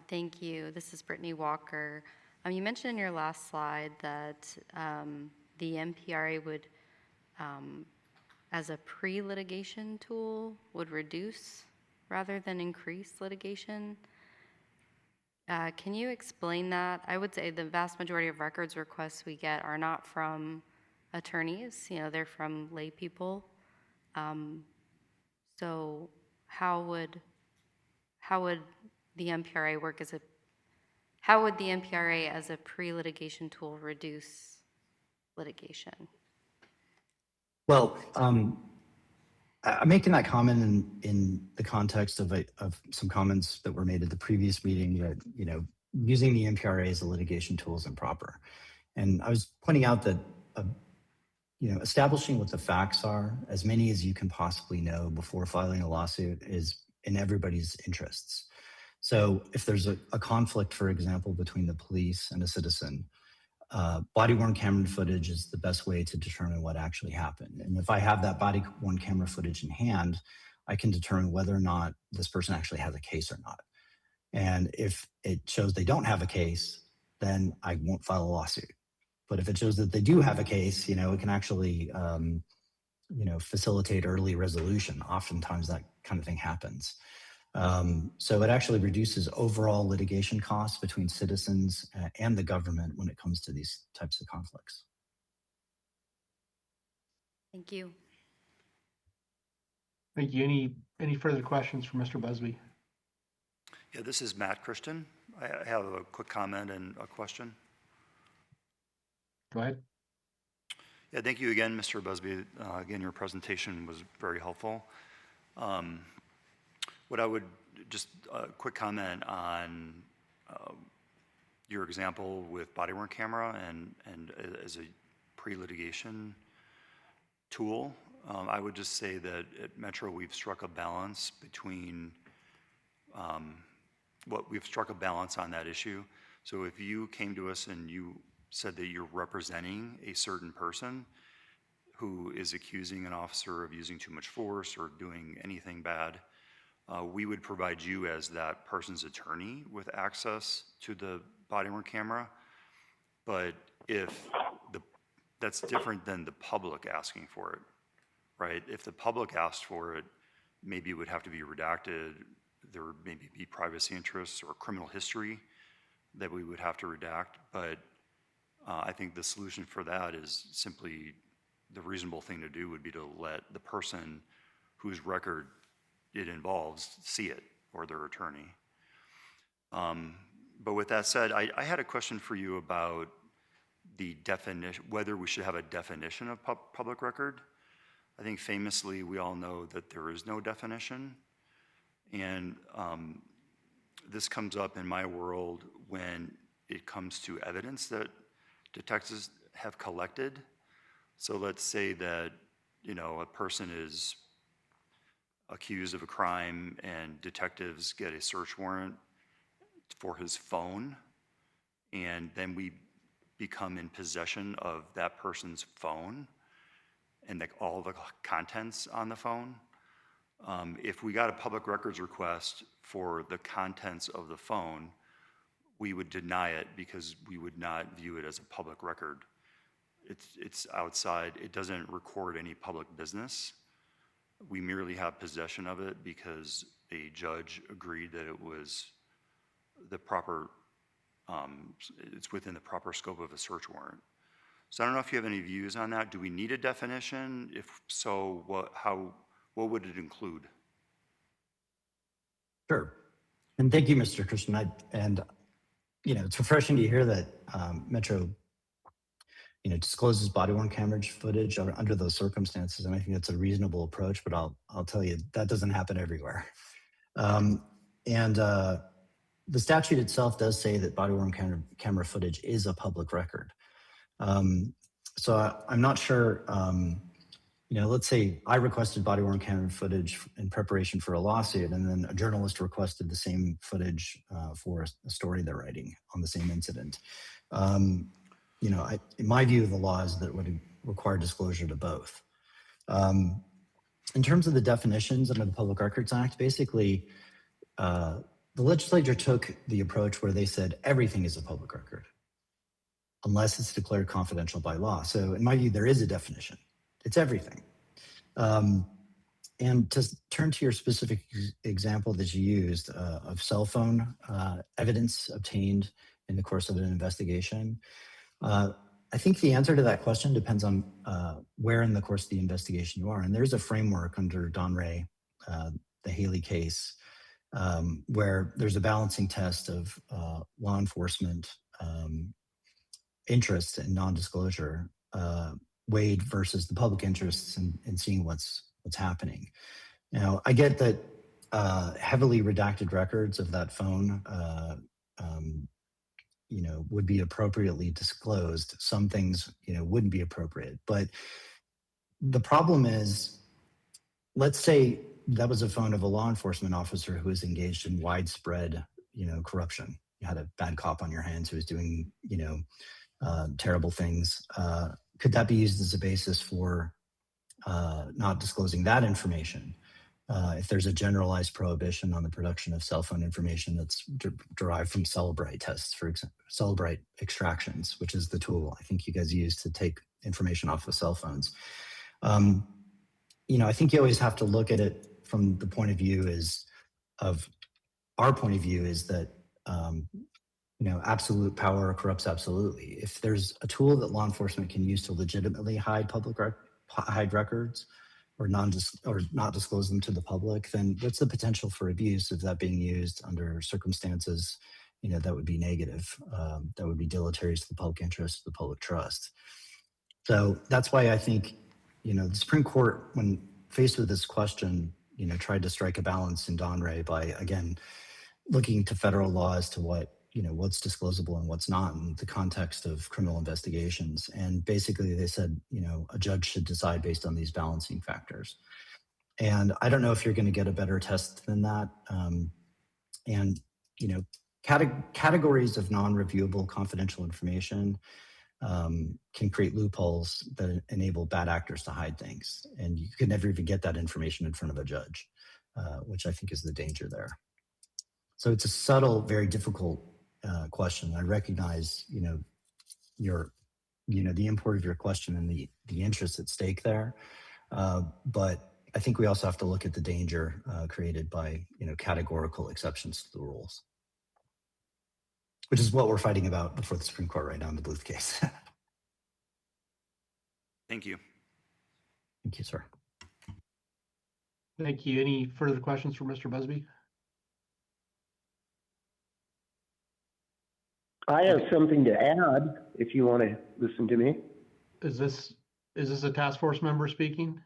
Thank you. This is Brittany Walker. You mentioned in your last slide that the MPRA would, as a pre-litigation tool, would reduce rather than increase litigation. Can you explain that? I would say the vast majority of records requests we get are not from attorneys, you know, they're from lay people. So how would the MPRA work as how would the MPRA as a pre-litigation tool reduce litigation? Well, I'm making that comment in the context of some comments that were made at the previous meeting that, you know, using the MPRA as a litigation tool is improper. And I was pointing out that, you know, establishing what the facts are, as many as you can possibly know before filing a lawsuit, is in everybody's interests. So if there's a conflict, for example, between the police and a citizen, body-worn camera footage is the best way to determine what actually happened. And if I have that body-worn camera footage in hand, I can determine whether or not this person actually has a case or not. And if it shows they don't have a case, then I won't file a lawsuit. But if it shows that they do have a case, you know, it can actually, you know, facilitate early resolution. Oftentimes that kind of thing happens. So it actually reduces overall litigation costs between citizens and the government when it comes to these types of conflicts. Thank you. Thank you. Any further questions for Mr. Busby? Yeah, this is Matt Christian. I have a quick comment and a question. Go ahead. Yeah, thank you again, Mr. Busby. Again, your presentation was very helpful. What I would just a quick comment on your example with body-worn camera and as a pre-litigation tool. I would just say that at Metro we've struck a balance between we've struck a balance on that issue. So if you came to us and you said that you're representing a certain person who is accusing an officer of using too much force or doing anything bad, we would provide you as that person's attorney with access to the body-worn camera. But if that's different than the public asking for it, right? If the public asked for it, maybe it would have to be redacted. There would maybe be privacy interests or criminal history that we would have to redact. But I think the solution for that is simply the reasonable thing to do would be to let the person whose record it involves see it, or their attorney. But with that said, I had a question for you about the definition, whether we should have a definition of public record. I think famously we all know that there is no definition. And this comes up in my world when it comes to evidence that detectives have collected. So let's say that, you know, a person is accused of a crime and detectives get a search warrant for his phone, and then we become in possession of that person's phone and all the contents on the phone. If we got a public records request for the contents of the phone, we would deny it because we would not view it as a public record. It's outside, it doesn't record any public business. We merely have possession of it because a judge agreed that it was the proper, it's within the proper scope of a search warrant. So I don't know if you have any views on that. Do we need a definition? If so, what would it include? Sure. And thank you, Mr. Christian. And, you know, it's refreshing to hear that Metro discloses body-worn camera footage under those circumstances, and I think that's a reasonable approach. But I'll tell you that doesn't happen everywhere. The statute itself does say that body-worn camera footage is a public record. So I'm not sure. Let's say I requested body-worn camera footage in preparation for a lawsuit, and then a journalist requested the same footage for a story they're writing on the same incident. In my view of the law is that it would require disclosure to both. In terms of the definitions under the Public Records Act, basically, the legislature took the approach where they said everything is a public record unless it's declared confidential by law. So in my view, there is a definition. It's everything. And to turn to your specific example that you used of cell phone evidence obtained in the course of an investigation, I think the answer to that question depends on where in the course of the investigation you are. And there's a framework under Don Ray, the Haley case, where there's a balancing test of law enforcement interests in non-disclosure weighed versus the public interests in seeing what's happening. Now, I get that heavily redacted records of that phone would be appropriately disclosed. Some things, wouldn't be appropriate. But the problem is, let's say that was a phone of a law enforcement officer who was engaged in widespread, corruption. You had a bad cop on your hands who was doing, terrible things. Could that be used as a basis for not disclosing that information? If there's a generalized prohibition on the production of cell phone information that's derived from Cellebrite tests, for example, Cellebrite extractions, which is the tool I think you guys use to take information off of cell phones. I think you always have to look at it from the point of view our point of view is that, absolute power corrupts absolutely. If there's a tool that law enforcement can use to legitimately hide hide records, or not disclose them to the public, then what's the potential for abuse of that being used under circumstances, that would be negative, that would be deleterious to the public interest, the public trust. So that's why I think, the Supreme Court, when faced with this question, tried to strike a balance in Don Ray by, again, looking to federal law as to what's disclosable and what's not in the context of criminal investigations. And basically they said, a judge should decide based on these balancing factors. And I don't know if you're going to get a better test than that. Categories of non-reviewable confidential information can create loopholes that enable bad actors to hide things. And you can never even get that information in front of a judge, which I think is the danger there. So it's a subtle, very difficult question. I recognize, the import of your question and the interest at stake there. But I think we also have to look at the danger created by, categorical exceptions to the rules, which is what we're fighting about before the Supreme Court right now in the Bluth case. Thank you. Thank you, sir. Thank you. Any further questions for Mr. Busby? I have something to add if you want to listen to me. Is this a task force member speaking?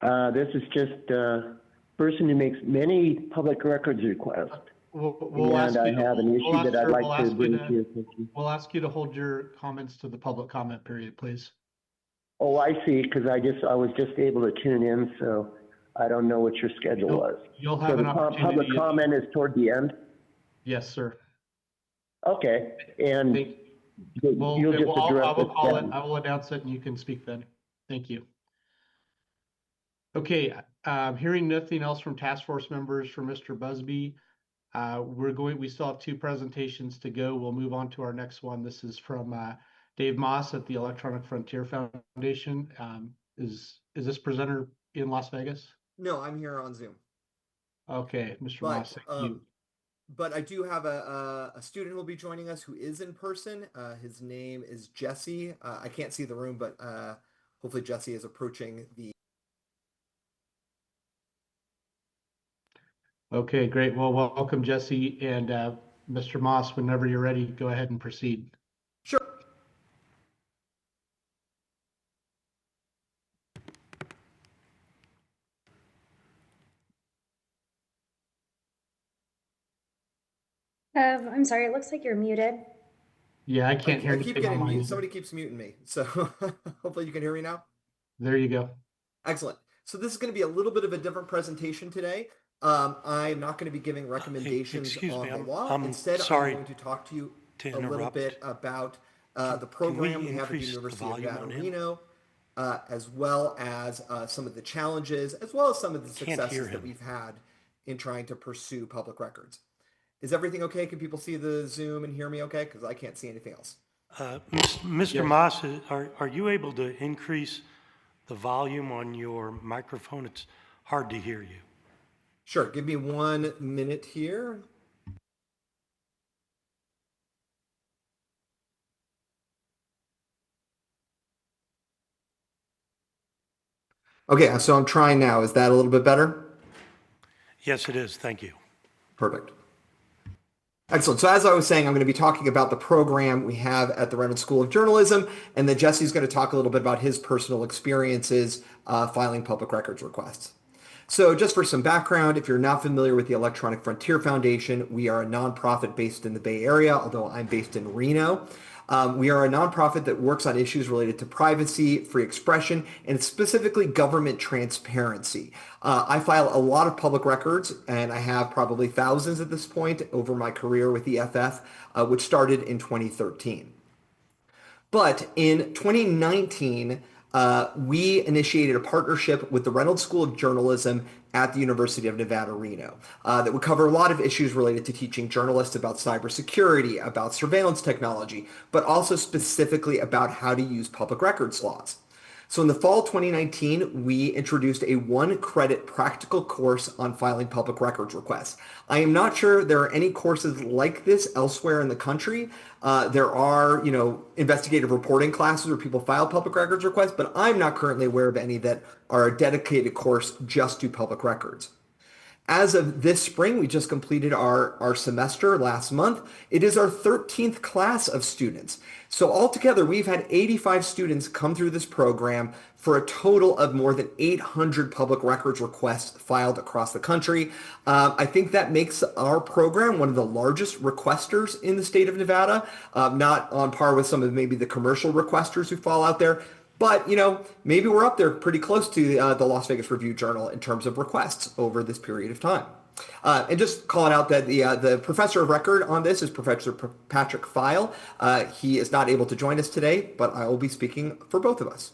This is just a person who makes many public records requests. We'll ask I you have an issue that I'd like to bring to your attention. We'll ask you to hold your comments to the public comment period, please. Oh, I see, because I was just able to tune in, so I don't know what your schedule was. You'll have an opportunity. Public comment is toward the end? Yes, sir. Okay, and you'll just address I will call it. then. I will announce it and you can speak then. Thank you. Okay, hearing nothing else from task force members for Mr. Busby, we still have 2 presentations to go. We'll move on to our next one. This is from Dave Moss at the Electronic Frontier Foundation. Is this presenter in Las Vegas? No, I'm here on Zoom. Okay, Mr. Moss, thank you. But I do have a student who will be joining us who is in person. His name is Jesse. I can't see the room, but hopefully Jesse is approaching the. Okay, great. Well, welcome, Jesse. And Mr. Moss, whenever you're ready, go ahead and proceed. Sure. I'm sorry, it looks like you're muted. Yeah, I can't hear I keep anything on getting mine mute. either. Somebody keeps muting me. So hopefully you can hear me now. There you go. Excellent. So this is going to be a little bit of a different presentation today. I'm not going to be giving recommendations excuse on me, the I'm- law. I'm Instead, sorry I'm going to talk to you to a little interrupt. bit about the Can program we we have at the increase the University of volume Nevada on him? Reno, as well as some of the challenges, as well as some of the Can't hear successes that him. we've had in trying to pursue public records. Is everything okay? Can people see the Zoom and hear me okay? Because I can't see anything else. Mr. Yes. Moss, are you able to increase the volume on your microphone? It's hard to hear you. Sure. Give me 1 minute here. Okay, so I'm trying now. Is that a little bit better? Yes, it is. Thank you. Perfect. Excellent. So as I was saying, I'm going to be talking about the program we have at the Reynolds School of Journalism, and then Jesse's going to talk a little bit about his personal experiences filing public records requests. So just for some background, if you're not familiar with the Electronic Frontier Foundation, we are a nonprofit based in the Bay Area, although I'm based in Reno. We are a nonprofit that works on issues related to privacy, free expression, and specifically government transparency. I file a lot of public records, and I have probably thousands at this point over my career with EFF, which started in 2013. But in 2019, we initiated a partnership with the Reynolds School of Journalism at the University of Nevada, Reno, that would cover a lot of issues related to teaching journalists about cybersecurity, about surveillance technology, but also specifically about how to use public records laws. So in the fall 2019, we introduced a 1-credit practical course on filing public records requests. I am not sure there are any courses like this elsewhere in the country. There are, investigative reporting classes where people file public records requests, but I'm not currently aware of any that are a dedicated course just to public records. As of this spring, we just completed our semester last month. It is our 13th class of students. So altogether, we've had 85 students come through this program for a total of more than 800 public records requests filed across the country. I think that makes our program one of the largest requesters in the state of Nevada, not on par with some of maybe the commercial requesters who fall out there. But, maybe we're up there pretty close to the Las Vegas Review-Journal in terms of requests over this period of time. And just calling out that the professor of record on this is Professor Patrick File. He is not able to join us today, but I will be speaking for both of us.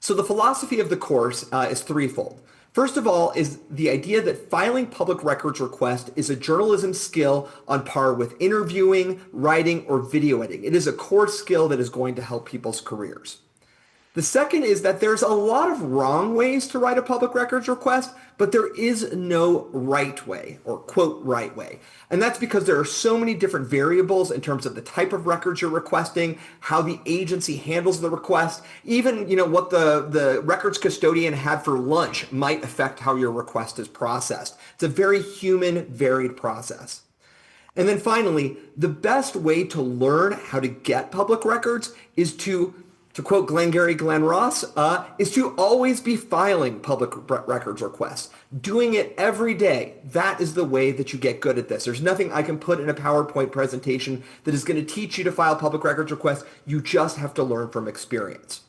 So the philosophy of the course is threefold. First of all is the idea that filing public records request is a journalism skill on par with interviewing, writing, or video editing. It is a core skill that is going to help people's careers. The second is that there's a lot of wrong ways to write a public records request, but there is no right way, or quote, right way. And that's because there are so many different variables in terms of the type of records you're requesting, how the agency handles the request, even, what the records custodian had for lunch might affect how your request is processed. It's a very human, varied process. And then finally, the best way to learn how to get public records is to quote Glengarry Glen Ross, is to always be filing public records requests, doing it every day. That is the way that you get good at this. There's nothing I can put in a PowerPoint presentation that is going to teach you to file public records requests. You just have to learn from experience.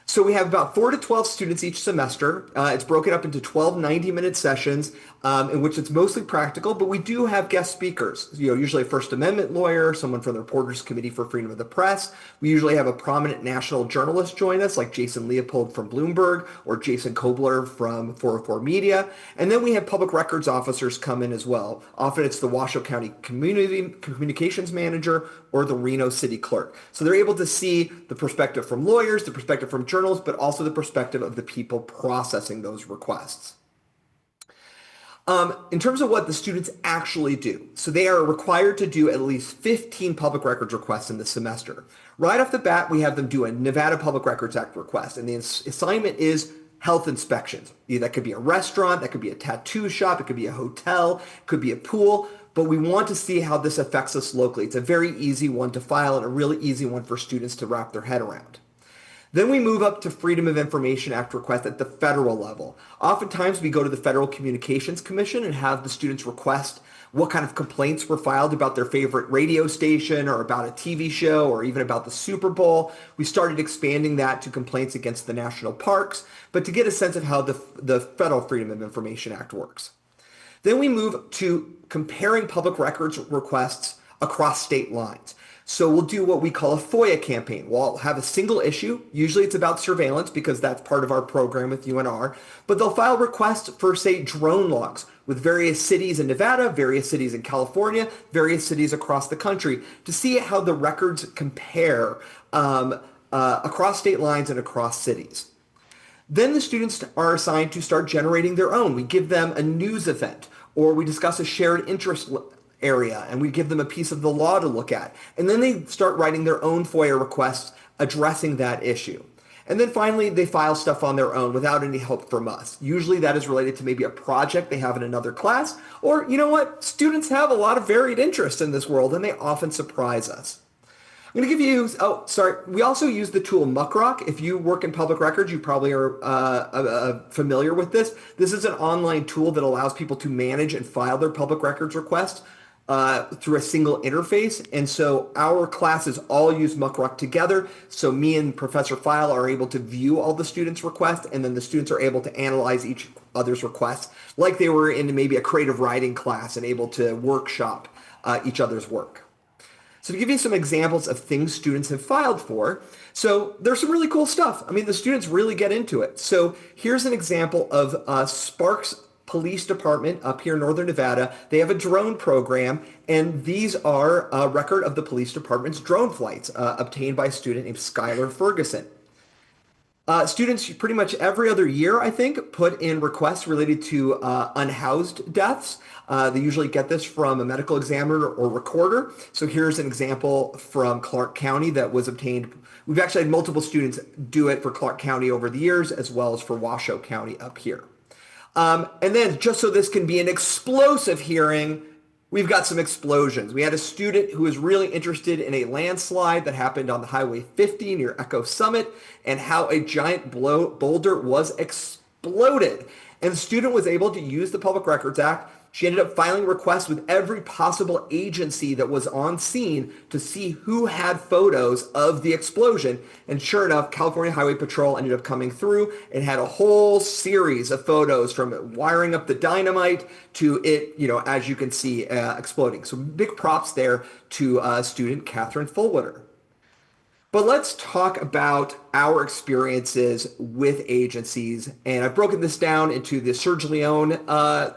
So we have about 4 to 12 students each semester. It's broken up into 12 90-minute sessions in which it's mostly practical, but we do have guest speakers, usually a First Amendment lawyer, someone from the Reporters Committee for Freedom of the Press. We usually have a prominent national journalist join us, like Jason Leopold from Bloomberg or Jason Kobler from 404 Media. And then we have public records officers come in as well. Often it's the Washoe County Community Communications Manager or the Reno City Clerk. So they're able to see the perspective from lawyers, the perspective from journalists, but also the perspective of the people processing those requests. In terms of what the students actually do, so they are required to do at least 15 public records requests in the semester. Right off the bat, we have them do a Nevada Public Records Act request, and the assignment is health inspections. That could be a restaurant, that could be a tattoo shop, it could be a hotel, it could be a pool, but we want to see how this affects us locally. It's a very easy one to file and a really easy one for students to wrap their head around. Then we move up to Freedom of Information Act requests at the federal level. Oftentimes we go to the Federal Communications Commission and have the students request what kind of complaints were filed about their favorite radio station or about a TV show or even about the Super Bowl. We started expanding that to complaints against the national parks, but to get a sense of how the Federal Freedom of Information Act works. Then we move to comparing public records requests across state lines. So we'll do what we call a FOIA campaign. We'll have a single issue. Usually it's about surveillance because that's part of our program with UNR. But they'll file requests for, say, drone logs with various cities in Nevada, various cities in California, various cities across the country to see how the records compare across state lines and across cities. Then the students are assigned to start generating their own. We give them a news event, or we discuss a shared interest area, and we give them a piece of the law to look at. And then they start writing their own FOIA requests addressing that issue. And then finally, they file stuff on their own without any help from us. Usually that is related to maybe a project they have in another class, or you know what? Students have a lot of varied interests in this world, and they often surprise us. I'm going to give you, we also use the tool Muckrock. If you work in public records, you probably are familiar with this. This is an online tool that allows people to manage and file their public records requests through a single interface. And so our classes all use Muckrock together. So me and Professor File are able to view all the students' requests, and then the students are able to analyze each other's requests like they were in maybe a creative writing class and able to workshop each other's work. So to give you some examples of things students have filed for, so there's some really cool stuff. I mean, the students really get into it. So here's an example of Sparks Police Department up here in Northern Nevada. They have a drone program, and these are a record of the police department's drone flights obtained by a student named Skylar Ferguson. Students pretty much every other year, I think, put in requests related to unhoused deaths. They usually get this from a medical examiner or recorder. So here's an example from Clark County that was obtained. We've actually had multiple students do it for Clark County over the years, as well as for Washoe County up here. And then just so this can be an explosive hearing, we've got some explosions. We had a student who was really interested in a landslide that happened on the Highway 50 near Echo Summit and how a giant boulder was exploded. And the student was able to use the Public Records Act. She ended up filing requests with every possible agency that was on scene to see who had photos of the explosion. And sure enough, California Highway Patrol ended up coming through and had a whole series of photos from wiring up the dynamite to it, as you can see, exploding. So big props there to student Catherine Fullwater. But let's talk about our experiences with agencies. And I've broken this down into the Sergio Leone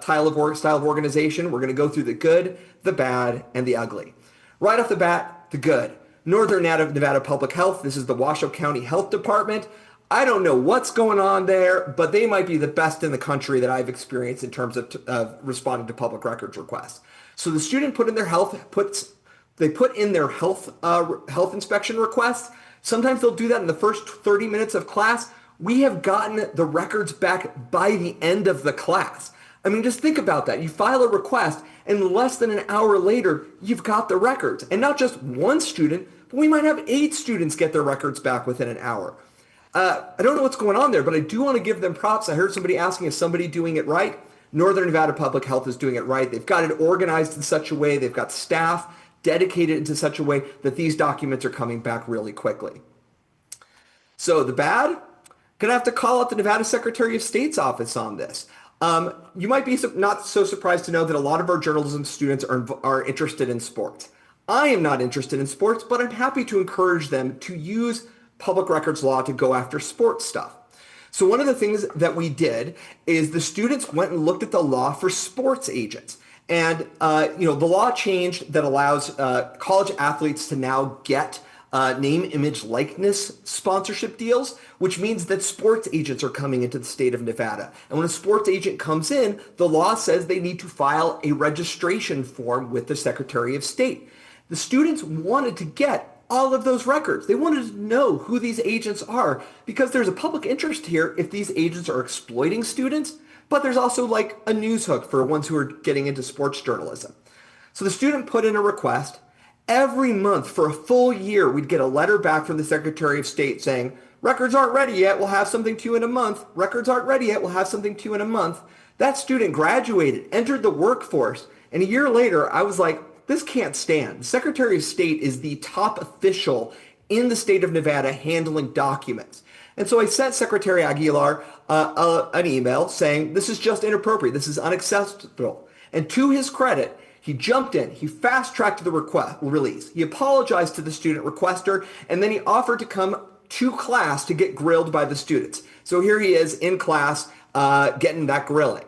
style of organization. We're going to go through the good, the bad, and the ugly. Right off the bat, the good. Northern Nevada Public Health. This is the Washoe County Health Department. I don't know what's going on there, but they might be the best in the country that I've experienced in terms of responding to public records requests. So the student put in their health inspection requests. Sometimes they'll do that in the first 30 minutes of class. We have gotten the records back by the end of the class. I mean, just think about that. You file a request, and less than an hour later, you've got the records. And not just one student, but we might have 8 students get their records back within an hour. I don't know what's going on there, but I do want to give them props. I heard somebody asking, is somebody doing it right? Northern Nevada Public Health is doing it right. They've got it organized in such a way. They've got staff dedicated into such a way that these documents are coming back really quickly. So the bad, gonna have to call out the Nevada Secretary of State's office on this. You might be not so surprised to know that a lot of our journalism students are interested in sports. I am not interested in sports, but I'm happy to encourage them to use public records law to go after sports stuff. So one of the things that we did is the students went and looked at the law for sports agents. And, the law changed that allows college athletes to now get name, image, likeness sponsorship deals, which means that sports agents are coming into the state of Nevada. And when a sports agent comes in, the law says they need to file a registration form with the Secretary of State. The students wanted to get all of those records. They wanted to know who these agents are because there's a public interest here if these agents are exploiting students. But there's also like a news hook for ones who are getting into sports journalism. So the student put in a request. Every month for a full year, we'd get a letter back from the Secretary of State saying, records aren't ready yet, we'll have something to you in a month. Records aren't ready yet, we'll have something to you in a month. That student graduated, entered the workforce, And a year later, I was like, this can't stand. The Secretary of State is the top official in the state of Nevada handling documents. And so I sent Secretary Aguilar an email saying, this is just inappropriate. This is unacceptable. And to his credit, he jumped in, he fast-tracked the release. He apologized to the student requester, and then he offered to come to class to get grilled by the students. So here he is in class getting that grilling.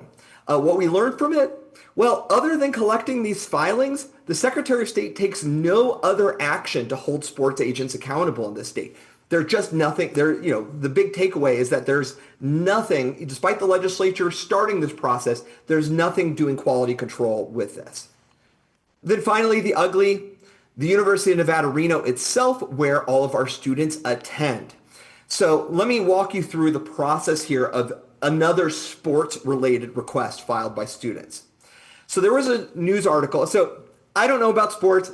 What we learned from it? Well, other than collecting these filings, the Secretary of State takes no other action to hold sports agents accountable in this state. There's just nothing there. The big takeaway is that there's nothing, despite the legislature starting this process, there's nothing doing quality control with this. Then finally, the ugly, the University of Nevada, Reno itself, where all of our students attend. So let me walk you through the process here of another sports-related request filed by students. So there was a news article. So I don't know about sports.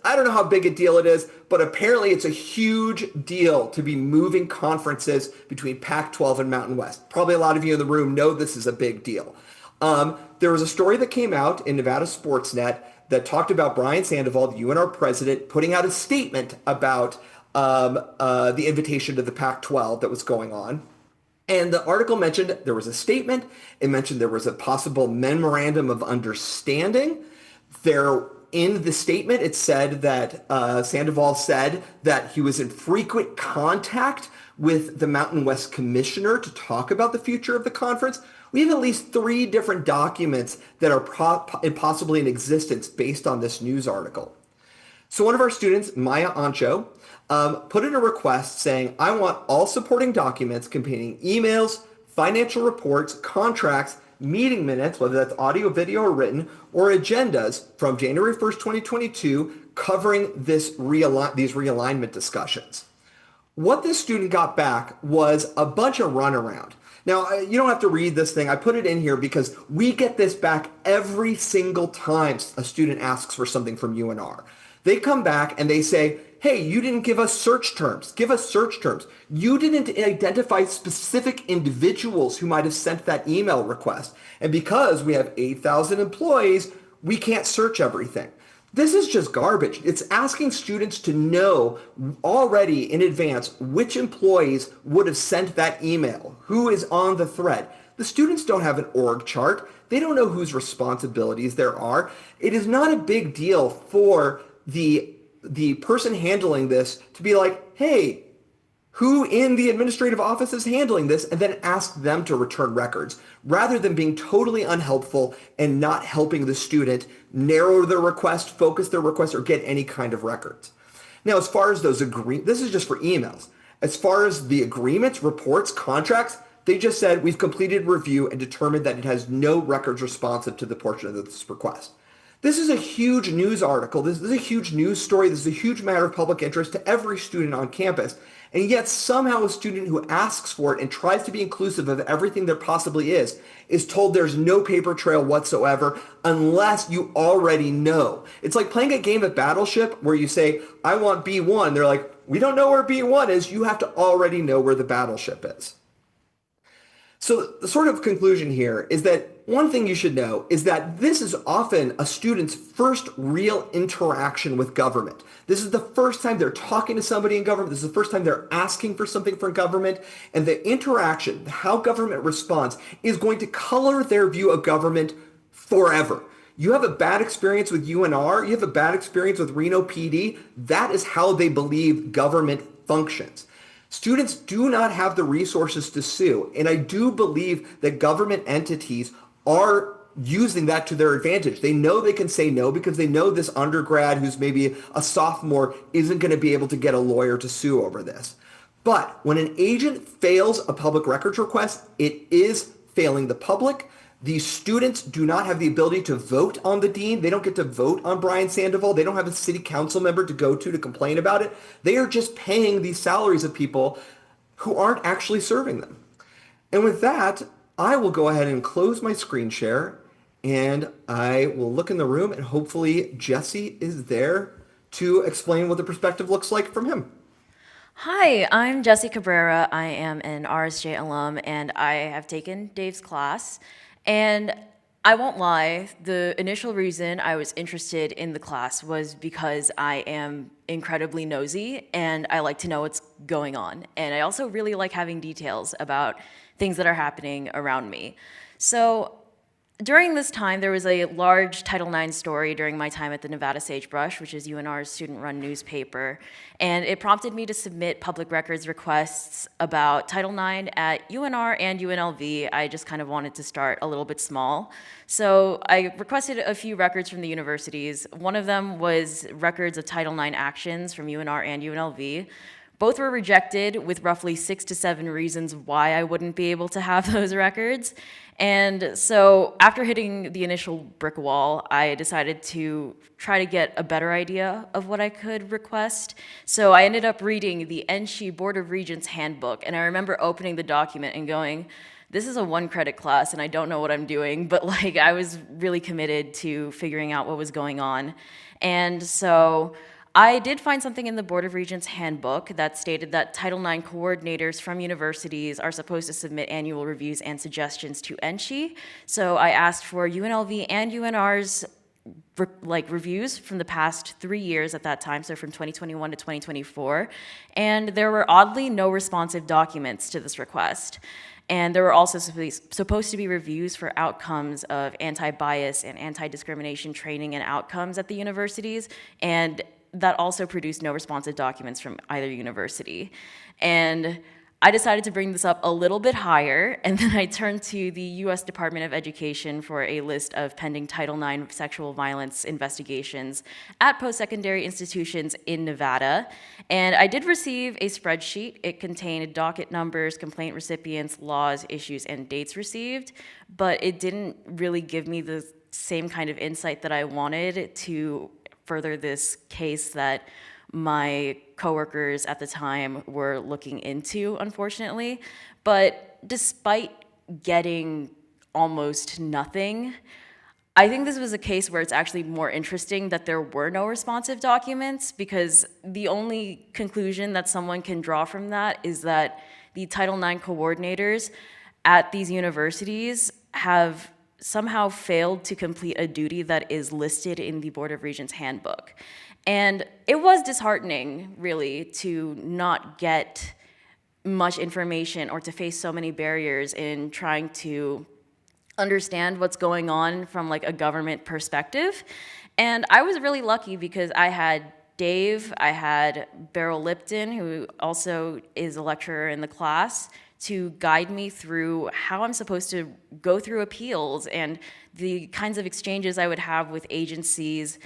I don't know how big a deal it is, but apparently it's a huge deal to be moving conferences between Pac-12 and Mountain West. Probably a lot of you in the room know this is a big deal. There was a story that came out in Nevada Sportsnet that talked about Brian Sandoval, the UNR president, putting out a statement about the invitation to the Pac-12 that was going on. And the article mentioned there was a statement. It mentioned there was a possible memorandum of understanding. In the statement, it said that Sandoval said that he was in frequent contact with the Mountain West commissioner to talk about the future of the conference. We have at least 3 different documents that are possibly in existence based on this news article. So one of our students, Maya Ancho, put in a request saying, I want all supporting documents containing emails, financial reports, contracts, meeting minutes, whether that's audio, video, or written, or agendas from January 1st, 2022, covering these realignment discussions. What this student got back was a bunch of runaround. Now, you don't have to read this thing. I put it in here because we get this back every single time a student asks for something from UNR. They come back and they say, hey, you didn't give us search terms. Give us search terms. You didn't identify specific individuals who might have sent that email request. And because we have 8,000 employees, we can't search everything. This is just garbage. It's asking students to know already in advance which employees would have sent that email, who is on the thread. The students don't have an org chart. They don't know whose responsibilities there are. It is not a big deal for the person handling this to be like, hey, who in the administrative office is handling this, and then ask them to return records, rather than being totally unhelpful and not helping the student narrow their request, focus their request, or get any kind of records. Now, as far as those this is just for emails. As far as the agreements, reports, contracts, they just said we've completed review and determined that it has no records responsive to the portion of this request. This is a huge news article. This is a huge news story. This is a huge matter of public interest to every student on campus. And yet somehow a student who asks for it and tries to be inclusive of everything there possibly is told there's no paper trail whatsoever unless you already know. It's like playing a game of Battleship where you say, I want B1. They're like, we don't know where B1 is. You have to already know where the battleship is. So the sort of conclusion here is that one thing you should know is that this is often a student's first real interaction with government. This is the first time they're talking to somebody in government. This is the first time they're asking for something from government. And the interaction, how government responds, is going to color their view of government forever. You have a bad experience with UNR, you have a bad experience with Reno PD, that is how they believe government functions. Students do not have the resources to sue, and I do believe that government entities are using that to their advantage. They know they can say no because they know this undergrad who's maybe a sophomore isn't going to be able to get a lawyer to sue over this. But when an agent fails a public records request, it is failing the public. These students do not have the ability to vote on the dean. They don't get to vote on Brian Sandoval. They don't have a city council member to go to complain about it. They are just paying these salaries of people who aren't actually serving them. And with that, I will go ahead and close my screen share, and I will look in the room, and hopefully Jesse is there to explain what the perspective looks like from him. Hi, I'm Jesse Cabrera. I am an RSJ alum, and I have taken Dave's class. And I won't lie, the initial reason I was interested in the class was because I am incredibly nosy and I like to know what's going on. And I also really like having details about things that are happening around me. So during this time, there was a large Title IX story during my time at the Nevada Sagebrush, which is UNR's student-run newspaper, and it prompted me to submit public records requests about Title IX at UNR and UNLV. I just kind of wanted to start a little bit small. So I requested a few records from the universities. One of them was records of Title IX actions from UNR and UNLV. Both were rejected with roughly 6 to 7 reasons why I wouldn't be able to have those records. And so after hitting the initial brick wall, I decided to try to get a better idea of what I could request. So I ended up reading the NSHE Board of Regents handbook, and I remember opening the document and going, this is a 1-credit class and I don't know what I'm doing, but like I was really committed to figuring out what was going on. And so I did find something in the Board of Regents handbook that stated that Title IX coordinators from universities are supposed to submit annual reviews and suggestions to NSHE. So I asked for UNLV and UNR's reviews from the past 3 years at that time, so from 2021 to 2024, and there were oddly no responsive documents to this request. And there were also supposed to be reviews for outcomes of anti-bias and anti-discrimination training and outcomes at the universities, and that also produced no responsive documents from either university. And I decided to bring this up a little bit higher, and then I turned to the U.S. Department of Education for a list of pending Title IX sexual violence investigations at post-secondary institutions in Nevada. And I did receive a spreadsheet. It contained docket numbers, complaint recipients, laws, issues, and dates received, but it didn't really give me the same kind of insight that I wanted to further this case that my coworkers at the time were looking into, unfortunately. But despite getting almost nothing, I think this was a case where it's actually more interesting that there were no responsive documents, because the only conclusion that someone can draw from that is that the Title IX coordinators at these universities have somehow failed to complete a duty that is listed in the Board of Regents handbook. And it was disheartening, really, to not get much information or to face so many barriers in trying to understand what's going on from like a government perspective. And I was really lucky because I had Dave, I had Beryl Lipton, who also is a lecturer in the class, to guide me through how I'm supposed to go through appeals and the kinds of exchanges I would have with agencies.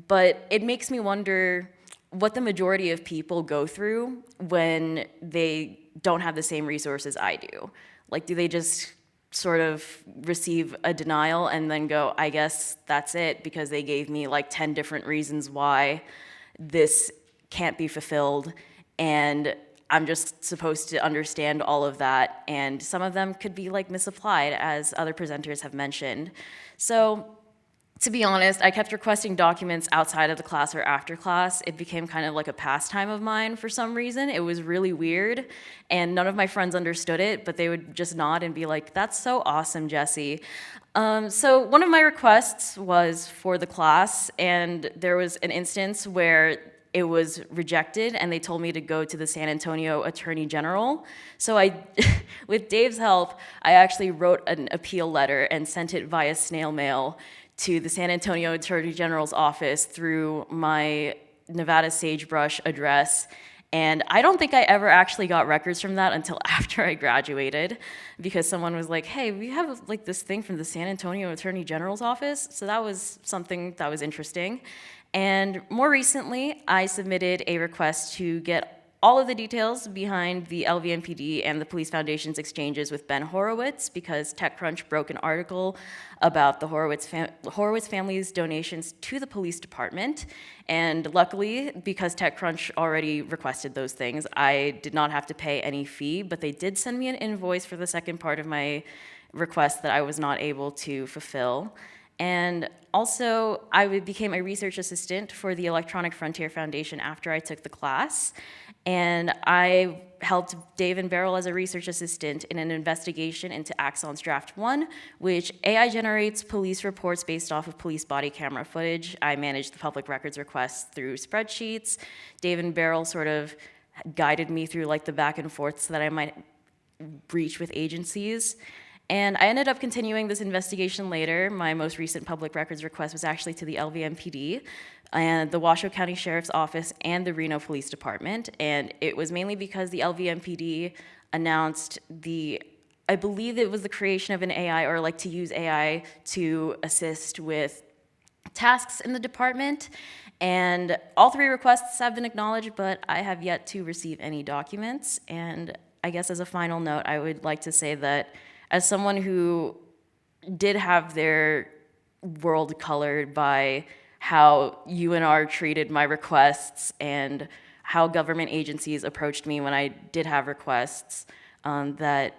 But it makes me wonder what the majority of people go through when they don't have the same resources I do. Like, do they just sort of receive a denial and then go, I guess that's it, because they gave me like 10 different reasons why this can't be fulfilled, and I'm just supposed to understand all of that, and some of them could be like misapplied, as other presenters have mentioned. So to be honest, I kept requesting documents outside of the class or after class. It became kind of like a pastime of mine for some reason. It was really weird, and none of my friends understood it, but they would just nod and be like, that's so awesome, Jessie. So one of my requests was for the class, and there was an instance where it was rejected, and they told me to go to the San Antonio Attorney General. So with Dave's help, I actually wrote an appeal letter and sent it via snail mail to the San Antonio Attorney General's office through my Nevada Sagebrush address. And I don't think I ever actually got records from that until after I graduated, because someone was like, hey, we have like this thing from the San Antonio Attorney General's office. So that was something that was interesting. And more recently, I submitted a request to get all of the details behind the LVMPD and the Police Foundation's exchanges with Ben Horowitz, because TechCrunch broke an article about the Horowitz family's donations to the police department. And luckily, because TechCrunch already requested those things, I did not have to pay any fee, but they did send me an invoice for the second part of my request that I was not able to fulfill. And also, I became a research assistant for the Electronic Frontier Foundation after I took the class. And I helped Dave and Beryl as a research assistant in an investigation into Axon's Draft 1, which AI generates police reports based off of police body camera footage. I managed the public records requests through spreadsheets. Dave and Beryl sort of guided me through like the back and forths that I might reach with agencies. And I ended up continuing this investigation later. My most recent public records request was actually to the LVMPD and the Washoe County Sheriff's Office and the Reno Police Department. And it was mainly because the LVMPD announced I believe it was the creation of an AI, or like to use AI to assist with tasks in the department. And all 3 requests have been acknowledged, but I have yet to receive any documents. And I guess as a final note, I would like to say that as someone who did have their world colored by how UNR treated my requests and how government agencies approached me when I did have requests, that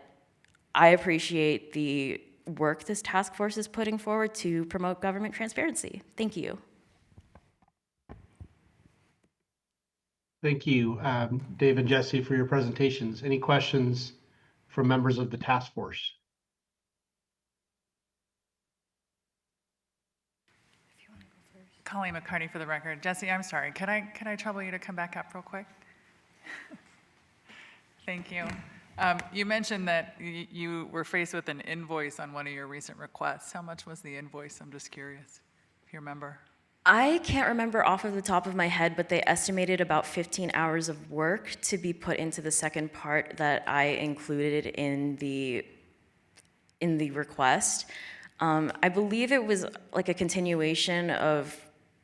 I appreciate the work this task force is putting forward to promote government transparency. Thank you. Thank you, Dave and Jesse, for your presentations. Any questions from members of the task force? Colleen McCarty for the record. Jesse, I'm sorry. Could I trouble you to come back up real quick? Thank you. You mentioned that you were faced with an invoice on one of your recent requests. How much was the invoice? I'm just curious if you remember. I can't remember off of the top of my head, but they estimated about 15 hours of work to be put into the second part that I included in the request. I believe it was like a continuation of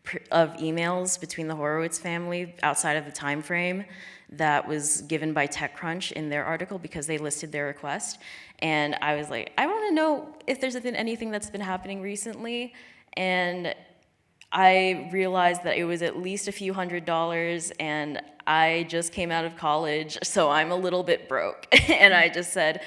emails between the Horowitz family outside of the time frame that was given by TechCrunch in their article because they listed their request. And I was like, I want to know if there's been anything that's been happening recently. And I realized that it was at least a few $100s, and I just came out of college, so I'm a little bit broke. And I just said,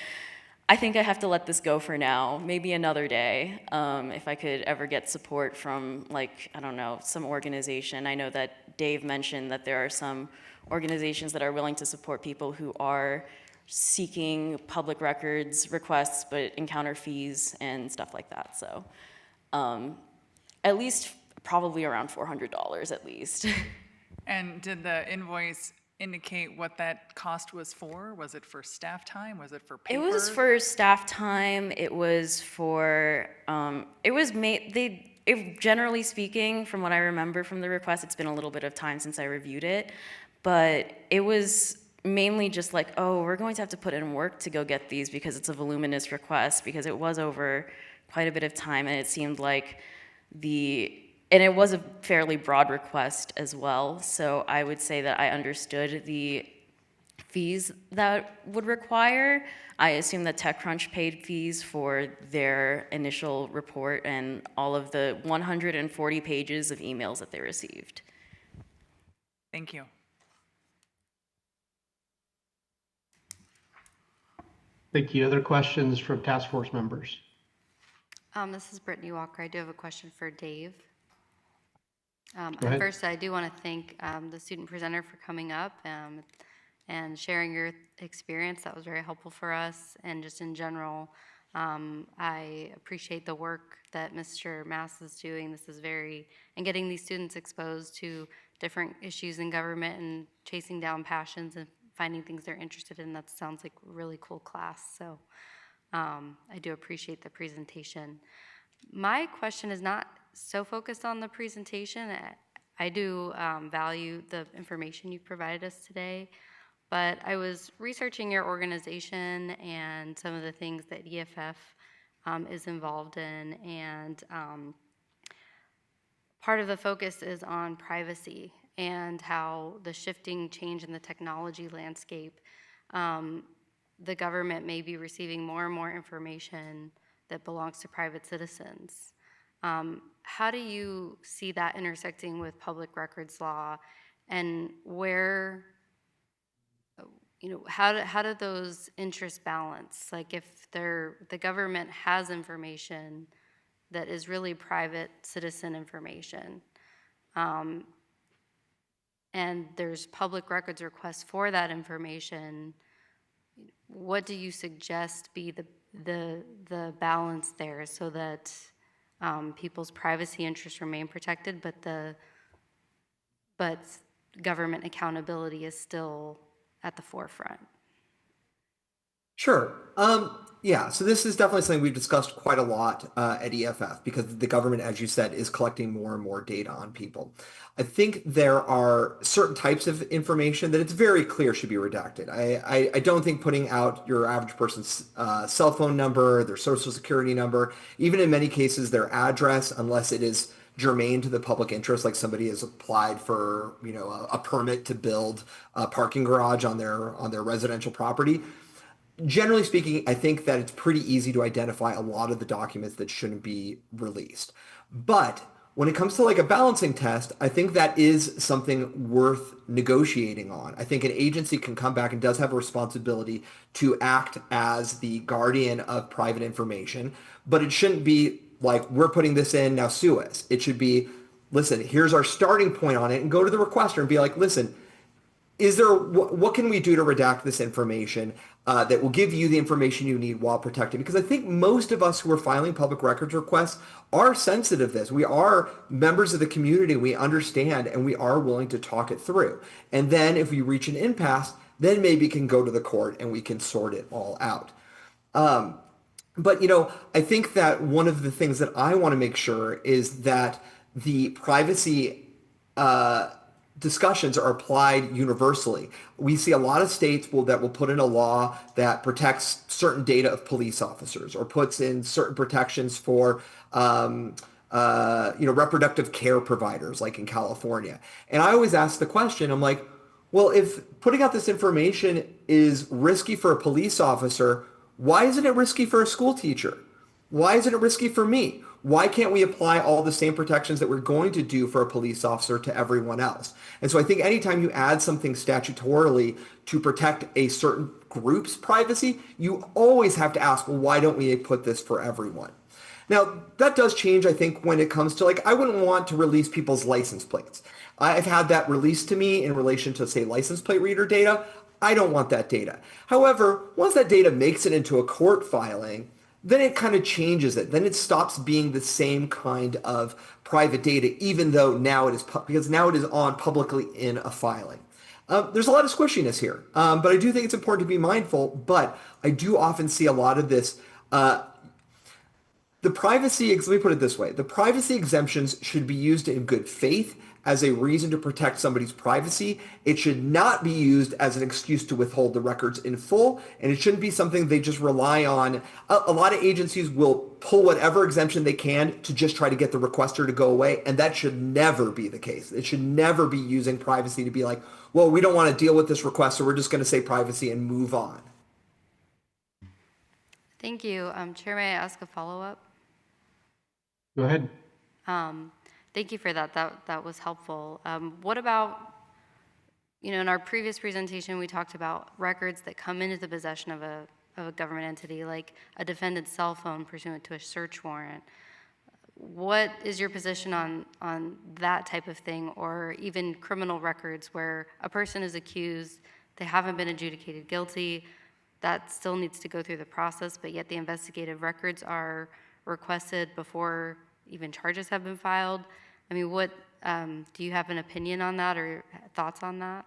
I think I have to let this go for now, maybe another day, if I could ever get support from, like, I don't know, some organization. I know that Dave mentioned that there are some organizations that are willing to support people who are seeking public records requests but encounter fees and stuff like that. So at least probably around $400 at least. And did the invoice indicate what that cost was for? Was it for staff time? Was it for paper? It was for staff time. It was for, generally speaking, from what I remember from the request, it's been a little bit of time since I reviewed it, but it was mainly just like, oh, we're going to have to put in work to go get these because it's a voluminous request, because it was over quite a bit of time, and it seemed like and it was a fairly broad request as well, so I would say that I understood the fees that would require. I assume that TechCrunch paid fees for their initial report and all of the 140 pages of emails that they received. Thank you. Thank you. Other questions from task force members? This is Brittany Walker. I do have a question for Dave. Go ahead. First, I do want to thank the student presenter for coming up and sharing your experience. That was very helpful for us. And just in general, I appreciate the work that Mr. Mass is doing. This is and getting these students exposed to different issues in government and chasing down passions and finding things they're interested in. That sounds like a really cool class. So I do appreciate the presentation. My question is not so focused on the presentation. I do value the information you provided us today, but I was researching your organization and some of the things that EFF is involved in, and part of the focus is on privacy and how the shifting change in the technology landscape, the government may be receiving more and more information that belongs to private citizens. How do you see that intersecting with public records law, and where, how do those interests balance? Like if the government has information that is really private citizen information, and there's public records requests for that information, what do you suggest be the balance there so that people's privacy interests remain protected, but government accountability is still at the forefront? Sure. Yeah, so this is definitely something we've discussed quite a lot at EFF because the government, as you said, is collecting more and more data on people. I think there are certain types of information that it's very clear should be redacted. I don't think putting out your average person's cell phone number, their social security number, even in many cases their address, unless it is germane to the public interest, like somebody has applied for, a permit to build a parking garage on their residential property. Generally speaking, I think that it's pretty easy to identify a lot of the documents that shouldn't be released. But when it comes to like a balancing test, I think that is something worth negotiating on. I think an agency can come back and does have a responsibility to act as the guardian of private information, but it shouldn't be like, we're putting this in, now sue us. It should be, listen, here's our starting point on it, and go to the requester and be like, listen, what can we do to redact this information that will give you the information you need while protecting? Because I think most of us who are filing public records requests are sensitive to this. We are members of the community. We understand, and we are willing to talk it through. And then if we reach an impasse, then maybe can go to the court and we can sort it all out. But, I think that one of the things that I want to make sure is that the privacy discussions are applied universally. We see a lot of states that will put in a law that protects certain data of police officers or puts in certain protections for reproductive care providers, like in California. And I always ask the question, I'm like, well, if putting out this information is risky for a police officer, why isn't it risky for a school teacher? Why isn't it risky for me? Why can't we apply all the same protections that we're going to do for a police officer to everyone else? And so I think anytime you add something statutorily to protect a certain group's privacy, you always have to ask, well, why don't we put this for everyone? Now, that does change, I think, when it comes to, I wouldn't want to release people's license plates. I've had that released to me in relation to, say, license plate reader data. I don't want that data. However, once that data makes it into a court filing, then it kind of changes it. Then it stops being the same kind of private data, even though now it is, because now it is on publicly in a filing. There's a lot of squishiness here, but I do think it's important to be mindful, but I do often see a lot of this. Let me put it this way. The privacy exemptions should be used in good faith as a reason to protect somebody's privacy. It should not be used as an excuse to withhold the records in full, and it shouldn't be something they just rely on. A lot of agencies will pull whatever exemption they can to just try to get the requester to go away, and that should never be the case. It should never be using privacy to be like, well, we don't want to deal with this request, so we're just going to say privacy and move on. Thank you. Chair, may I ask a follow-up? Go ahead. Thank you for that. That was helpful. What about, in our previous presentation, we talked about records that come into the possession of a government entity, like a defendant's cell phone pursuant to a search warrant. What is your position on that type of thing, or even criminal records where a person is accused, they haven't been adjudicated guilty, that still needs to go through the process, but yet the investigative records are requested before even charges have been filed? I mean, what do you have an opinion on that or thoughts on that?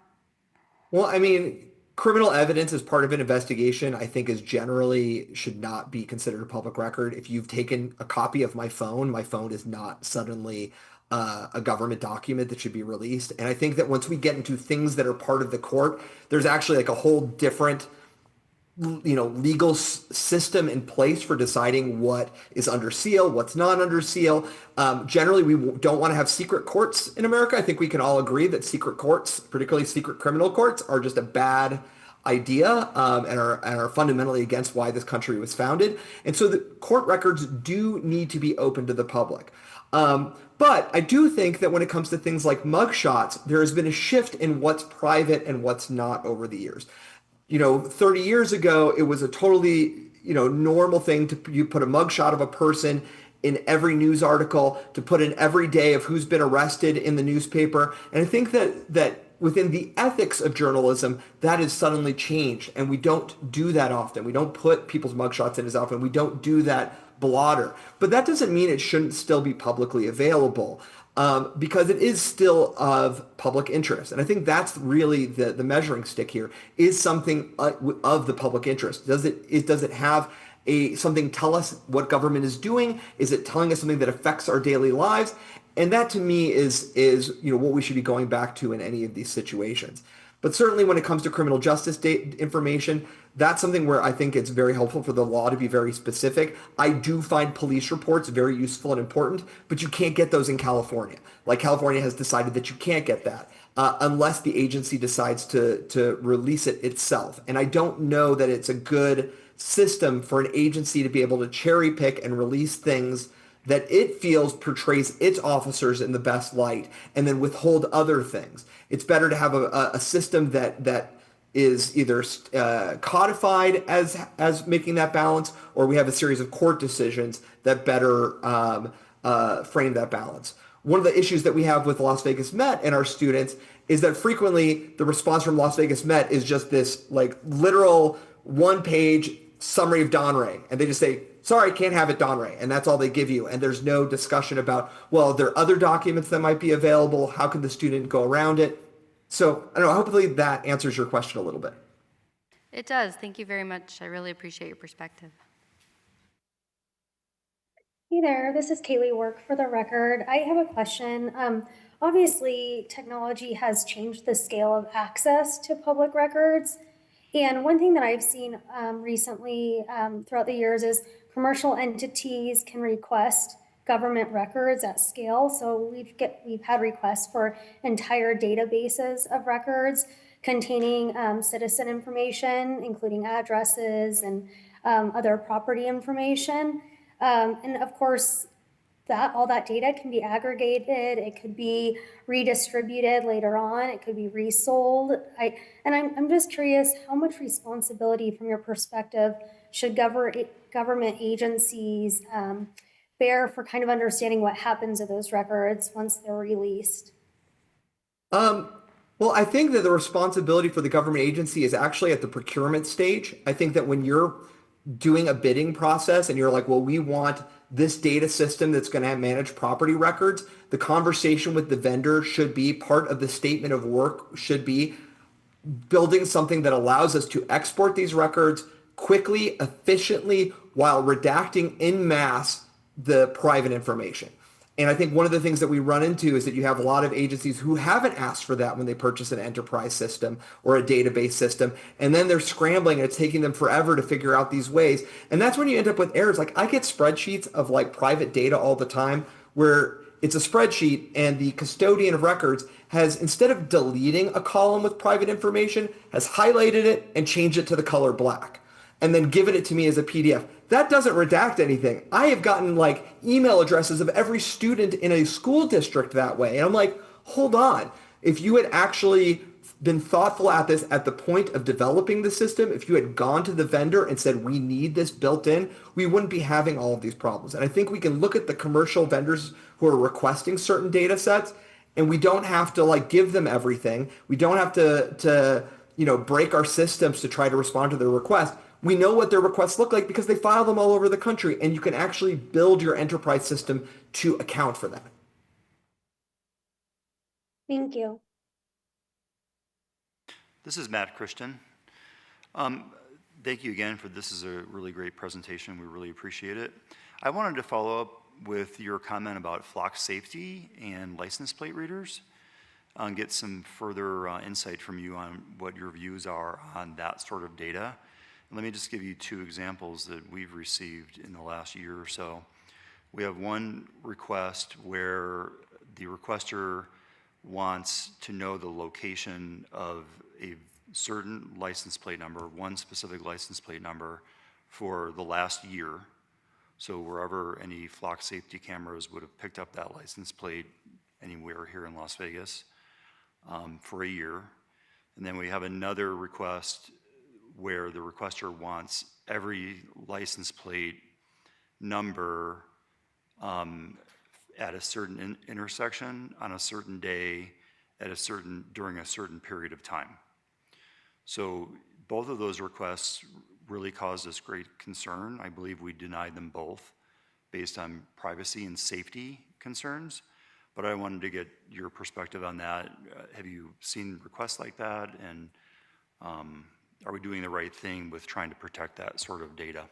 Well, I mean, criminal evidence as part of an investigation, I think, is generally should not be considered a public record. If you've taken a copy of my phone is not suddenly a government document that should be released. And I think that once we get into things that are part of the court, there's actually like a whole different legal system in place for deciding what is under seal, what's not under seal. Generally, we don't want to have secret courts in America. I think we can all agree that secret courts, particularly secret criminal courts, are just a bad idea and are fundamentally against why this country was founded. And so the court records do need to be open to the public. But I do think that when it comes to things like mugshots, there has been a shift in what's private and what's not over the years. 30 years ago, it was a totally, normal thing you put a mugshot of a person in every news article, to put in every day of who's been arrested in the newspaper. And I think that within the ethics of journalism, that has suddenly changed. And we don't do that often. We don't put people's mugshots in as often. We don't do that blotter. But that doesn't mean it shouldn't still be publicly available. Because it is still of public interest. And I think that's really the measuring stick here, is something of the public interest. Does it have something tell us what government is doing? Is it telling us something that affects our daily lives? And that to me is what we should be going back to in any of these situations. But certainly when it comes to criminal justice information, that's something where I think it's very helpful for the law to be very specific. I do find police reports very useful and important, but you can't get those in California. Like California has decided that you can't get that unless the agency decides to release it itself. And I don't know that it's a good system for an agency to be able to cherry pick and release things that it feels portrays its officers in the best light and then withhold other things. It's better to have a system that is either codified as making that balance, or we have a series of court decisions that better frame that balance. One of the issues that we have with Las Vegas Met and our students is that frequently the response from Las Vegas Met is just this like literal one-page summary of Donray, and they just say, sorry, can't have it, Donray, and that's all they give you. And there's no discussion about, well, there are other documents that might be available. How can the student go around it? So I don't know, hopefully that answers your question a little bit. It does. Thank you very much. I really appreciate your perspective. Hey there, this is Kaylee Work for the record. I have a question. Obviously, technology has changed the scale of access to public records. And one thing that I've seen recently throughout the years is commercial entities can request government records at scale. So we've had requests for entire databases of records containing citizen information, including addresses and other property information. And of course, all that data can be aggregated. It could be redistributed later on. It could be resold. I'm just curious, how much responsibility from your perspective should government agencies bear for kind of understanding what happens to those records once they're released? Well, I think that the responsibility for the government agency is actually at the procurement stage. I think that when you're doing a bidding process and you're like, well, we want this data system that's going to manage property records, the conversation with the vendor should be, part of the statement of work should be building something that allows us to export these records quickly, efficiently, while redacting en masse the private information. And I think one of the things that we run into is that you have a lot of agencies who haven't asked for that when they purchase an enterprise system or a database system. And then they're scrambling and it's taking them forever to figure out these ways. And that's when you end up with errors. Like I get spreadsheets of like private data all the time where it's a spreadsheet and the custodian of records has, instead of deleting a column with private information, has highlighted it and changed it to the color black and then given it to me as a PDF. That doesn't redact anything. I have gotten like email addresses of every student in a school district that way. And I'm like, hold on. If you had actually been thoughtful at this at the point of developing the system, if you had gone to the vendor and said, we need this built in, we wouldn't be having all of these problems. And I think we can look at the commercial vendors who are requesting certain data sets, and we don't have to like give them everything. We don't have to break our systems to try to respond to their request. We know what their requests look like because they file them all over the country, and you can actually build your enterprise system to account for that. Thank you. This is Matt Christian. Thank you again for this is a really great presentation. We really appreciate it. I wanted to follow up with your comment about flock safety and license plate readers and get some further insight from you on what your views are on that sort of data. Let me just give you two examples that we've received in the last year or so. We have one request where the requester wants to know the location of a certain license plate number, one specific license plate number for the last year. So wherever any flock safety cameras would have picked up that license plate anywhere here in Las Vegas for a year. And then we have another request where the requester wants every license plate number at a certain intersection on a certain day during a certain period of time. So both of those requests really caused us great concern. I believe we denied them both based on privacy and safety concerns. But I wanted to get your perspective on that. Have you seen requests like that? And are we doing the right thing with trying to protect that sort of data?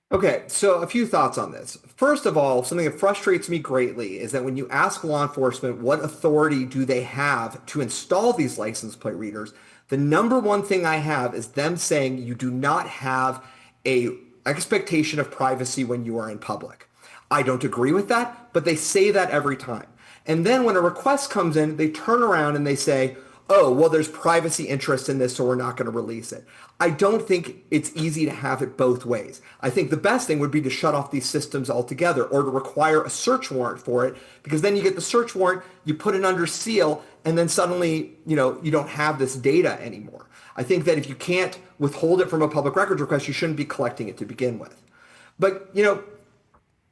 Okay, so a few thoughts on this. First of all, something that frustrates me greatly is that when you ask law enforcement what authority do they have to install these license plate readers, the number one thing I have is them saying you do not have a expectation of privacy when you are in public. I don't agree with that, but they say that every time. And then when a request comes in, they turn around and they say, oh, well, there's privacy interest in this, so we're not going to release it. I don't think it's easy to have it both ways. I think the best thing would be to shut off these systems altogether or to require a search warrant for it, because then you get the search warrant, you put it under seal, and then suddenly, you don't have this data anymore. I think that if you can't withhold it from a public records request, you shouldn't be collecting it to begin with. But,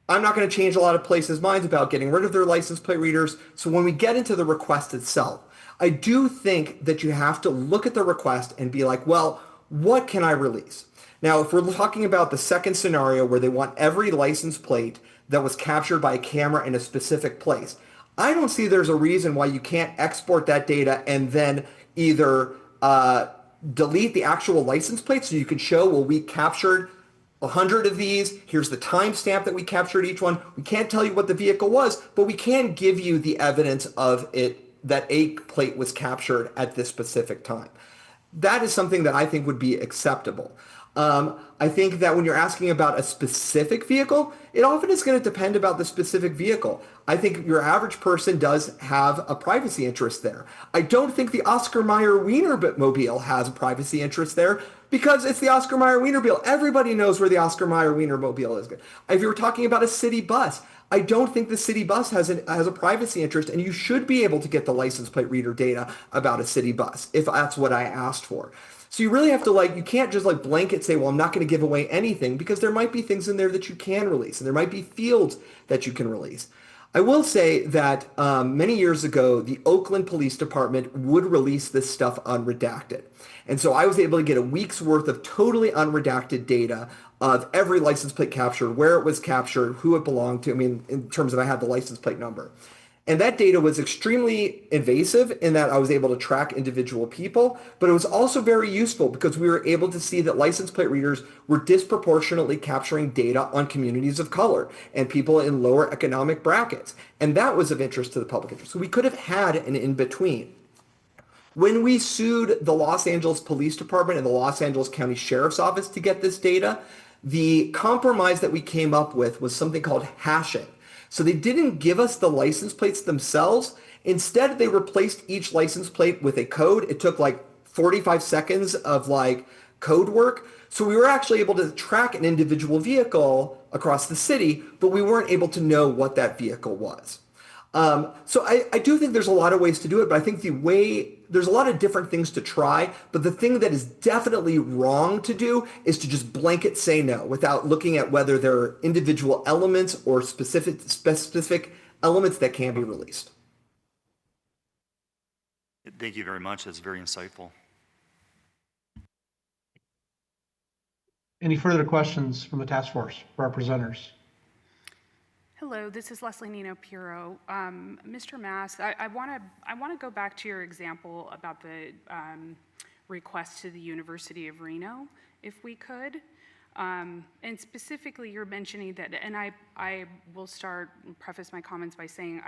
I'm not going to change a lot of places' minds about getting rid of their license plate readers. So when we get into the request itself, I do think that you have to look at the request and be like, well, what can I release? Now, if we're talking about the second scenario where they want every license plate that was captured by a camera in a specific place, I don't see there's a reason why you can't export that data and then either delete the actual license plate so you can show, well, we captured 100 of these. Here's the timestamp that we captured each one. We can't tell you what the vehicle was, but we can give you the evidence of it, that a plate was captured at this specific time. That is something that I think would be acceptable. I think that when you're asking about a specific vehicle, it often is going to depend about the specific vehicle. I think your average person does have a privacy interest there. I don't think the Oscar Mayer Wienermobile has a privacy interest there because it's the Oscar Mayer Wienermobile. Everybody knows where the Oscar Mayer Wienermobile is. If you were talking about a city bus, I don't think the city bus has a privacy interest, and you should be able to get the license plate reader data about a city bus if that's what I asked for. So you really have to you can't just blanket say, well, I'm not going to give away anything, because there might be things in there that you can release, and there might be fields that you can release. I will say that many years ago, the Oakland Police Department would release this stuff unredacted. And so I was able to get a week's worth of totally unredacted data of every license plate captured, where it was captured, who it belonged to. I mean, in terms of I had the license plate number. And that data was extremely invasive in that I was able to track individual people, but it was also very useful because we were able to see that license plate readers were disproportionately capturing data on communities of color and people in lower economic brackets. And that was of interest to the public interest. So we could have had an in-between. When we sued the Los Angeles Police Department and the Los Angeles County Sheriff's Office to get this data, the compromise that we came up with was something called hashing. So they didn't give us the license plates themselves. Instead, they replaced each license plate with a code. It took 45 seconds of code work. So we were actually able to track an individual vehicle across the city, but we weren't able to know what that vehicle was. So I do think there's a lot of ways to do it, but I think there's a lot of different things to try, but the thing that is definitely wrong to do is to just blanket say no without looking at whether there are individual elements or specific elements that can be released. Thank you very much. That's very insightful. Any further questions from the task force for our presenters? Hello, this is Leslie Nino Piro. Mr. Mass, I want to go back to your example about the request to the University of Reno, if we could. And specifically, you're mentioning that, and I will preface my comments by saying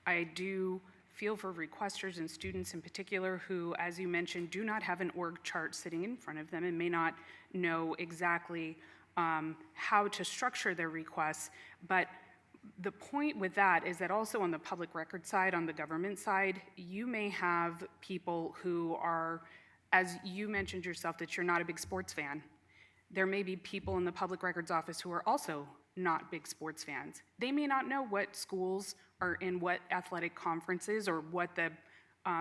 I do feel for requesters and students in particular who, as you mentioned, do not have an org chart sitting in front of them and may not know exactly how to structure their requests. But the point with that is that also on the public record side, on the government side, you may have people who are, as you mentioned yourself, that you're not a big sports fan. There may be people in the public records office who are also not big sports fans. They may not know what schools are in what athletic conferences or what the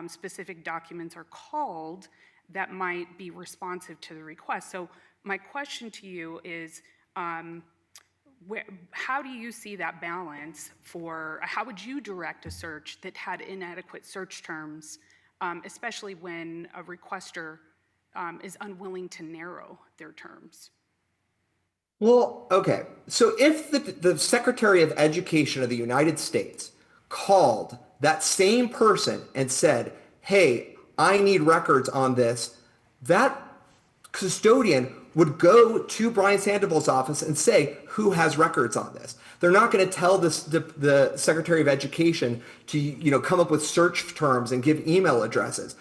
specific documents are called that might be responsive to the request. So my question to you is, how do you see that balance for, how would you direct a search that had inadequate search terms, especially when a requester is unwilling to narrow their terms? Well, okay. So if the Secretary of Education of the United States called that same person and said, hey, I need records on this, that custodian would go to Brian Sandoval's office and say, who has records on this? They're not going to tell the Secretary of Education to come up with search terms and give email addresses.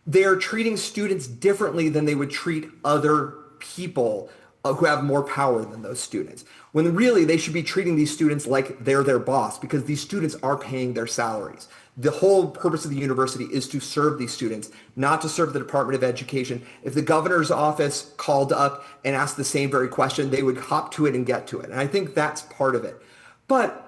They are treating students differently than they would treat other people who have more power than those students, when really they should be treating these students like they're their boss, because these students are paying their salaries. The whole purpose of the university is to serve these students, not to serve the Department of Education. If the governor's office called up and asked the same very question, they would hop to it and get to it. And I think that's part of it. But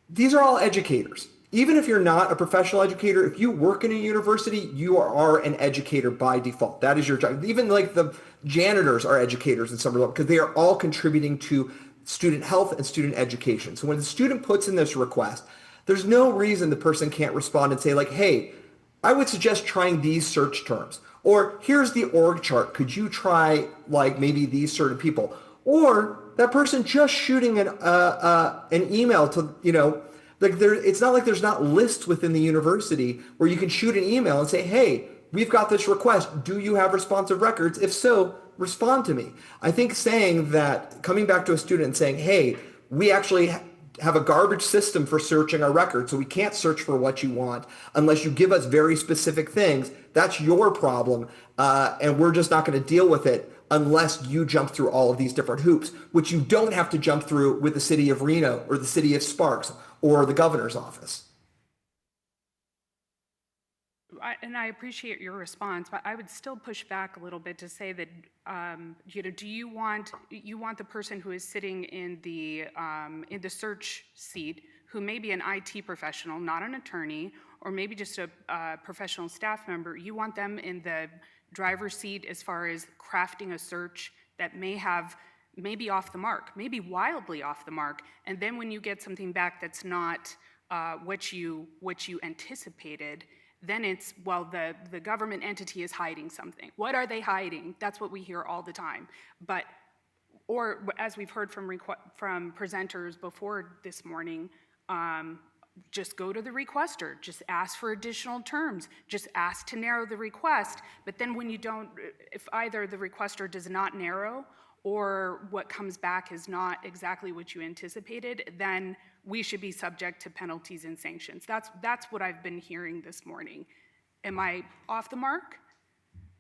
these are all educators. Even if you're not a professional educator, if you work in a university, you are an educator by default. That is your job. Even like the janitors are educators in some level, because they are all contributing to student health and student education. So when the student puts in this request, there's no reason the person can't respond and say like, hey, I would suggest trying these search terms. Or here's the org chart. Could you try like maybe these certain people? Or that person just shooting an email to, it's not like there's not lists within the university where you can shoot an email and say, hey, we've got this request. Do you have responsive records? If so, respond to me. I think saying that, coming back to a student and saying, hey, we actually have a garbage system for searching our records, so we can't search for what you want unless you give us very specific things. That's your problem, and we're just not going to deal with it unless you jump through all of these different hoops, which you don't have to jump through with the city of Reno or the city of Sparks or the governor's office. And I appreciate your response, but I would still push back a little bit to say that, do you want the person who is sitting in the search seat, who may be an IT professional, not an attorney, or maybe just a professional staff member, you want them in the driver's seat as far as crafting a search that may be off the mark, maybe wildly off the mark, and then when you get something back that's not what you anticipated, then it's, well, the government entity is hiding something. What are they hiding? That's what we hear all the time. But, or as we've heard from presenters before this morning, just go to the requester, just ask for additional terms, just ask to narrow the request. But then when you don't, if either the requester does not narrow or what comes back is not exactly what you anticipated, then we should be subject to penalties and sanctions. That's what I've been hearing this morning. Am I off the mark?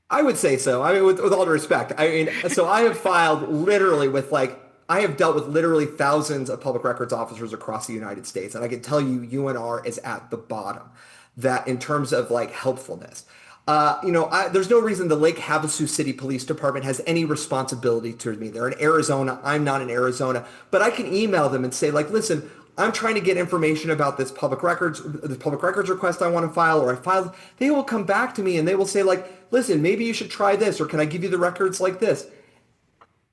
I would say so. I mean, with all due respect, so I have filed literally with I have dealt with literally thousands of public records officers across the United States. And I can tell you UNR is at the bottom that in terms of helpfulness. There's no reason the Lake Havasu City Police Department has any responsibility to me. They're in Arizona. I'm not in Arizona. But I can email them and say, listen, I'm trying to get information about this public records request I want to file, or I filed. They will come back to me and they will say, listen, maybe you should try this, or can I give you the records like this?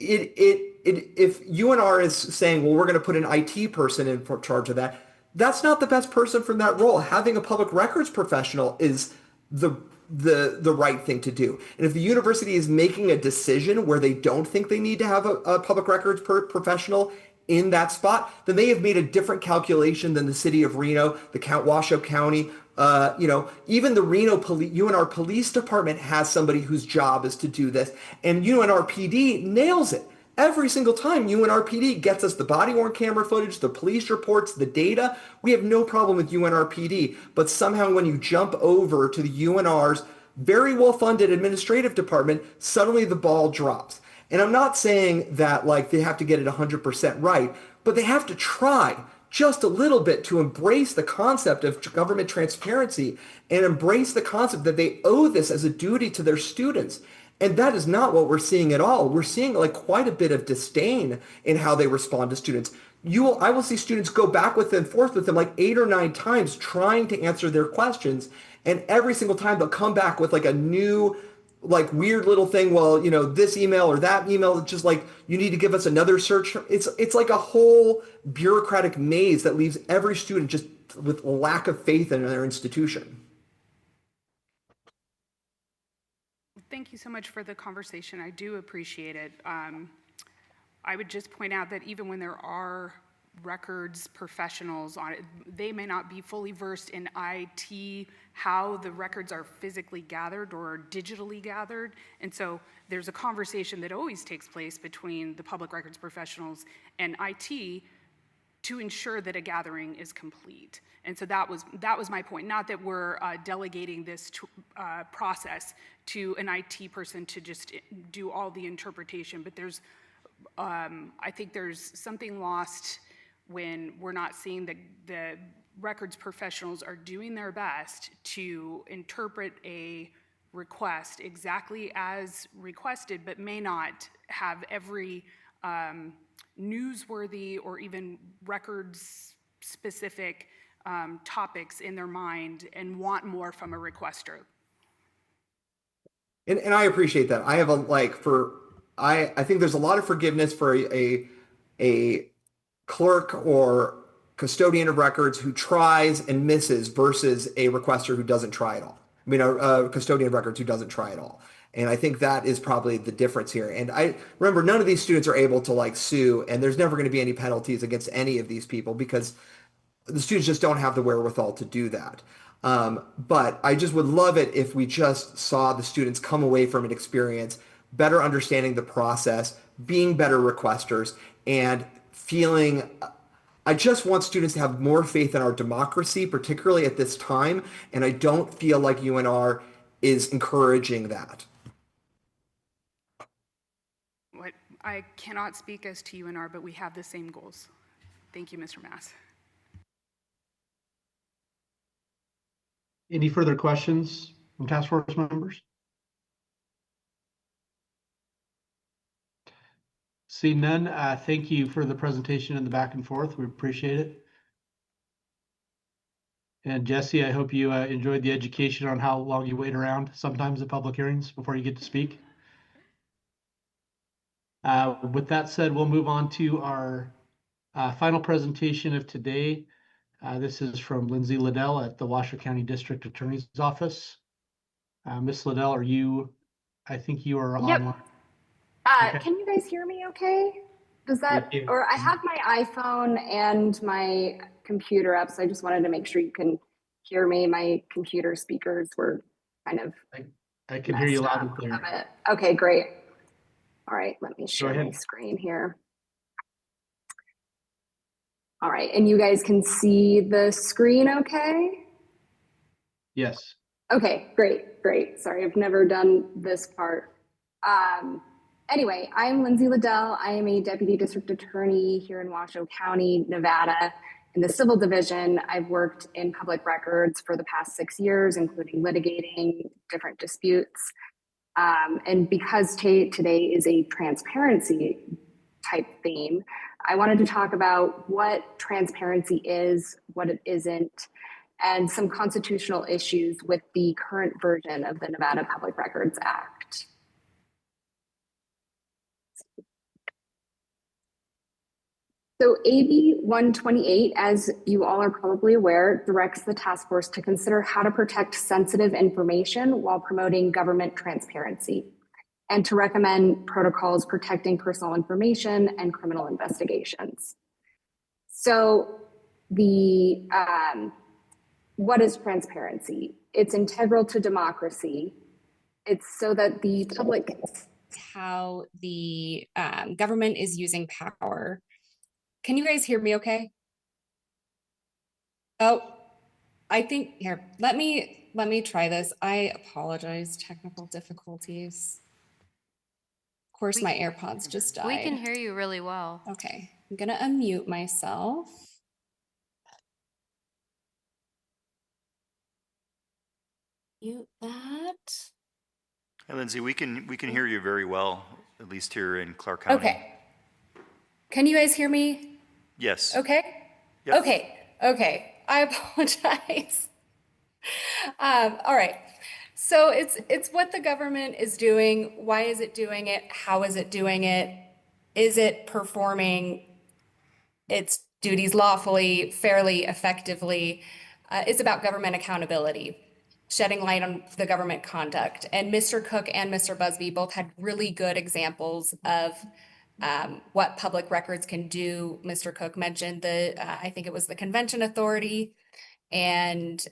If UNR is saying, well, we're going to put an IT person in charge of that, that's not the best person for that role. Having a public records professional is the right thing to do. And if the university is making a decision where they don't think they need to have a public records professional in that spot, then they have made a different calculation than the city of Reno, the Washoe County. Even the Reno UNR Police Department has somebody whose job is to do this, and UNR PD nails it. Every single time UNR PD gets us the body-worn camera footage, the police reports, the data, we have no problem with UNR PD. But somehow when you jump over to the UNR's very well-funded administrative department, suddenly the ball drops. And I'm not saying that they have to get it 100% right, but they have to try just a little bit to embrace the concept of government transparency and embrace the concept that they owe this as a duty to their students. And that is not what we're seeing at all. We're seeing quite a bit of disdain in how they respond to students. I will see students go back and forth with them 8 or 9 times trying to answer their questions. And every single time they'll come back with a new like weird little thing. Well, you know, this email or that email, it's just like, you need to give us another search. It's like a whole bureaucratic maze that leaves every student just with lack of faith in their institution. Thank you so much for the conversation. I do appreciate it. I would just point out that even when there are records professionals on it, they may not be fully versed in IT, how the records are physically gathered or digitally gathered. And so there's a conversation that always takes place between the public records professionals and IT to ensure that a gathering is complete. And so that was my point. Not that we're delegating this process to an IT person to just do all the interpretation, but there's, I think there's something lost when we're not seeing the records professionals are doing their best to interpret a request exactly as requested, but may not have every newsworthy or even records-specific topics in their mind and want more from a requester. And I appreciate that. I have I think there's a lot of forgiveness for a clerk or custodian of records who tries and misses versus a requester who doesn't try at all. I mean, a custodian of records who doesn't try at all. And I think that is probably the difference here. And I remember none of these students are able to like sue, and there's never going to be any penalties against any of these people because the students just don't have the wherewithal to do that. But I just would love it if we just saw the students come away from an experience better understanding the process, being better requesters, and feeling, I just want students to have more faith in our democracy, particularly at this time, and I don't feel like UNR is encouraging that. I cannot speak as to UNR, but we have the same goals. Thank you, Mr. Mass. Any further questions from task force members? See none. Thank you for the presentation and the back and forth. We appreciate it. And Jesse, I hope you enjoyed the education on how long you wait around sometimes at public hearings before you get to speak. With that said, we'll move on to our final presentation of today. This is from Lindsay Liddell at the Washoe County District Attorney's Office. Ms. Liddell, are you, I think you are online. Okay. Can you guys hear me okay? Does that, or I have my iPhone and my computer up, so I just wanted to make sure you can hear me. My computer speakers were kind of I can hear you loud and clear. Okay, great. All right, let me share my screen here. All right, and you guys can see the screen okay? Yes. Okay, great. Sorry, I've never done this part. Anyway, I'm Lindsay Liddell. I am a Deputy District Attorney here in Washoe County, Nevada, in the Civil Division. I've worked in public records for the past 6 years, including litigating different disputes. And because today is a transparency type theme, I wanted to talk about what transparency is, what it isn't, and some constitutional issues with the current version of the Nevada Public Records Act. So AB 128, as you all are probably aware, directs the task force to consider how to protect sensitive information while promoting government transparency, and to recommend protocols protecting personal information and criminal investigations. So what is transparency? It's integral to democracy. It's so that the public knows how the government is using power. Can you guys hear me okay? Oh, I think, here, let me try this. I apologize, technical difficulties. Of course, my AirPods just died. We can hear you really well. Okay, I'm gonna unmute myself. Mute that. Hey, Lindsay, we can hear you very well, at least here in Clark County. Okay. Can you guys hear me? Yes. Okay. Yep. Okay. I apologize. All right. So it's what the government is doing. Why is it doing it? How is it doing it? Is it performing its duties lawfully, fairly, effectively? It's about government accountability, shedding light on the government conduct. And Mr. Cook and Mr. Busby both had really good examples of what public records can do. Mr. Cook mentioned I think it was the Convention Authority, and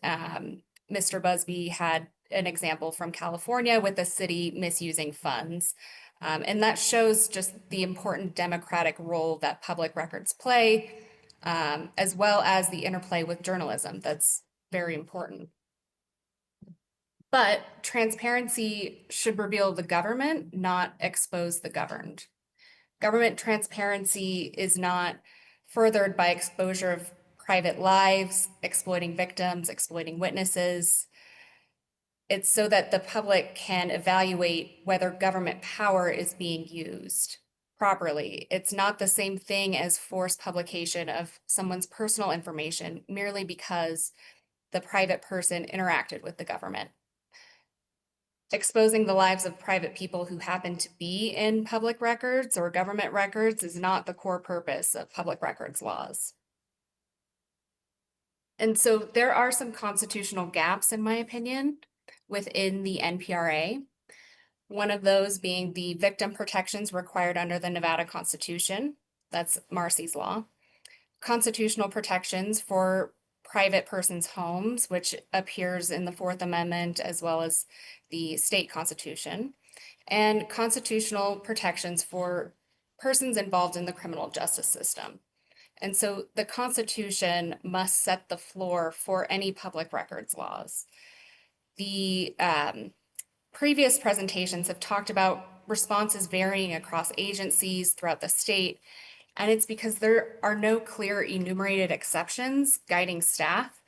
Mr. Busby had an example from California with the city misusing funds. And that shows just the important democratic role that public records play, as well as the interplay with journalism. That's very important. But transparency should reveal the government, not expose the governed. Government transparency is not furthered by exposure of private lives, exploiting victims, exploiting witnesses. It's so that the public can evaluate whether government power is being used properly. It's not the same thing as forced publication of someone's personal information merely because the private person interacted with the government. Exposing the lives of private people who happen to be in public records or government records is not the core purpose of public records laws. And so there are some constitutional gaps, in my opinion, within the NPRA. One of those being the victim protections required under the Nevada Constitution. That's Marsy's Law. Constitutional protections for private persons' homes, which appears in the Fourth Amendment as well as the state constitution. And constitutional protections for persons involved in the criminal justice system. And so the Constitution must set the floor for any public records laws. The previous presentations have talked about responses varying across agencies throughout the state, and it's because there are no clear enumerated exceptions guiding staff.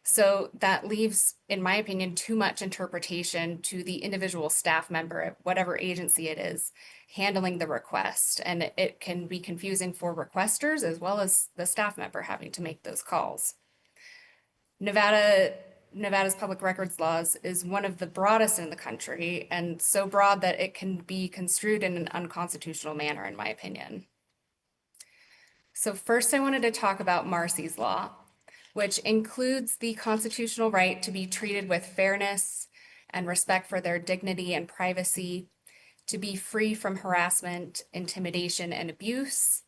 So that leaves, in my opinion, too much interpretation to the individual staff member at whatever agency it is handling the request. And it can be confusing for requesters as well as the staff member having to make those calls. Nevada's public records laws is one of the broadest in the country, and so broad that it can be construed in an unconstitutional manner, in my opinion. So first I wanted to talk about Marsy's Law, which includes the constitutional right to be treated with fairness and respect for their dignity and privacy, to be free from harassment, intimidation, and abuse,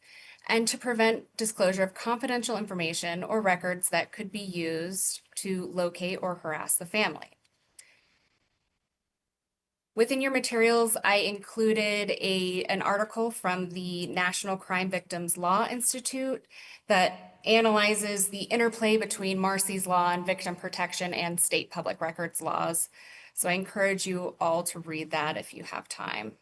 and to prevent disclosure of confidential information or records that could be used to locate or harass the family. Within your materials, I included an article from the National Crime Victims Law Institute that analyzes the interplay between Marsy's Law and victim protection and state public records laws. So I encourage you all to read that if you have time.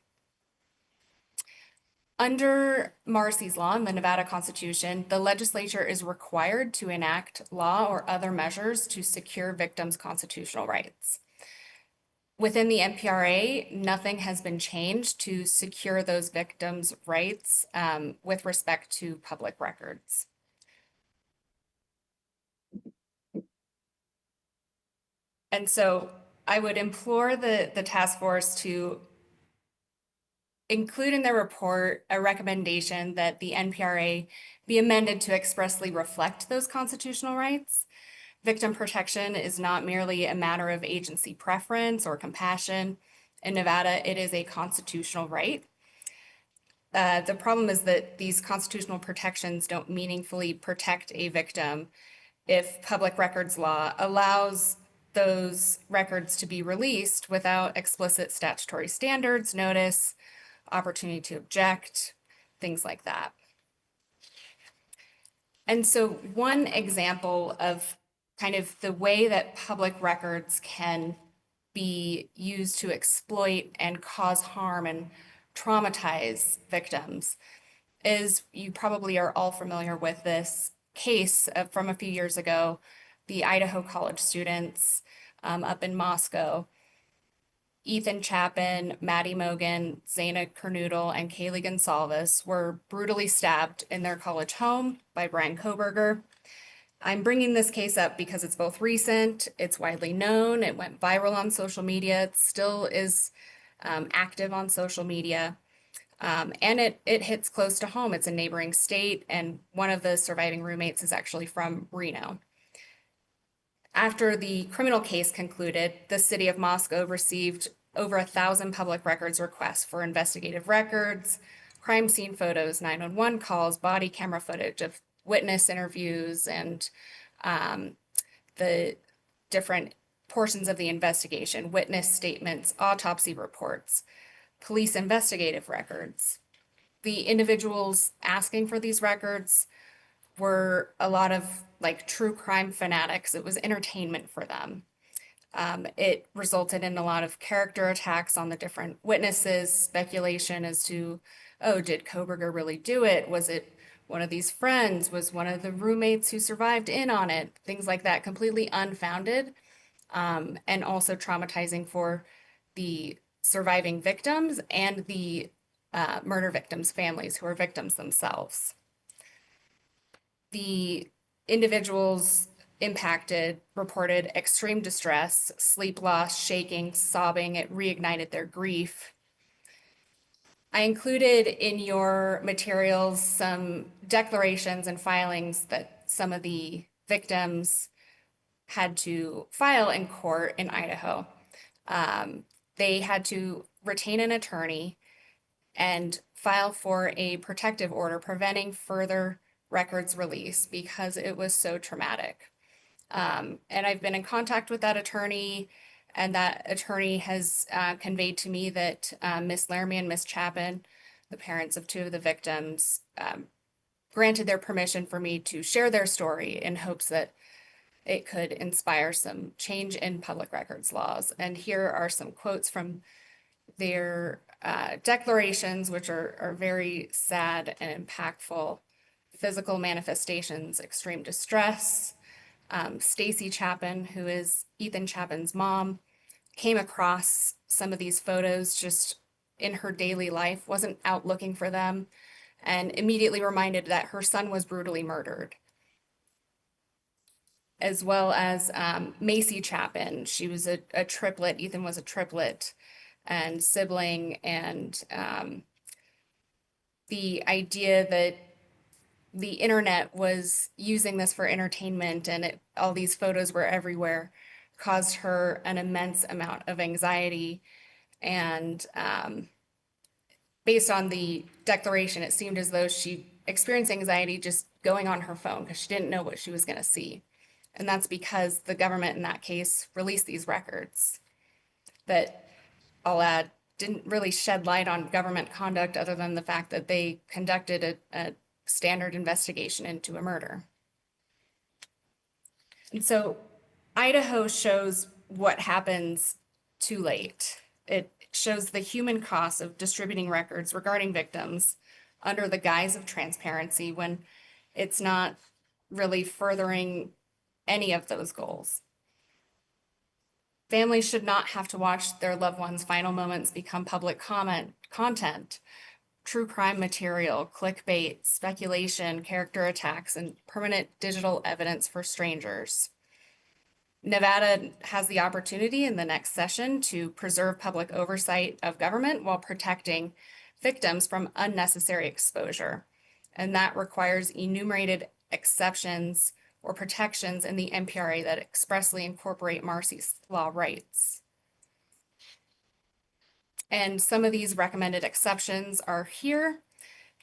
Under Marsy's Law and the Nevada Constitution, the legislature is required to enact law or other measures to secure victims' constitutional rights. Within the NPRA, nothing has been changed to secure those victims' rights with respect to public records. And so I would implore the task force to include in their report a recommendation that the NPRA be amended to expressly reflect those constitutional rights. Victim protection is not merely a matter of agency preference or compassion. In Nevada, it is a constitutional right. The problem is that these constitutional protections don't meaningfully protect a victim if public records law allows those records to be released without explicit statutory standards, notice, opportunity to object, things like that. And so one example of kind of the way that public records can be used to exploit and cause harm and traumatize victims is, you probably are all familiar with this case from a few years ago, the Idaho college students up in Moscow. Ethan Chapin, Maddie Mogan, Zaina Kernoodle, and Kaylee Gonsalves were brutally stabbed in their college home by Brian Koberger. I'm bringing this case up because it's both recent, it's widely known, it went viral on social media, it still is active on social media, and it hits close to home. It's a neighboring state, and one of the surviving roommates is actually from Reno. After the criminal case concluded, the city of Moscow received over 1,000 public records requests for investigative records, crime scene photos, 911 calls, body camera footage of witness interviews, and the different portions of the investigation, witness statements, autopsy reports, police investigative records. The individuals asking for these records were a lot of like true crime fanatics. It was entertainment for them. It resulted in a lot of character attacks on the different witnesses, speculation as to, oh, did Kohberger really do it? Was it one of these friends? Was one of the roommates who survived in on it? Things like that, completely unfounded, and also traumatizing for the surviving victims and the murder victims' families who are victims themselves. The individuals impacted reported extreme distress, sleep loss, shaking, sobbing. It reignited their grief. I included in your materials some declarations and filings that some of the victims had to file in court in Idaho. They had to retain an attorney and file for a protective order preventing further records release because it was so traumatic. And I've been in contact with that attorney, and that attorney has conveyed to me that Ms. Laramie and Ms. Chapin, the parents of two of the victims, granted their permission for me to share their story in hopes that it could inspire some change in public records laws. And here are some quotes from their declarations, which are very sad and impactful. Physical manifestations, extreme distress. Stacy Chapin, who is Ethan Chapin's mom, came across some of these photos just in her daily life, wasn't out looking for them, and immediately reminded that her son was brutally murdered. As well as Macy Chapin. She was a triplet. Ethan was a triplet and sibling, and the idea that the internet was using this for entertainment and all these photos were everywhere caused her an immense amount of anxiety. And based on the declaration, it seemed as though she experienced anxiety just going on her phone because she didn't know what she was going to see. And that's because the government in that case released these records that, I'll add, didn't really shed light on government conduct other than the fact that they conducted a standard investigation into a murder. And so Idaho shows what happens too late. It shows the human cost of distributing records regarding victims under the guise of transparency when it's not really furthering any of those goals. Families should not have to watch their loved ones' final moments become public content. True crime material, clickbait, speculation, character attacks, and permanent digital evidence for strangers. Nevada has the opportunity in the next session to preserve public oversight of government while protecting victims from unnecessary exposure. And that requires enumerated exceptions or protections in the NPRA that expressly incorporate Marsy's Law rights. And some of these recommended exceptions are here.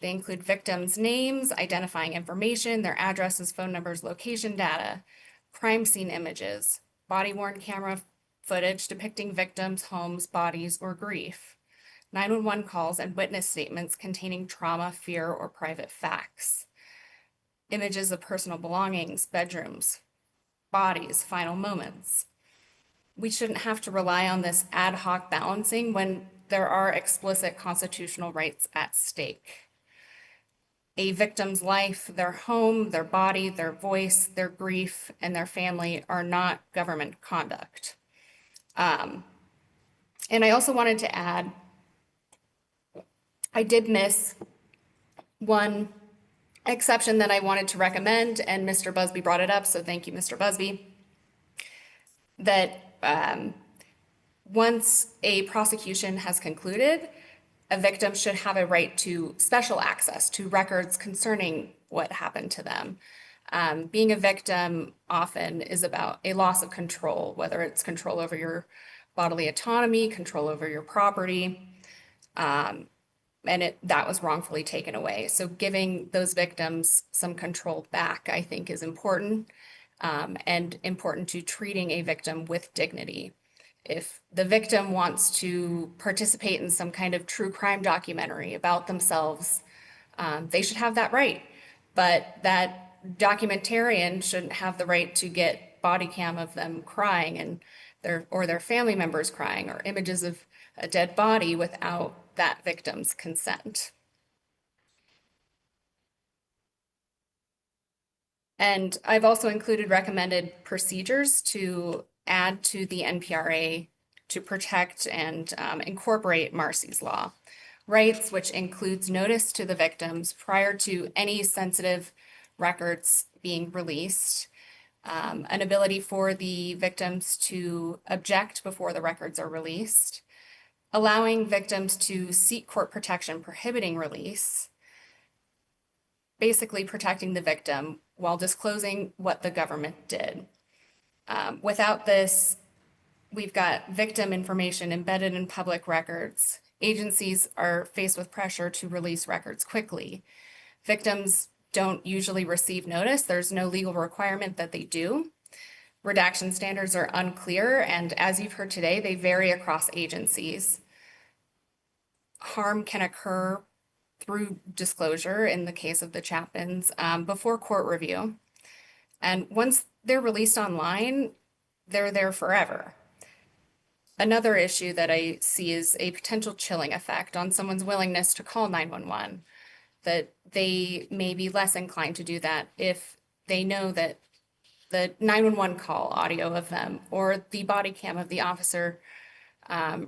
They include victims' names, identifying information, their addresses, phone numbers, location data, crime scene images, body-worn camera footage depicting victims' homes, bodies, or grief, 911 calls and witness statements containing trauma, fear, or private facts, images of personal belongings, bedrooms, bodies, final moments. We shouldn't have to rely on this ad hoc balancing when there are explicit constitutional rights at stake. A victim's life, their home, their body, their voice, their grief, and their family are not government conduct. And I also wanted to add, I did miss one exception that I wanted to recommend, and Mr. Busby brought it up, so thank you, Mr. Busby, that once a prosecution has concluded, a victim should have a right to special access to records concerning what happened to them. Being a victim often is about a loss of control, whether it's control over your bodily autonomy, control over your property, and that was wrongfully taken away. So giving those victims some control back, I think, is important, and important to treating a victim with dignity. If the victim wants to participate in some kind of true crime documentary about themselves, they should have that right. But that documentarian shouldn't have the right to get body cam of them crying and their family members crying, or images of a dead body without that victim's consent. And I've also included recommended procedures to add to the NPRA to protect and incorporate Marsy's Law. Rights, which includes notice to the victims prior to any sensitive records being released, an ability for the victims to object before the records are released, allowing victims to seek court protection prohibiting release, basically protecting the victim while disclosing what the government did. Without this, we've got victim information embedded in public records. Agencies are faced with pressure to release records quickly. Victims don't usually receive notice. There's no legal requirement that they do. Redaction standards are unclear, and as you've heard today, they vary across agencies. Harm can occur through disclosure in the case of the Chapmans before court review. And once they're released online, they're there forever. Another issue that I see is a potential chilling effect on someone's willingness to call 911, that they may be less inclined to do that if they know that the 911 call audio of them or the body cam of the officer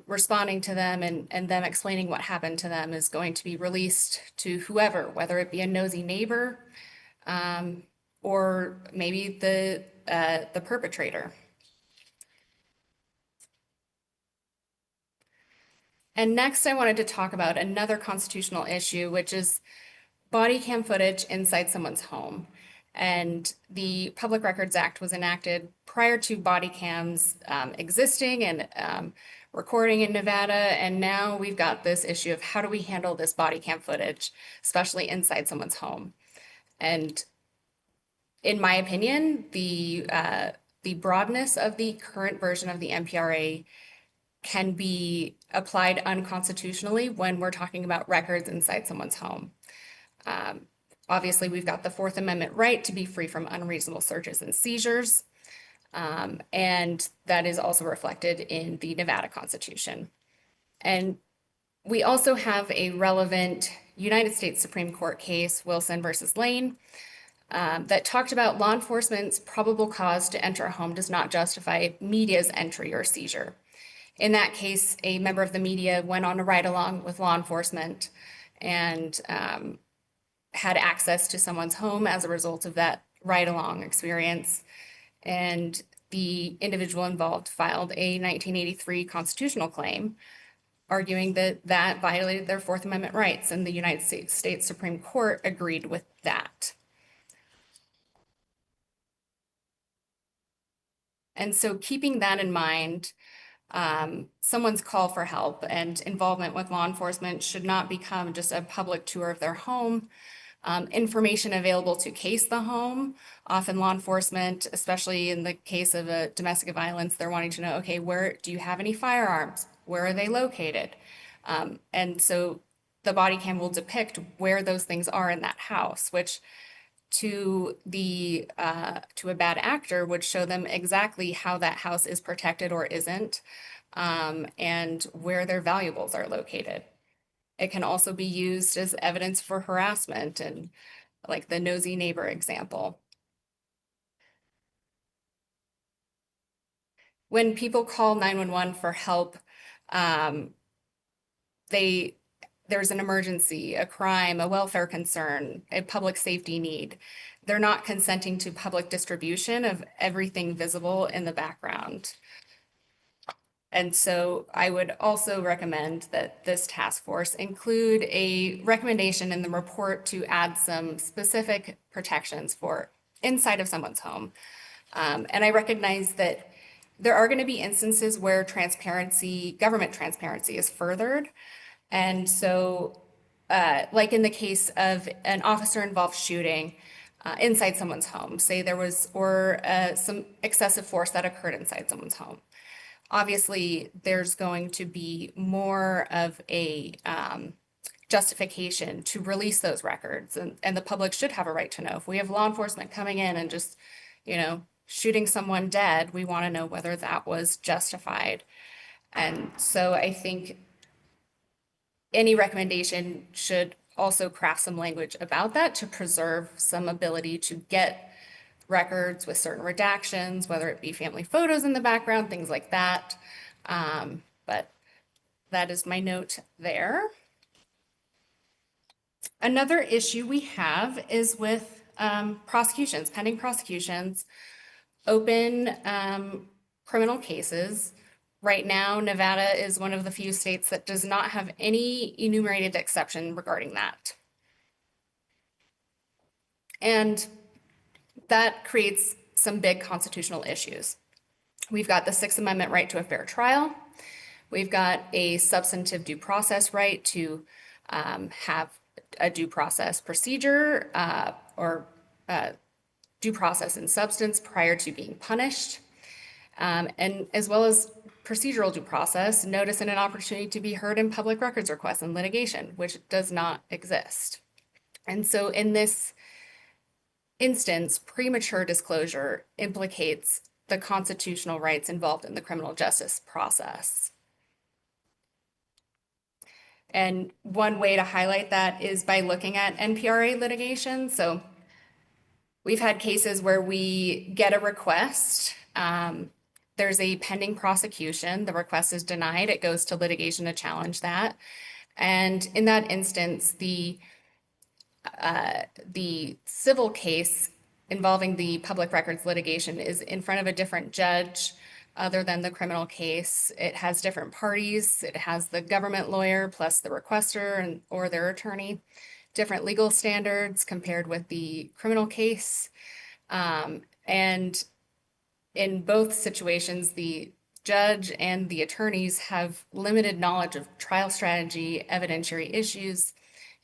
responding to them and them explaining what happened to them is going to be released to whoever, whether it be a nosy neighbor or maybe the perpetrator. And next, I wanted to talk about another constitutional issue, which is body cam footage inside someone's home. And the Public Records Act was enacted prior to body cams existing and recording in Nevada. And now we've got this issue of how do we handle this body cam footage, especially inside someone's home. And in my opinion, the broadness of the current version of the NPRA can be applied unconstitutionally when we're talking about records inside someone's home. Obviously, we've got the Fourth Amendment right to be free from unreasonable searches and seizures, and that is also reflected in the Nevada Constitution. And we also have a relevant United States Supreme Court case, Wilson versus Lane, that talked about law enforcement's probable cause to enter a home does not justify media's entry or seizure. In that case, a member of the media went on a ride-along with law enforcement and had access to someone's home as a result of that ride-along experience. And the individual involved filed a 1983 constitutional claim, arguing that that violated their Fourth Amendment rights, and the United States Supreme Court agreed with that. And so keeping that in mind, someone's call for help and involvement with law enforcement should not become just a public tour of their home. Information available to case the home. Often law enforcement, especially in the case of a domestic violence, they're wanting to know, okay, where do you have any firearms? Where are they located? And so the body cam will depict where those things are in that house, which to a bad actor would show them exactly how that house is protected or isn't, and where their valuables are located. It can also be used as evidence for harassment, and like the nosy neighbor example. When people call 911 for help, they there's an emergency, a crime, a welfare concern, a public safety need. They're not consenting to public distribution of everything visible in the background. And so I would also recommend that this task force include a recommendation in the report to add some specific protections for inside of someone's home. And I recognize that there are going to be instances where transparency, government transparency is furthered. And so, like in the case of an officer-involved shooting inside someone's home, say there was, or some excessive force that occurred inside someone's home. Obviously, there's going to be more of a justification to release those records, and the public should have a right to know. If we have law enforcement coming in and just, shooting someone dead, we want to know whether that was justified. And so I think any recommendation should also craft some language about that to preserve some ability to get records with certain redactions, whether it be family photos in the background, things like that. But that is my note there. Another issue we have is with prosecutions, pending prosecutions, open criminal cases. Right now, Nevada is one of the few states that does not have any enumerated exception regarding that. And that creates some big constitutional issues. We've got the Sixth Amendment right to a fair trial. We've got a substantive due process right to have a due process procedure or due process in substance prior to being punished. And as well as procedural due process, notice and an opportunity to be heard in public records requests and litigation, which does not exist. And so in this instance, premature disclosure implicates the constitutional rights involved in the criminal justice process. And one way to highlight that is by looking at NPRA litigation. So we've had cases where we get a request, there's a pending prosecution, the request is denied, it goes to litigation to challenge that. And in that instance, the civil case involving the public records litigation is in front of a different judge other than the criminal case. It has different parties. It has the government lawyer plus the requester or their attorney, different legal standards compared with the criminal case. And in both situations, the judge and the attorneys have limited knowledge of trial strategy, evidentiary issues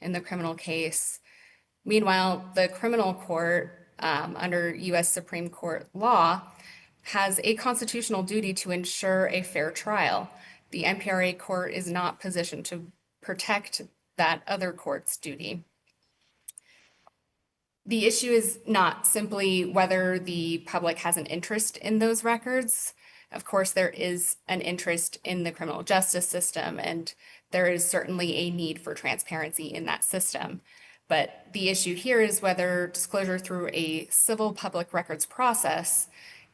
in the criminal case. Meanwhile, the criminal court, under U.S. Supreme Court law, has a constitutional duty to ensure a fair trial. The NPRA court is not positioned to protect that other court's duty. The issue is not simply whether the public has an interest in those records. Of course, there is an interest in the criminal justice system, and there is certainly a need for transparency in that system. But the issue here is whether disclosure through a civil public records process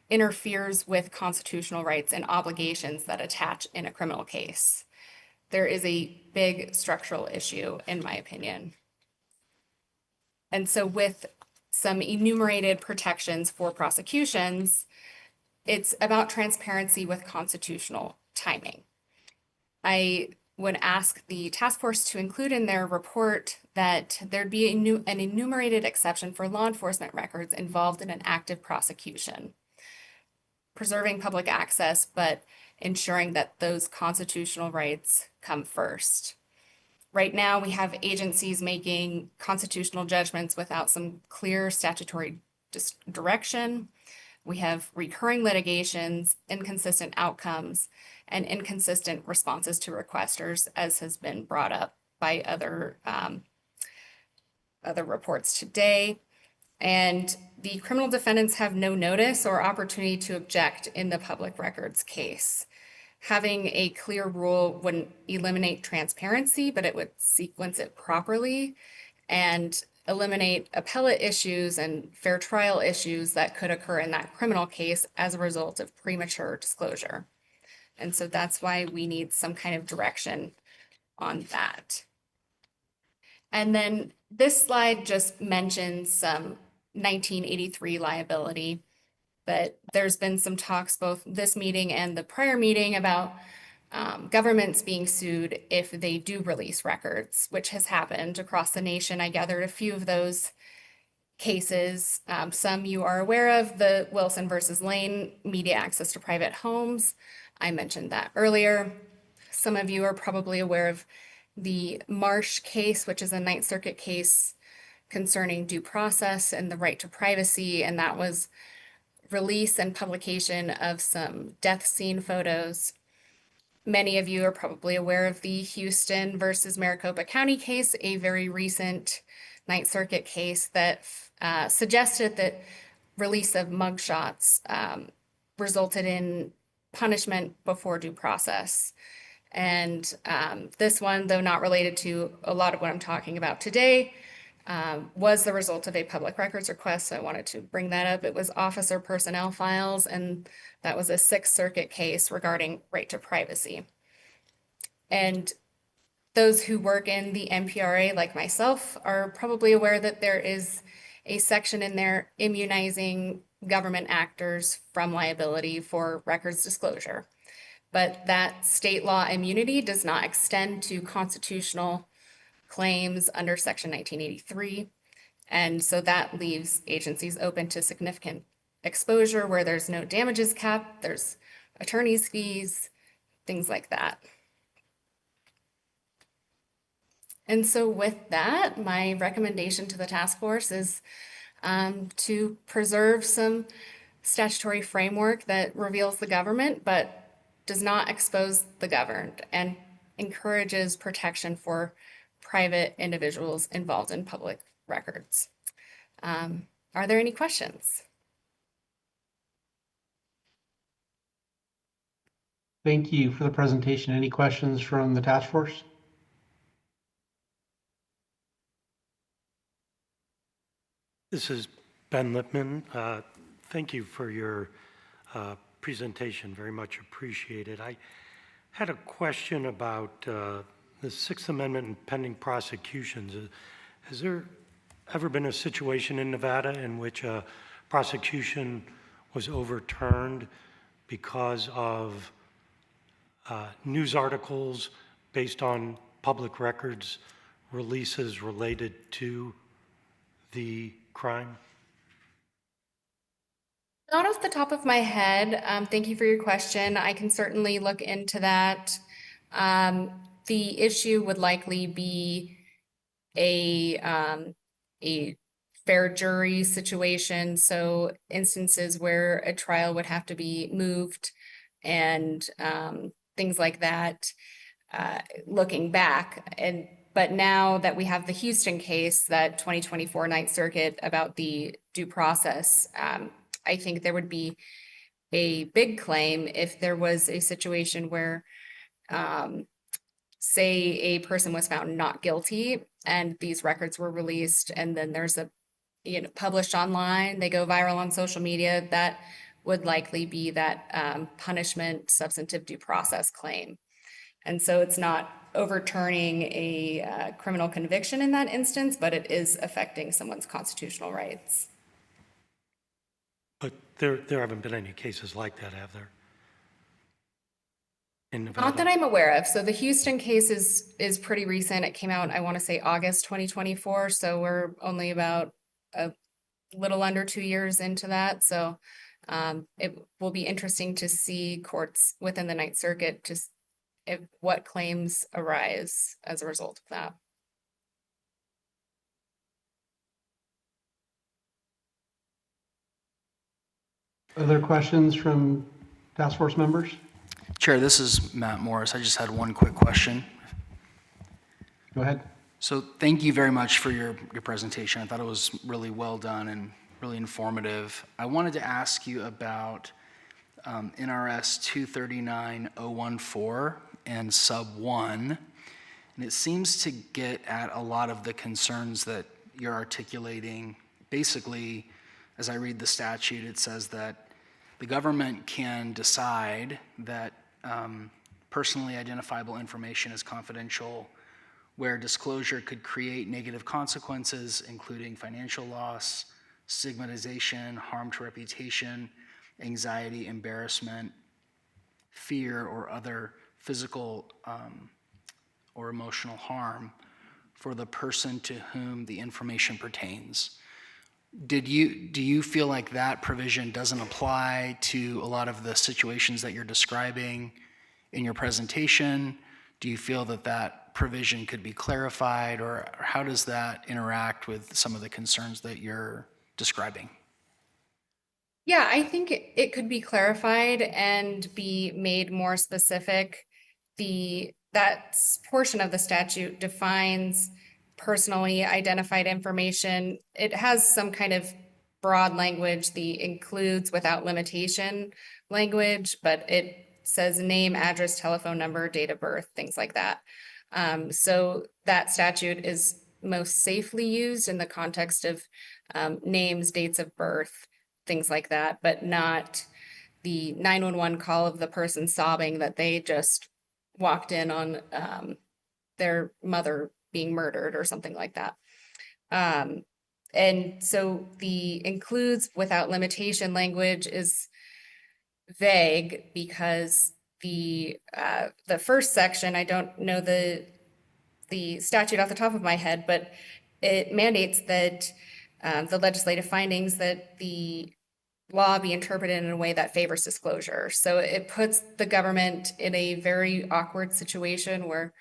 interferes with constitutional rights and obligations that attach in a criminal case. There is a big structural issue, in my opinion. And so with some enumerated protections for prosecutions, it's about transparency with constitutional timing. I would ask the task force to include in their report that there'd be an enumerated exception for law enforcement records involved in an active prosecution, preserving public access, but ensuring that those constitutional rights come first. Right now, we have agencies making constitutional judgments without some clear statutory direction. We have recurring litigations, inconsistent outcomes, and inconsistent responses to requesters, as has been brought up by other reports today. And the criminal defendants have no notice or opportunity to object in the public records case. Having a clear rule wouldn't eliminate transparency, but it would sequence it properly and eliminate appellate issues and fair trial issues that could occur in that criminal case as a result of premature disclosure. And so that's why we need some kind of direction on that. And then this slide just mentions some 1983 liability. But there's been some talks both this meeting and the prior meeting about governments being sued if they do release records, which has happened across the nation. I gathered a few of those cases. Some you are aware of, the Wilson versus Lane media access to private homes. I mentioned that earlier. Some of you are probably aware of the Marsh case, which is a Ninth Circuit case concerning due process and the right to privacy, and that was release and publication of some death scene photos. Many of you are probably aware of the Houston versus Maricopa County case, a very recent Ninth Circuit case that suggested that release of mugshots resulted in punishment before due process. And this one, though not related to a lot of what I'm talking about today, was the result of a public records request. So I wanted to bring that up. It was officer personnel files, and that was a Sixth Circuit case regarding right to privacy. And those who work in the NPRA, like myself, are probably aware that there is a section in there immunizing government actors from liability for records disclosure. But that state law immunity does not extend to constitutional claims under Section 1983. And so that leaves agencies open to significant exposure where there's no damages cap, there's attorney's fees, things like that. And so with that, my recommendation to the task force is to preserve some statutory framework that reveals the government, but does not expose the governed and encourages protection for private individuals involved in public records. Are there any questions? Thank you for the presentation. Any questions from the task force? This is Ben Lipman. Thank you for your presentation, very much appreciated. I had a question about the Sixth Amendment and pending prosecutions. Has there ever been a situation in Nevada in which a prosecution was overturned because of news articles based on public records releases related to the crime? Not off the top of my head. Thank you for your question. I can certainly look into that. The issue would likely be a fair jury situation. So instances where a trial would have to be moved and things like that, looking back. But now that we have the Houston case, that 2024 Ninth Circuit about the due process, I think there would be a big claim if there was a situation where, say, a person was found not guilty and these records were released, and then there's a, published online, they go viral on social media, that would likely be that punishment substantive due process claim. And so it's not overturning a criminal conviction in that instance, but it is affecting someone's constitutional rights. But there haven't been any cases like that, have there? In Nevada? Not that I'm aware of. So the Houston case is pretty recent. It came out, I want to say August 2024. So we're only about a little under 2 years into that. So it will be interesting to see courts within the Ninth Circuit just what claims arise as a result of that. Other questions from task force members? Chair, this is Matt Morris. I just had one quick question. Go ahead. So thank you very much for your presentation. I thought it was really well done and really informative. I wanted to ask you about NRS 239014 and sub 1. And it seems to get at a lot of the concerns that you're articulating. Basically, as I read the statute, it says that the government can decide that personally identifiable information is confidential where disclosure could create negative consequences, including financial loss, stigmatization, harm to reputation, anxiety, embarrassment, fear, or other physical or emotional harm for the person to whom the information pertains. Do you feel like that provision doesn't apply to a lot of the situations that you're describing in your presentation? Do you feel that that provision could be clarified, or how does that interact with some of the concerns that you're describing? Yeah, I think it could be clarified and be made more specific. That portion of the statute defines personally identified information. It has some kind of broad language, the includes without limitation language, but it says name, address, telephone number, date of birth, things like that. So that statute is most safely used in the context of names, dates of birth, things like that, but not the 911 call of the person sobbing that they just walked in on their mother being murdered or something like that. And so the includes without limitation language is vague because the first section, I don't know the statute off the top of my head, but it mandates that the legislative findings that the law be interpreted in a way that favors disclosure. So it puts the government in a very awkward situation where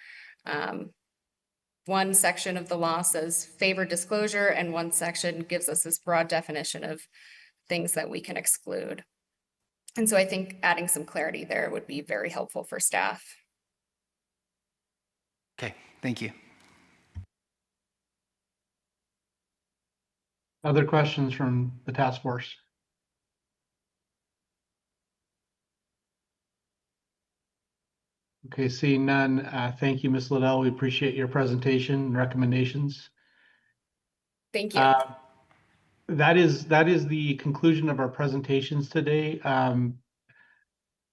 one section of the law says favor disclosure and one section gives us this broad definition of things that we can exclude. And so I think adding some clarity there would be very helpful for staff. Okay, thank you. Other questions from the task force? Okay, seeing none, thank you, Ms. Liddell. We appreciate your presentation and recommendations. Thank you. That is the conclusion of our presentations today.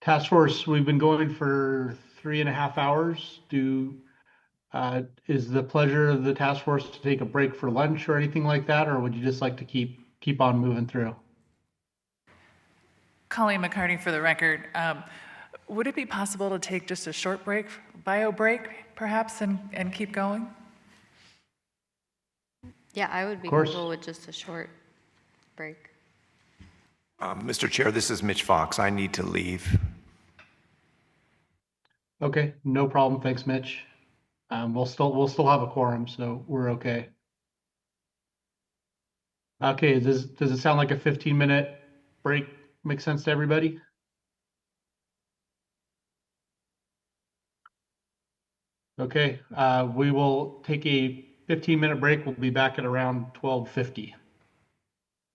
Task force, we've been going for 3.5 hours. Is the pleasure of the task force to take a break for lunch or anything like that, or would you just like to keep on moving through? Colleen McCarty for the record. Would it be possible to take just a short break, bio break perhaps, and keep going? Yeah, I would be course. comfortable with just a short break. Mr. Chair, this is Mitch Fox. I need to leave. Okay, no problem. Thanks, Mitch. We'll still have a quorum, so we're okay. Okay, does it sound like a 15-minute break make sense to everybody? Okay, we will take a 15-minute break. We'll be back at around 12:50.